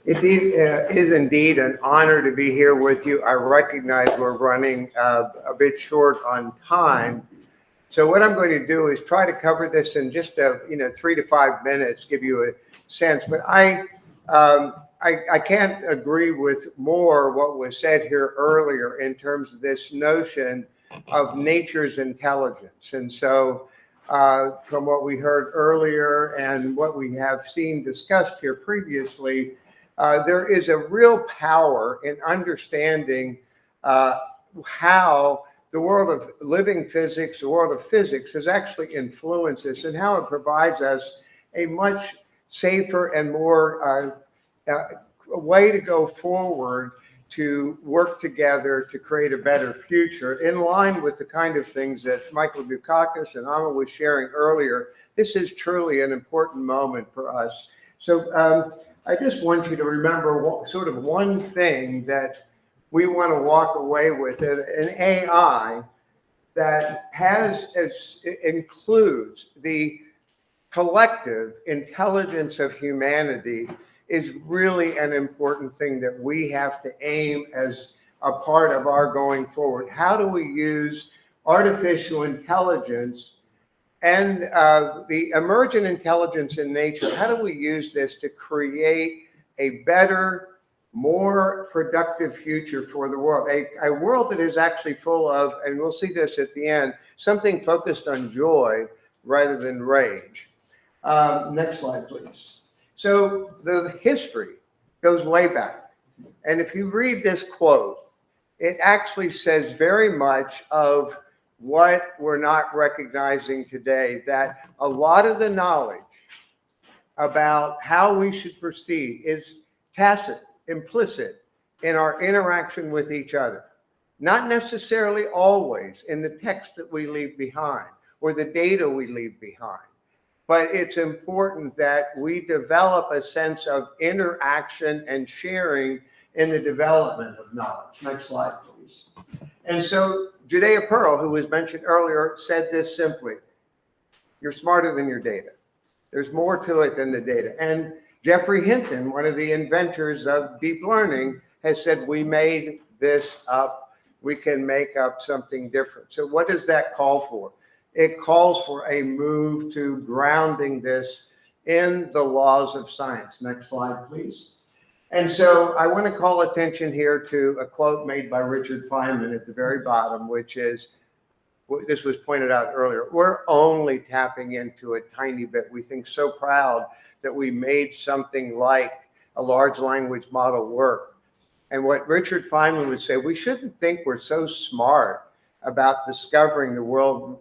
It is indeed an honor to be here with you. I recognize we're running a bit short on time. So what I'm going to do is try to cover this in just 3 to 5 minutes, give you a sense. But I can't agree with more what was said here earlier in terms of this notion of nature's intelligence. And so from what we heard earlier and what we have seen discussed here previously, there is a real power in understanding how the world of living physics, the world of physics, has actually influenced us and how it provides us a much safer and more way to go forward to work together to create a better future in line with the kind of things that Michael Dukakis and Amma was sharing earlier. This is truly an important moment for us. So I just want you to remember sort of one thing that we want to walk away with, an AI that includes the collective intelligence of humanity is really an important thing that we have to aim as a part of our going forward. How do we use artificial intelligence And the emergent intelligence in nature, how do we use this to create a better, more productive future for the world? A world that is actually full of, and we'll see this at the end, something focused on joy rather than rage. Next slide, please. So the history goes way back. And if you read this quote, it actually says very much of what we're not recognizing today, that a lot of the knowledge about how we should proceed is tacit, implicit in our interaction with each other. Not necessarily always in the text that we leave behind or the data we leave behind. But it's important that we develop a sense of interaction and sharing in the development of knowledge. Next slide, please. And so Judea Pearl, who was mentioned earlier, said this simply: you're smarter than your data. There's more to it than the data. And Jeffrey Hinton, one of the inventors of deep learning, has said, we made this up. We can make up something different. So what does that call for? It calls for a move to grounding this in the laws of science. Next slide, please. And so I want to call attention here to a quote made by Richard Feynman at the very bottom, which is, this was pointed out earlier, we're only tapping into a tiny bit. We think so proud that we made something like a large language model work. And what Richard Feynman would say, we shouldn't think we're so smart about discovering the world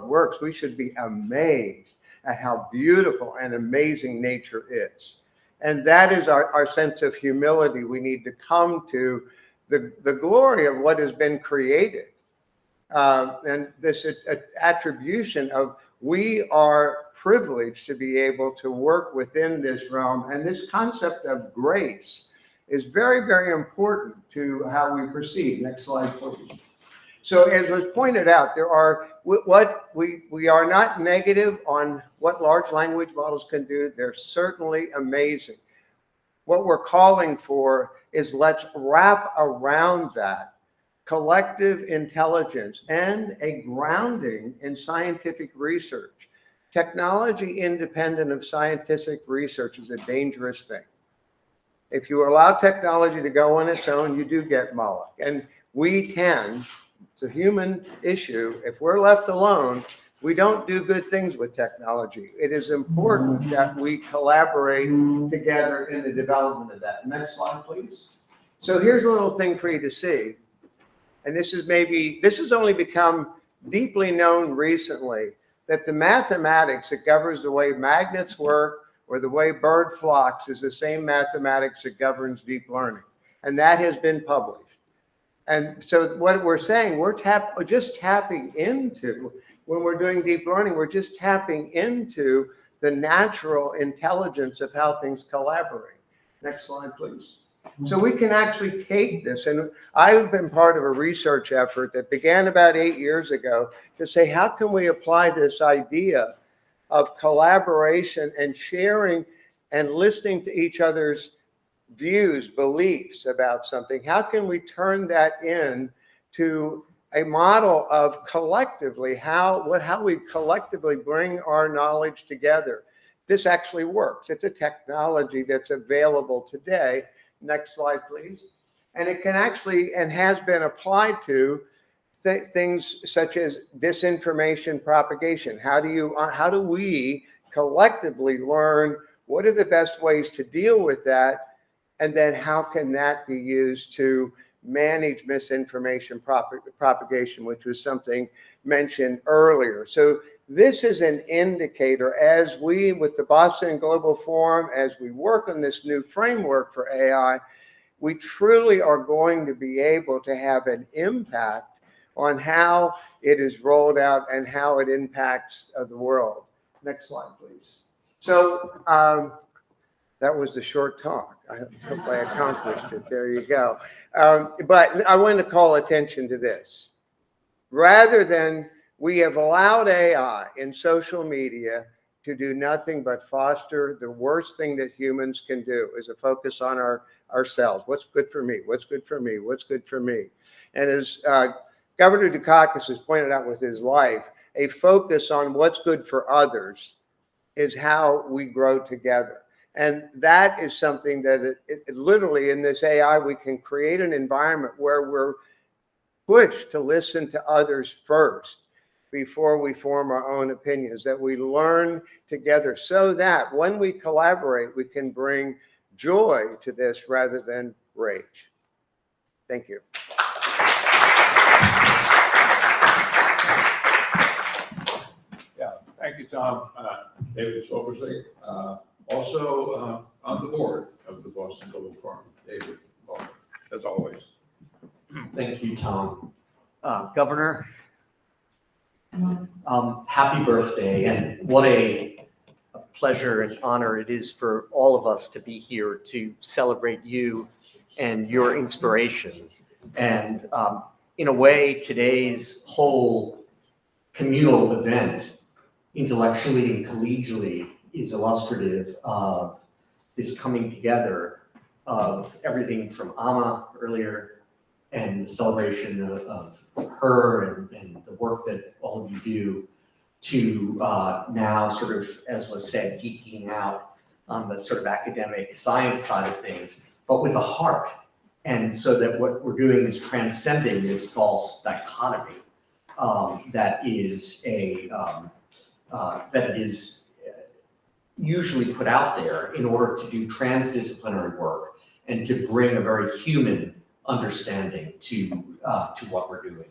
works. We should be amazed at how beautiful and amazing nature is. And that is our sense of humility. We need to come to the glory of what has been created. And this attribution of we are privileged to be able to work within this realm. And this concept of grace is very, very important to how we proceed. Next slide, please. So as was pointed out, there are we are not negative on what large language models can do. They're certainly amazing. What we're calling for is let's wrap around that collective intelligence and a grounding in scientific research. Technology independent of scientific research is a dangerous thing. If you allow technology to go on its own, you do get Moloch. And we tend, it's a human issue, if we're left alone, we don't do good things with technology. It is important that we collaborate together in the development of that. Next slide, please. So here's a little thing for you to see. And this has only become deeply known recently, that the mathematics that governs the way magnets work or the way bird flocks is the same mathematics that governs deep learning. And that has been published. And so what we're saying, we're just tapping into, when we're doing deep learning, we're just tapping into the natural intelligence of how things collaborate. Next slide, please. So we can actually take this, and I've been part of a research effort that began about 8 years ago to say, how can we apply this idea of collaboration and sharing and listening to each other's views, beliefs about something? How can we turn that into a model of collectively how we collectively bring our knowledge together? This actually works. It's a technology that's available today. Next slide, please. And it can actually, and has been applied to things such as disinformation propagation. How do we collectively learn what are the best ways to deal with that? And then how can that be used to manage misinformation propagation, which was something mentioned earlier. So this is an indicator as we, with the Boston Global Forum, as we work on this new framework for AI, we truly are going to be able to have an impact on how it is rolled out and how it impacts the world. Next slide, please. So that was a short talk. I hope I accomplished it. There you go. But I want to call attention to this. Rather than we have allowed AI in social media to do nothing but foster the worst thing that humans can do, is a focus on ourselves. What's good for me? What's good for me? What's good for me? And as Governor Dukakis has pointed out with his life, a focus on what's good for others is how we grow together. And that is something that it literally in this AI, we can create an environment where we're pushed to listen to others first before we form our own opinions, that we learn together so that when we collaborate, we can bring joy to this rather than rage. Thank you.
Yeah, thank you, Tom. David Swobersley, also on the board of the Boston Global Forum. David, welcome, as always.
Thank you, Tom. Governor, happy birthday, and what a pleasure and honor it is for all of us to be here to celebrate you and your inspiration. And in a way, today's whole communal event, intellectually and collegially, is illustrative of this coming together of everything from Amma earlier and the celebration of her and the work that all of you do to now sort of, as was said, geeking out on the sort of academic science side of things, but with a heart. And so that what we're doing is transcending this false dichotomy that is usually put out there in order to do transdisciplinary work and to bring a very human understanding to what we're doing.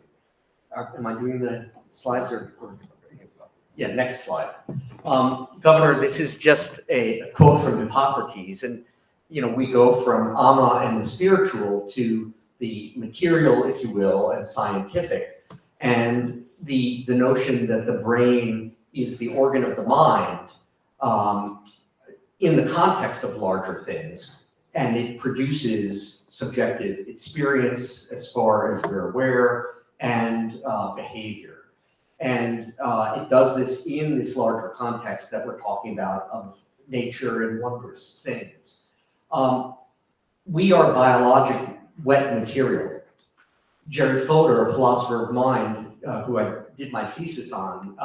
Am I doing the slides or yeah, next slide. Governor, this is just a quote from Hippocrates, and you know, we go from Amma and the spiritual to the material, if you will, and scientific, and the notion that the brain is the organ of the mind in the context of larger things, and it produces subjective experience as far as we're aware and behavior. And it does this in this larger context that we're talking about of nature and wondrous things. We are biologic wet material. Jerry Fodor, a philosopher of mind, who I did my thesis on,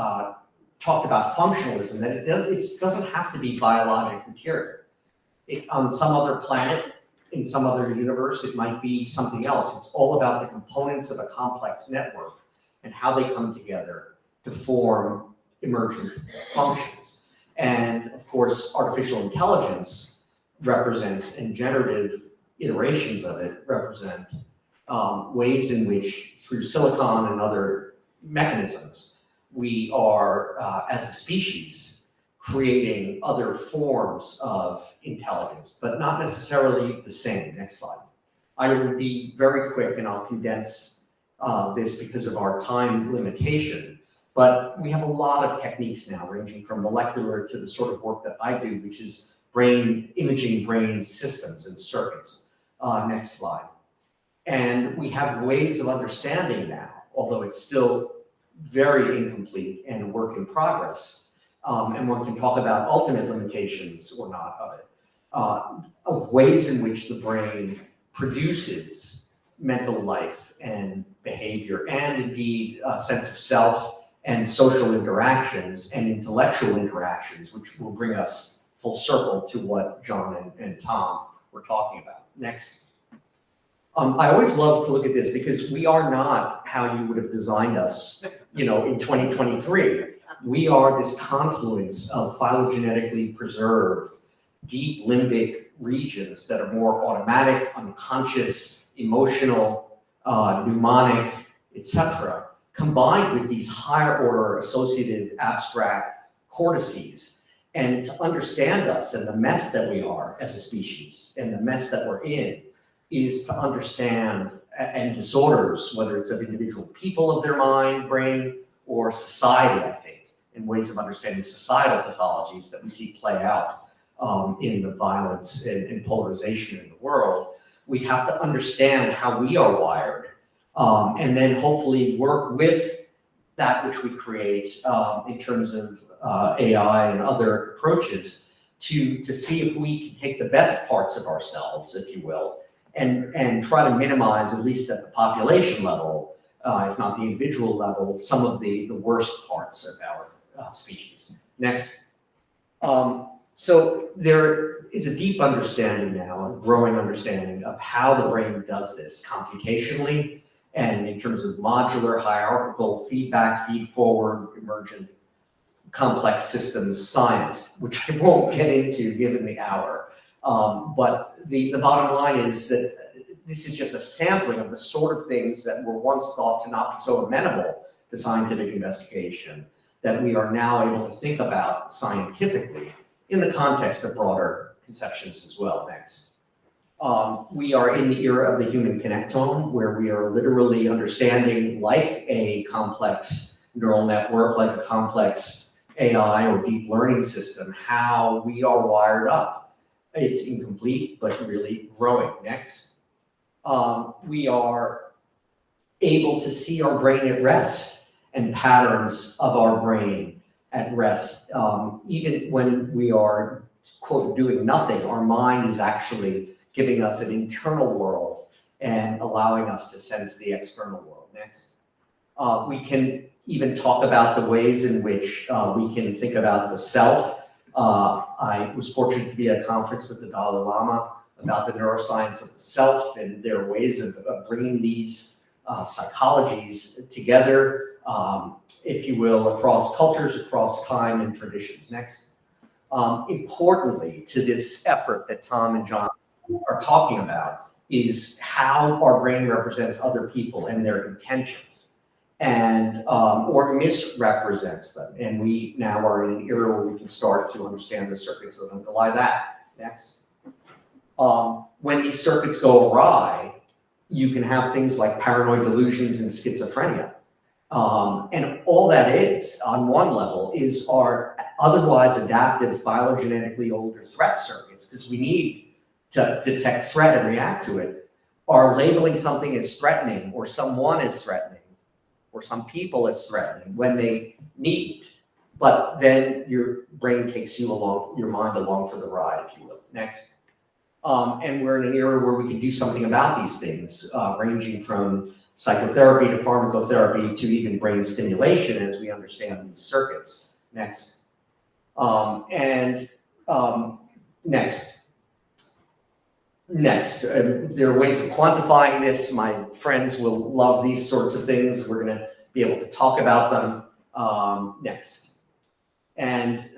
talked about functionalism, that it doesn't have to be biologic material. On some other planet, in some other universe, it might be something else. It's all about the components of a complex network and how they come together to form emergent functions. And of course, artificial intelligence represents, and generative iterations of it represent ways in which, through silicon and other mechanisms, we are, as a species, creating other forms of intelligence, but not necessarily the same. Next slide. I will be very quick and I'll condense this because of our time limitation, but we have a lot of techniques now ranging from molecular to the sort of work that I do, which is imaging brain systems and circuits. Next slide. And we have ways of understanding now, although it's still very incomplete and a work in progress, and one can talk about ultimate limitations or not of it, of ways in which the brain produces mental life and behavior, and indeed a sense of self and social interactions and intellectual interactions, which will bring us full circle to what John and Tom were talking about. Next. I always love to look at this because we are not how you would have designed us, you know, in 2023. We are this confluence of phylogenetically preserved, deep limbic regions that are more automatic, unconscious, emotional, mnemonic, etc., combined with these higher order associative abstract cortices. And to understand us and the mess that we are as a species and the mess that we're in is to understand and disorders, whether it's of individual people of their mind, brain, or society, I think, in ways of understanding societal pathologies that we see play out in the violence and polarization in the world. We have to understand how we are wired, and then hopefully work with that which we create in terms of AI and other approaches to see if we can take the best parts of ourselves, if you will, and try to minimize, at least at the population level, if not the individual level, some of the worst parts of our species. Next. So there is a deep understanding now, a growing understanding of how the brain does this computationally and in terms of modular, hierarchical, feedback, feed-forward, emergent, complex systems science, which I won't get into given the hour. But the bottom line is that this is just a sampling of the sort of things that were once thought to not be so amenable to scientific investigation that we are now able to think about scientifically in the context of broader conceptions as well. Next. We are in the era of the human connectome, where we are literally understanding, like a complex neural network, like a complex AI or deep learning system, how we are wired up. It's incomplete, but really growing. Next. We are able to see our brain at rest and patterns of our brain at rest. Even when we are, quote, doing nothing, our mind is actually giving us an internal world and allowing us to sense the external world. Next. We can even talk about the ways in which we can think about the self. I was fortunate to be at a conference with the Dalai Lama about the neuroscience of the self, and there are ways of bringing these psychologies together, if you will, across cultures, across time and traditions. Next. Importantly to this effort that Tom and John are talking about is how our brain represents other people and their intentions, and or misrepresents them. And we now are in an era where we can start to understand the circuits that underlie that. Next. When these circuits go awry, you can have things like paranoid delusions and schizophrenia. And all that is, on one level, is our otherwise adaptive phylogenetically older threat circuits, because we need to detect threat and react to it, are labeling something as threatening, or someone as threatening, or some people as threatening when they need. But then your brain takes you along, your mind along for the ride, if you will. Next. And we're in an era where we can do something about these things, ranging from psychotherapy to pharmacotherapy to even brain stimulation as we understand these circuits. Next. Next. Next, there are ways of quantifying this. My friends will love these sorts of things. We're going to be able to talk about them next. And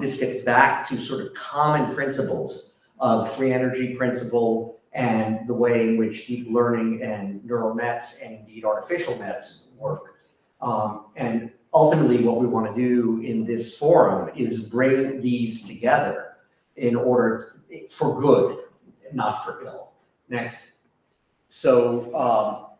this gets back to sort of common principles of free energy principle and the way in which deep learning and neural nets and indeed artificial nets work. And ultimately what we want to do in this forum is bring these together in order for good, not for ill. Next. So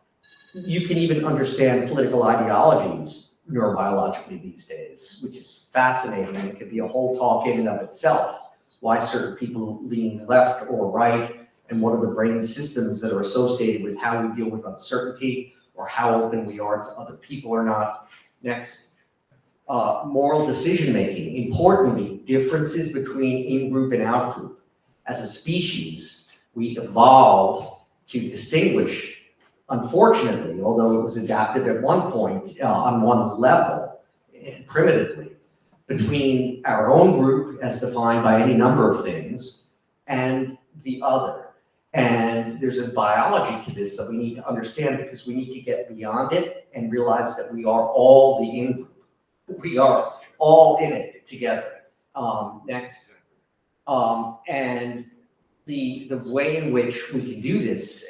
you can even understand political ideologies neurobiologically these days, which is fascinating. It could be a whole talk in and of itself. Why certain people lean left or right, and what are the brain systems that are associated with how we deal with uncertainty or how open we are to other people or not. Next. Moral decision-making. Importantly, differences between in-group and out-group. As a species, we evolved to distinguish, unfortunately, although it was adaptive at one point on one level, primitively, between our own group as defined by any number of things and the other. And there's a biology to this that we need to understand, because we need to get beyond it and realize that we are all the in-group. We are all in it together. Next. And the way in which we can do this,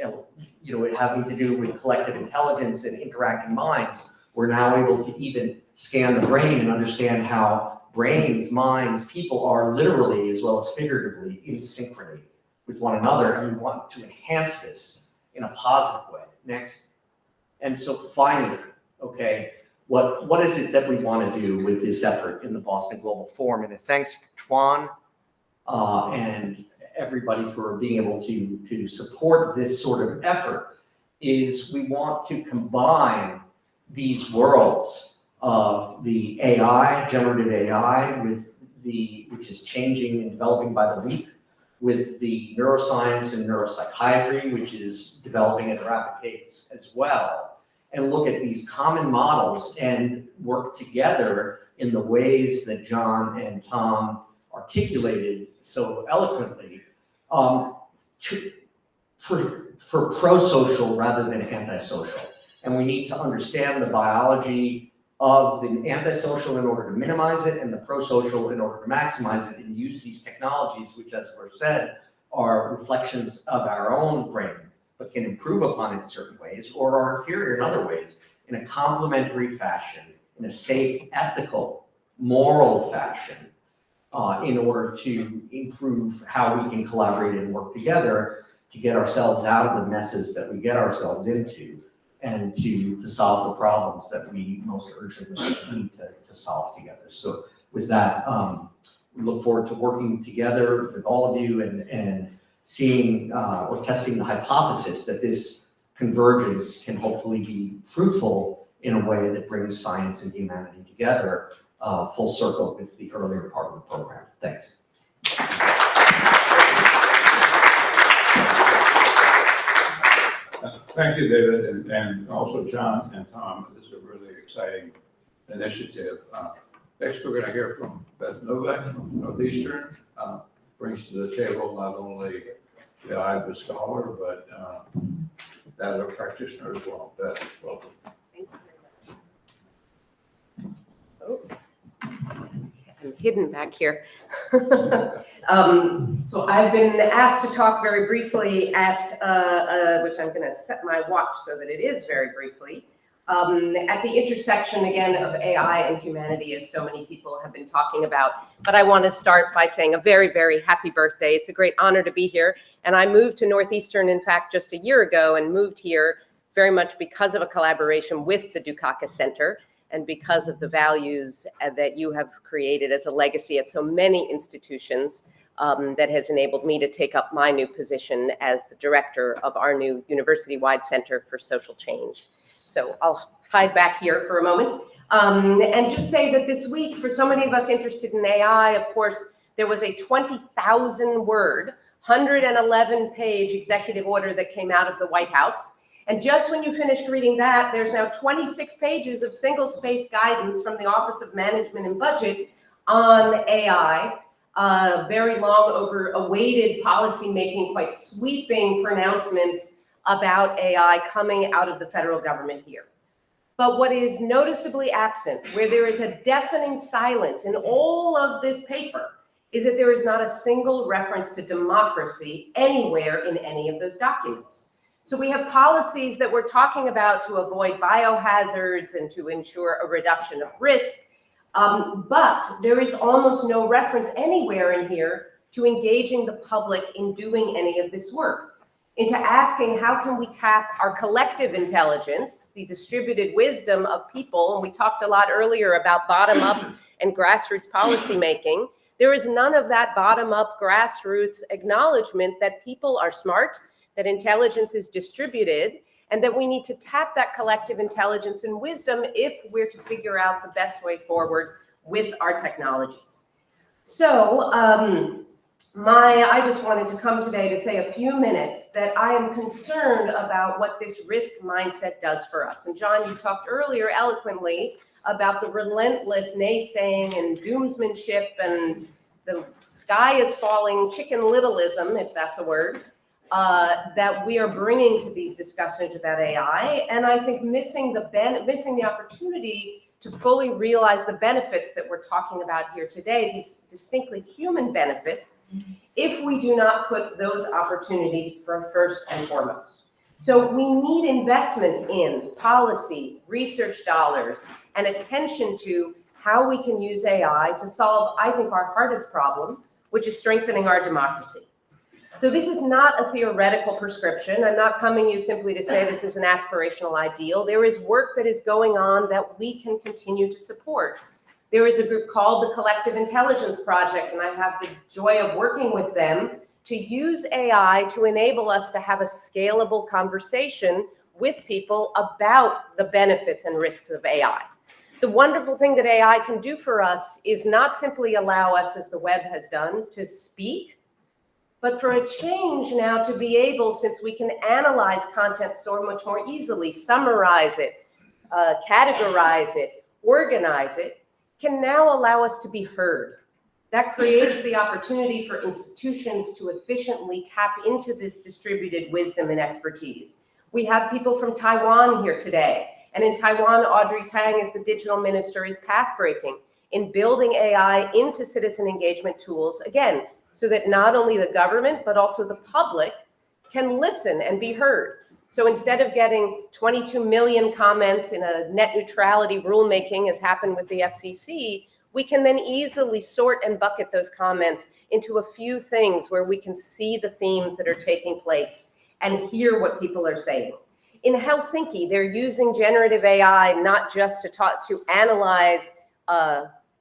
having to do with collective intelligence and interacting minds, we're now able to even scan the brain and understand how brains, minds, people are literally as well as figuratively in synchrony with one another, and we want to enhance this in a positive way. Next. And so finally, okay, what is it that we want to do with this effort in the Boston Global Forum? And thanks to Tuan and everybody for being able to support this sort of effort, is we want to combine these worlds of the AI, generative AI, which is changing and developing by the week, with the neuroscience and neuropsychiatry, which is developing at a rapid pace as well. and look at these common models and work together in the ways that John and Tom articulated so eloquently, for pro-social rather than antisocial. And we need to understand the biology of the antisocial in order to minimize it and the pro-social in order to maximize it, and use these technologies, which, as we've said, are reflections of our own brain, but can improve upon it in certain ways or are inferior in other ways, in a complementary fashion, in a safe, ethical, moral fashion, in order to improve how we can collaborate and work together to get ourselves out of the messes that we get ourselves into, and to solve the problems that we most urgently need to solve together. So with that, we look forward to working together with all of you and seeing or testing the hypothesis that this convergence can hopefully be fruitful in a way that brings science and humanity together, full circle with the earlier part of the program. Thanks.
Thank you, David, and also John and Tom. This is a really exciting initiative. Next, we're going to hear from Beth Novak from Northeastern. Brings to the table not only the eye of a scholar, but that of a practitioner as well. Beth, welcome.
Thank you very much. Oh, I'm hidden back here. So I've been asked to talk very briefly at, which I'm going to set my watch so that it is very briefly, at the intersection again of AI and humanity, as so many people have been talking about. But I want to start by saying a very, very happy birthday. It's a great honor to be here. And I moved to Northeastern, in fact, just a year ago, and moved here very much because of a collaboration with the Dukakis Center and because of the values that you have created as a legacy at so many institutions, that has enabled me to take up my new position as the director of our new university-wide Center for Social Change. So I'll hide back here for a moment and just say that this week, for so many of us interested in AI, of course, there was a 20,000 word, 111-page executive order that came out of the White House. And just when you finished reading that, there's now 26 pages of single-space guidance from the Office of Management and Budget on AI. Very long, awaited policy-making, quite sweeping pronouncements about AI coming out of the federal government here. But what is noticeably absent, where there is a deafening silence in all of this paper, is that there is not a single reference to democracy anywhere in any of those documents. So we have policies that we're talking about to avoid biohazards and to ensure a reduction of risk, but there is almost no reference anywhere in here to engaging the public in doing any of this work, into asking how can we tap our collective intelligence, the distributed wisdom of people, and we talked a lot earlier about bottom-up and grassroots policymaking. There is none of that bottom-up grassroots acknowledgement that people are smart, that intelligence is distributed, and that we need to tap that collective intelligence and wisdom if we're to figure out the best way forward with our technologies. So I just wanted to come today to say a few minutes that I am concerned about what this risk mindset does for us. And John, you talked earlier eloquently about the relentless naysaying and doomsmanship and the sky is falling chicken littleism, if that's a word, that we are bringing to these discussions about AI, and I think missing the opportunity to fully realize the benefits that we're talking about here today, these distinctly human benefits, if we do not put those opportunities first and foremost. So we need investment in policy, research dollars, and attention to how we can use AI to solve, I think, our hardest problem, which is strengthening our democracy. So this is not a theoretical prescription. I'm not coming to you simply to say this is an aspirational ideal. There is work that is going on that we can continue to support. There is a group called the Collective Intelligence Project, and I have the joy of working with them to use AI to enable us to have a scalable conversation with people about the benefits and risks of AI. The wonderful thing that AI can do for us is not simply allow us, as the web has done, to speak, but for a change now to be able, since we can analyze content so much more easily, summarize it, categorize it, organize it, can now allow us to be heard. That creates the opportunity for institutions to efficiently tap into this distributed wisdom and expertise. We have people from Taiwan here today. And in Taiwan, Audrey Tang, as the digital minister, is path-breaking in building AI into citizen engagement tools, again, so that not only the government, but also the public can listen and be heard. So instead of getting 22 million comments in a net neutrality rulemaking, as happened with the FCC, we can then easily sort and bucket those comments into a few things where we can see the themes that are taking place and hear what people are saying. In Helsinki, they're using generative AI not just to analyze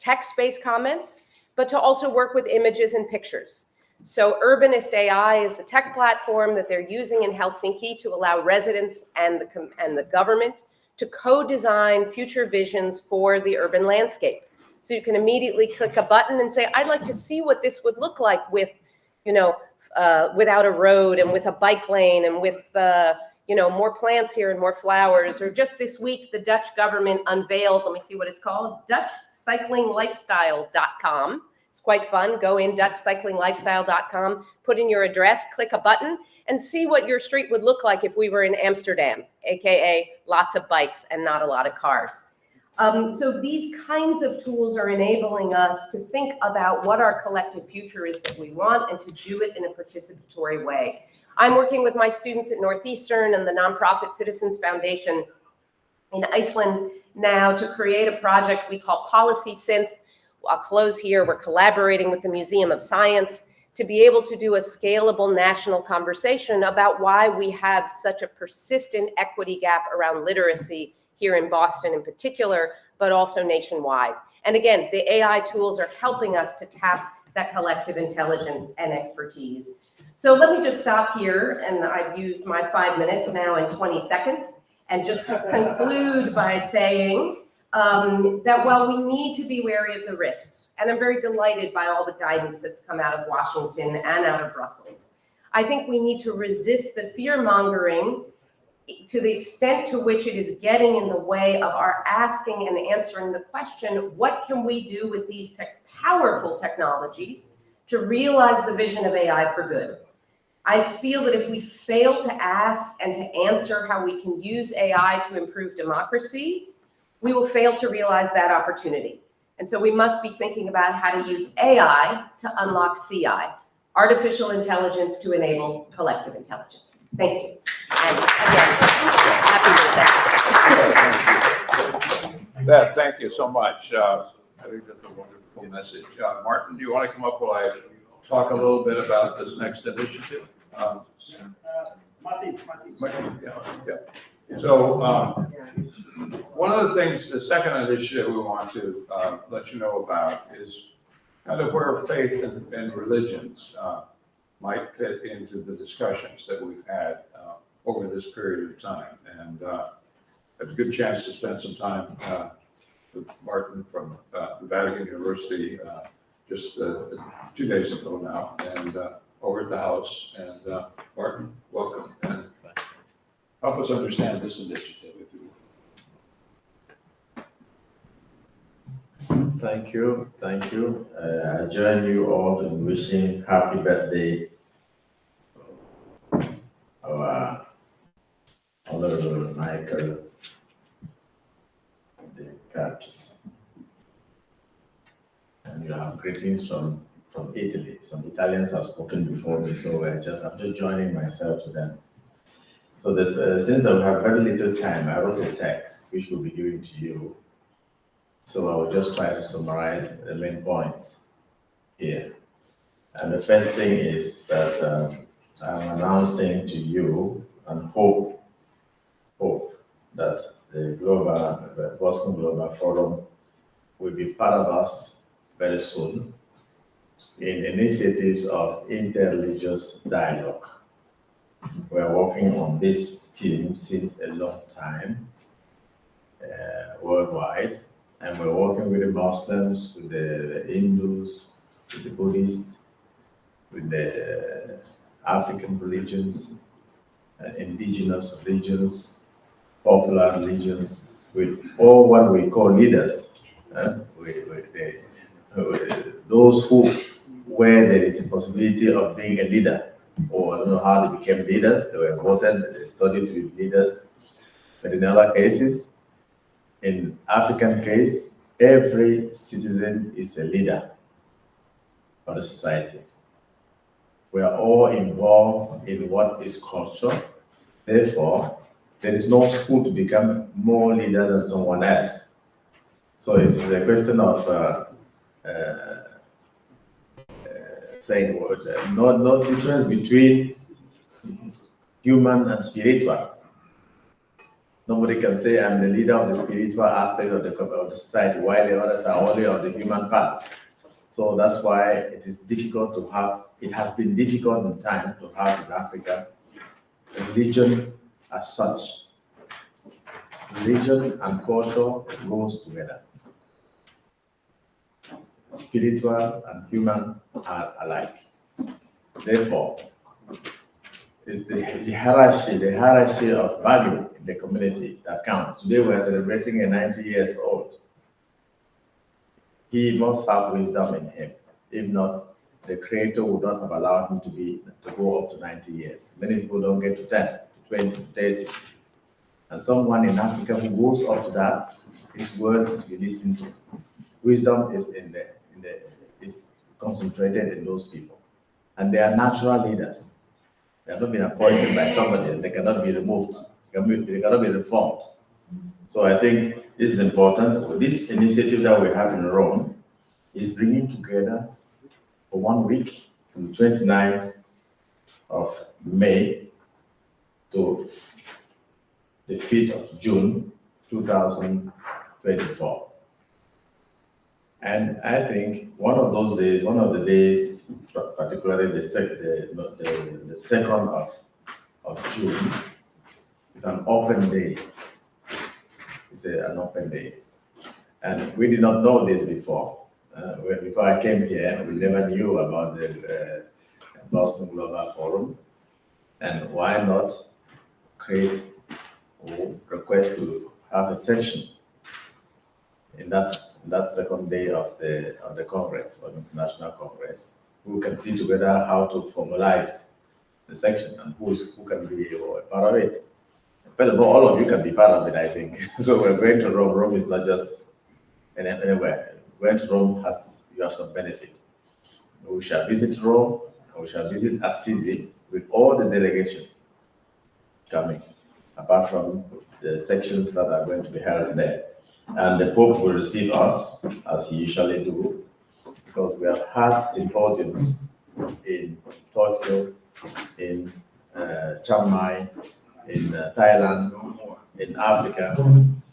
text-based comments, but to also work with images and pictures. So Urbanist AI is the tech platform that they're using in Helsinki to allow residents and the government to co-design future visions for the urban landscape. So you can immediately click a button and say, I'd like to see what this would look like with, without a road and with a bike lane and with, more plants here and more flowers. Or just this week, the Dutch government unveiled, let me see what it's called, DutchCyclingLifestyle.com. It's quite fun. Go in DutchCyclingLifestyle.com, put in your address, click a button, and see what your street would look like if we were in Amsterdam, AKA lots of bikes and not a lot of cars. So these kinds of tools are enabling us to think about what our collective future is that we want and to do it in a participatory way. I'm working with my students at Northeastern and the nonprofit Citizens Foundation in Iceland now to create a project we call Policy Synth. I'll close here. We're collaborating with the Museum of Science to be able to do a scalable national conversation about why we have such a persistent equity gap around literacy here in Boston in particular, but also nationwide. And again, the AI tools are helping us to tap that collective intelligence and expertise. So let me just stop here, and I've used my 5 minutes now in 20 seconds, and just conclude by saying that while we need to be wary of the risks, and I'm very delighted by all the guidance that's come out of Washington and out of Brussels, I think we need to resist the fear-mongering to the extent to which it is getting in the way of our asking and answering the question, what can we do with these powerful technologies to realize the vision of AI for good? I feel that if we fail to ask and to answer how we can use AI to improve democracy, we will fail to realize that opportunity. And so we must be thinking about how to use AI to unlock CI, artificial intelligence to enable collective intelligence. Thank you. And again, happy birthday.
Thank you so much. I think that's a wonderful message. Martin, do you want to come up while I talk a little bit about this next initiative?
Martin.
Yeah. So one of the things, the second initiative we want to let you know about is kind of where faith and religions might fit into the discussions that we've had over this period of time. And it's a good chance to spend some time with Martin from the Vatican University just 2 days ago now, and over at the House. And Martin, welcome, and help us understand this initiative, if you will.
Thank you. I join you all in wishing happy birthday our Honorable Michael Dukakis. And you have greetings from Italy. Some Italians have spoken before me, so I'm just joining myself to them. So since I have very little time, I wrote a text which we'll be giving to you. So I will just try to summarize the main points here. And the first thing is that I'm announcing to you and hope that the Boston Global Forum will be part of us very soon in initiatives of interreligious dialogue. We're working on this theme since a long time worldwide, and we're working with the Muslims, with the Hindus, with the Buddhists, with the African religions, indigenous religions, popular religions, with all what we call leaders, those who, where there is a possibility of being a leader, or I don't know how they became leaders, they were voted, they studied to be leaders. But in other cases, in African case, every citizen is a leader of the society. We are all involved in what is culture. Therefore, there is no school to become more leader than someone else. So it's a question of saying no difference between human and spiritual. Nobody can say I'm the leader of the spiritual aspect of the society, while the others are only on the human part. So that's why it is difficult to have, it has been difficult in time to have in Africa religion as such. Religion and culture goes together. Spiritual and human are alike. Therefore, it's the hierarchy of value in the community that counts. Today we are celebrating a 90 years old. He must have wisdom in him. If not, the Creator would not have allowed him to go up to 90 years. Many people don't get to 10, 20, 30. And someone in Africa who goes up to that is worth to be listened to. Wisdom is is concentrated in those people. And they are natural leaders. They have not been appointed by somebody. They cannot be removed. They cannot be reformed. So I think this is important. This initiative that we have in Rome is bringing together for 1 week from the 29th of May to the 5th of June 2024. And I think one of those days, one of the days, particularly the 2nd of June, is an open day. It's an open day. And we did not know this before. Before I came here, we never knew about the Boston Global Forum. And why not create or request to have a section in that second day of the Congress, or International Congress? We can see together how to formalize the section and who can be a part of it. First of all of you can be part of it, I think. So we're going to Rome. Rome is not just anywhere. Going to Rome you have some benefit. We shall visit Rome, and we shall visit Assisi with all the delegation coming, apart from the sections that are going to be held there. And the Pope will receive us, as he usually do, because we have had symposiums in Tokyo, in Chiang Mai, in Thailand, in Africa.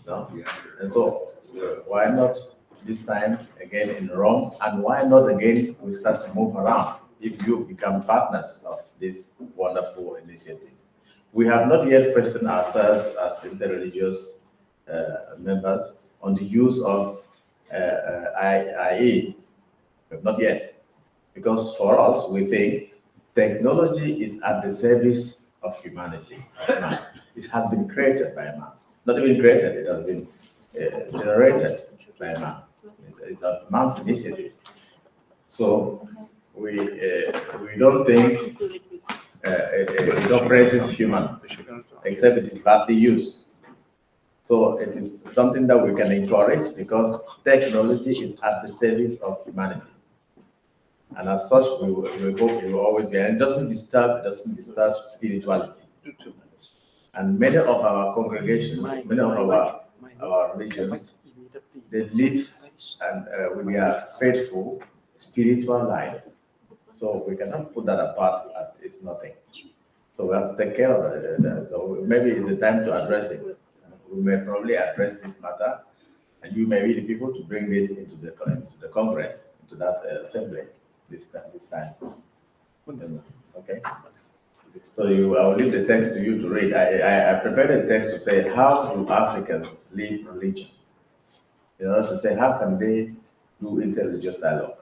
No? And so, why not this time again in Rome? And why not again we start to move around if you become partners of this wonderful initiative? We have not yet questioned ourselves as interreligious members on the use of IE. Not yet. Because for us, we think technology is at the service of humanity. It has been created by man. Not even created, it has been generated by man. It's a man's initiative. So we don't think it oppresses human, except it is badly used. So it is something that we can encourage because technology is at the service of humanity. And as such, we hope it will always be. And it doesn't disturb spirituality. And many of our congregations, many of our religions, they live and we are faithful, spiritual life. So we cannot put that apart as it's nothing. So we have to take care of it. So maybe it's the time to address it. We may probably address this matter, and you may be the people to bring this into the Congress, into that assembly this time. Okay. So I will leave the text to you to read. I prepared a text to say, how do Africans live religion? In order to say, how can they do interreligious dialogue?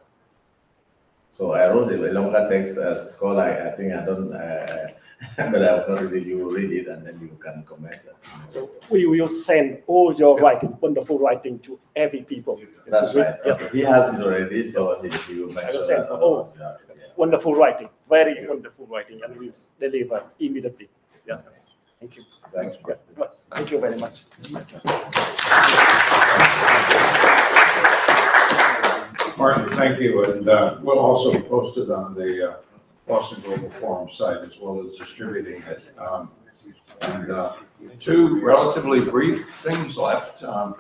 So I wrote a longer text as a scholar. I think But I've already, you will read it and then you can comment.
So we will send all your writing, wonderful writing, to every people.
That's right.
Yeah.
Okay. He has it already, so he will make
I will
sure
send
that
all
yeah.
wonderful writing, very wonderful writing, and we will deliver immediately. Yeah. Thank you.
Thanks.
Yeah. Well, thank you very much.
Martin, thank you, and we'll also post it on the Boston Global Forum site as well as distributing it. And two relatively brief things left. And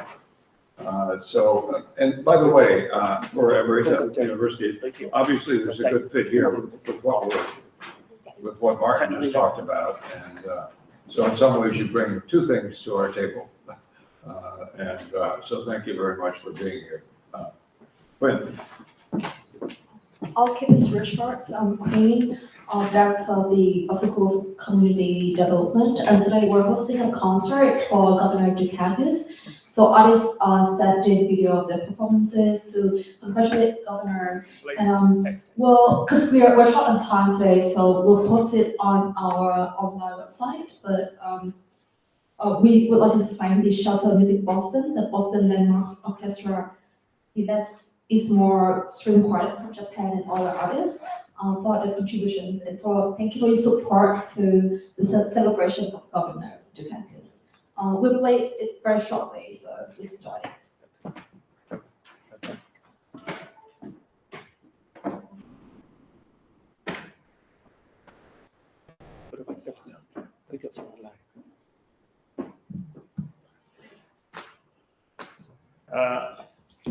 by the way, for Everett University, obviously there's a good fit here with what Martin just talked about. And so in some ways you bring two things to our table. So thank you very much for being here. Quinn.
I'll keep it very short. I'm Queen, Director of the Boston School of Community Development, and today we're hosting a concert for Governor Dukakis. So artists sent in video of their performances to congratulate Governor. And well, because we're short on time today, so we'll post it on our online website. But we would like to thank the Shelter Music Boston, the Boston Landmarks Orchestra, is more string quartet from Japan, and all the artists for their contributions and for thank you for your support to the celebration of Governor Dukakis. We played it very shortly, so please enjoy it.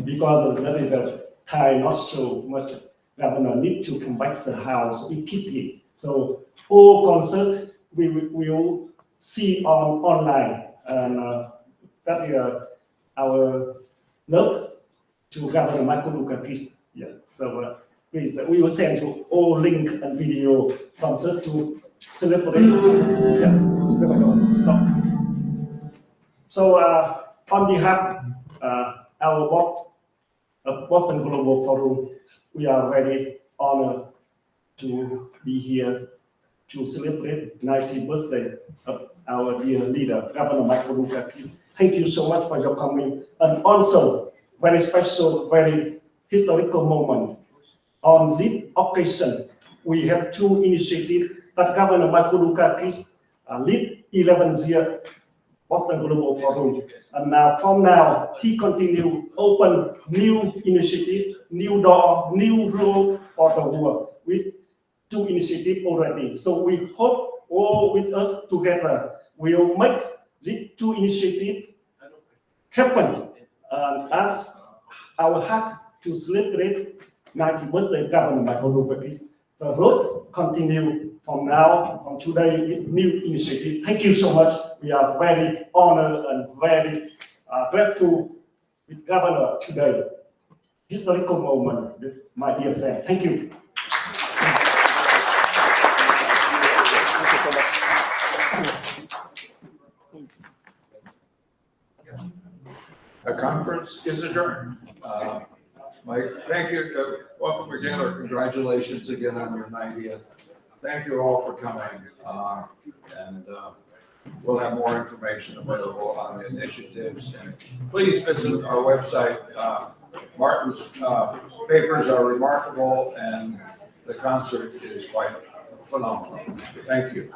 Because it's very the time not so much, Governor need to come back to the house. We keep it. So all concert we will see online, and that is our love to Governor Michael Dukakis. Yeah. So please, we will send to all link and video concert to celebrate. Yeah. Stop. So on behalf our Boston Global Forum, we are very honored to be here to celebrate 90th birthday of our dear leader, Governor Michael Dukakis. Thank you so much for your coming, and also very special, very historical moment. On this occasion, we have two initiatives that Governor Michael Dukakis lead 11th year Boston Global Forum. And now, from now, he continue open new initiative, new door, new road for the world with two initiatives already. So we hope all with us together will make these two initiatives happen as our heart to celebrate 90th birthday Governor Michael Dukakis. The road continue from now, from today, with new initiative. Thank you so much. We are very honored and very grateful with Governor today. Historical moment, my dear friend. Thank you. Thank you so much.
The conference is adjourned. Mike, thank you. Welcome again, or congratulations again on your 90th. Thank you all for coming. And we'll have more information available on the initiatives. And please visit our website. Martin's papers are remarkable, and the concert is quite phenomenal. Thank you.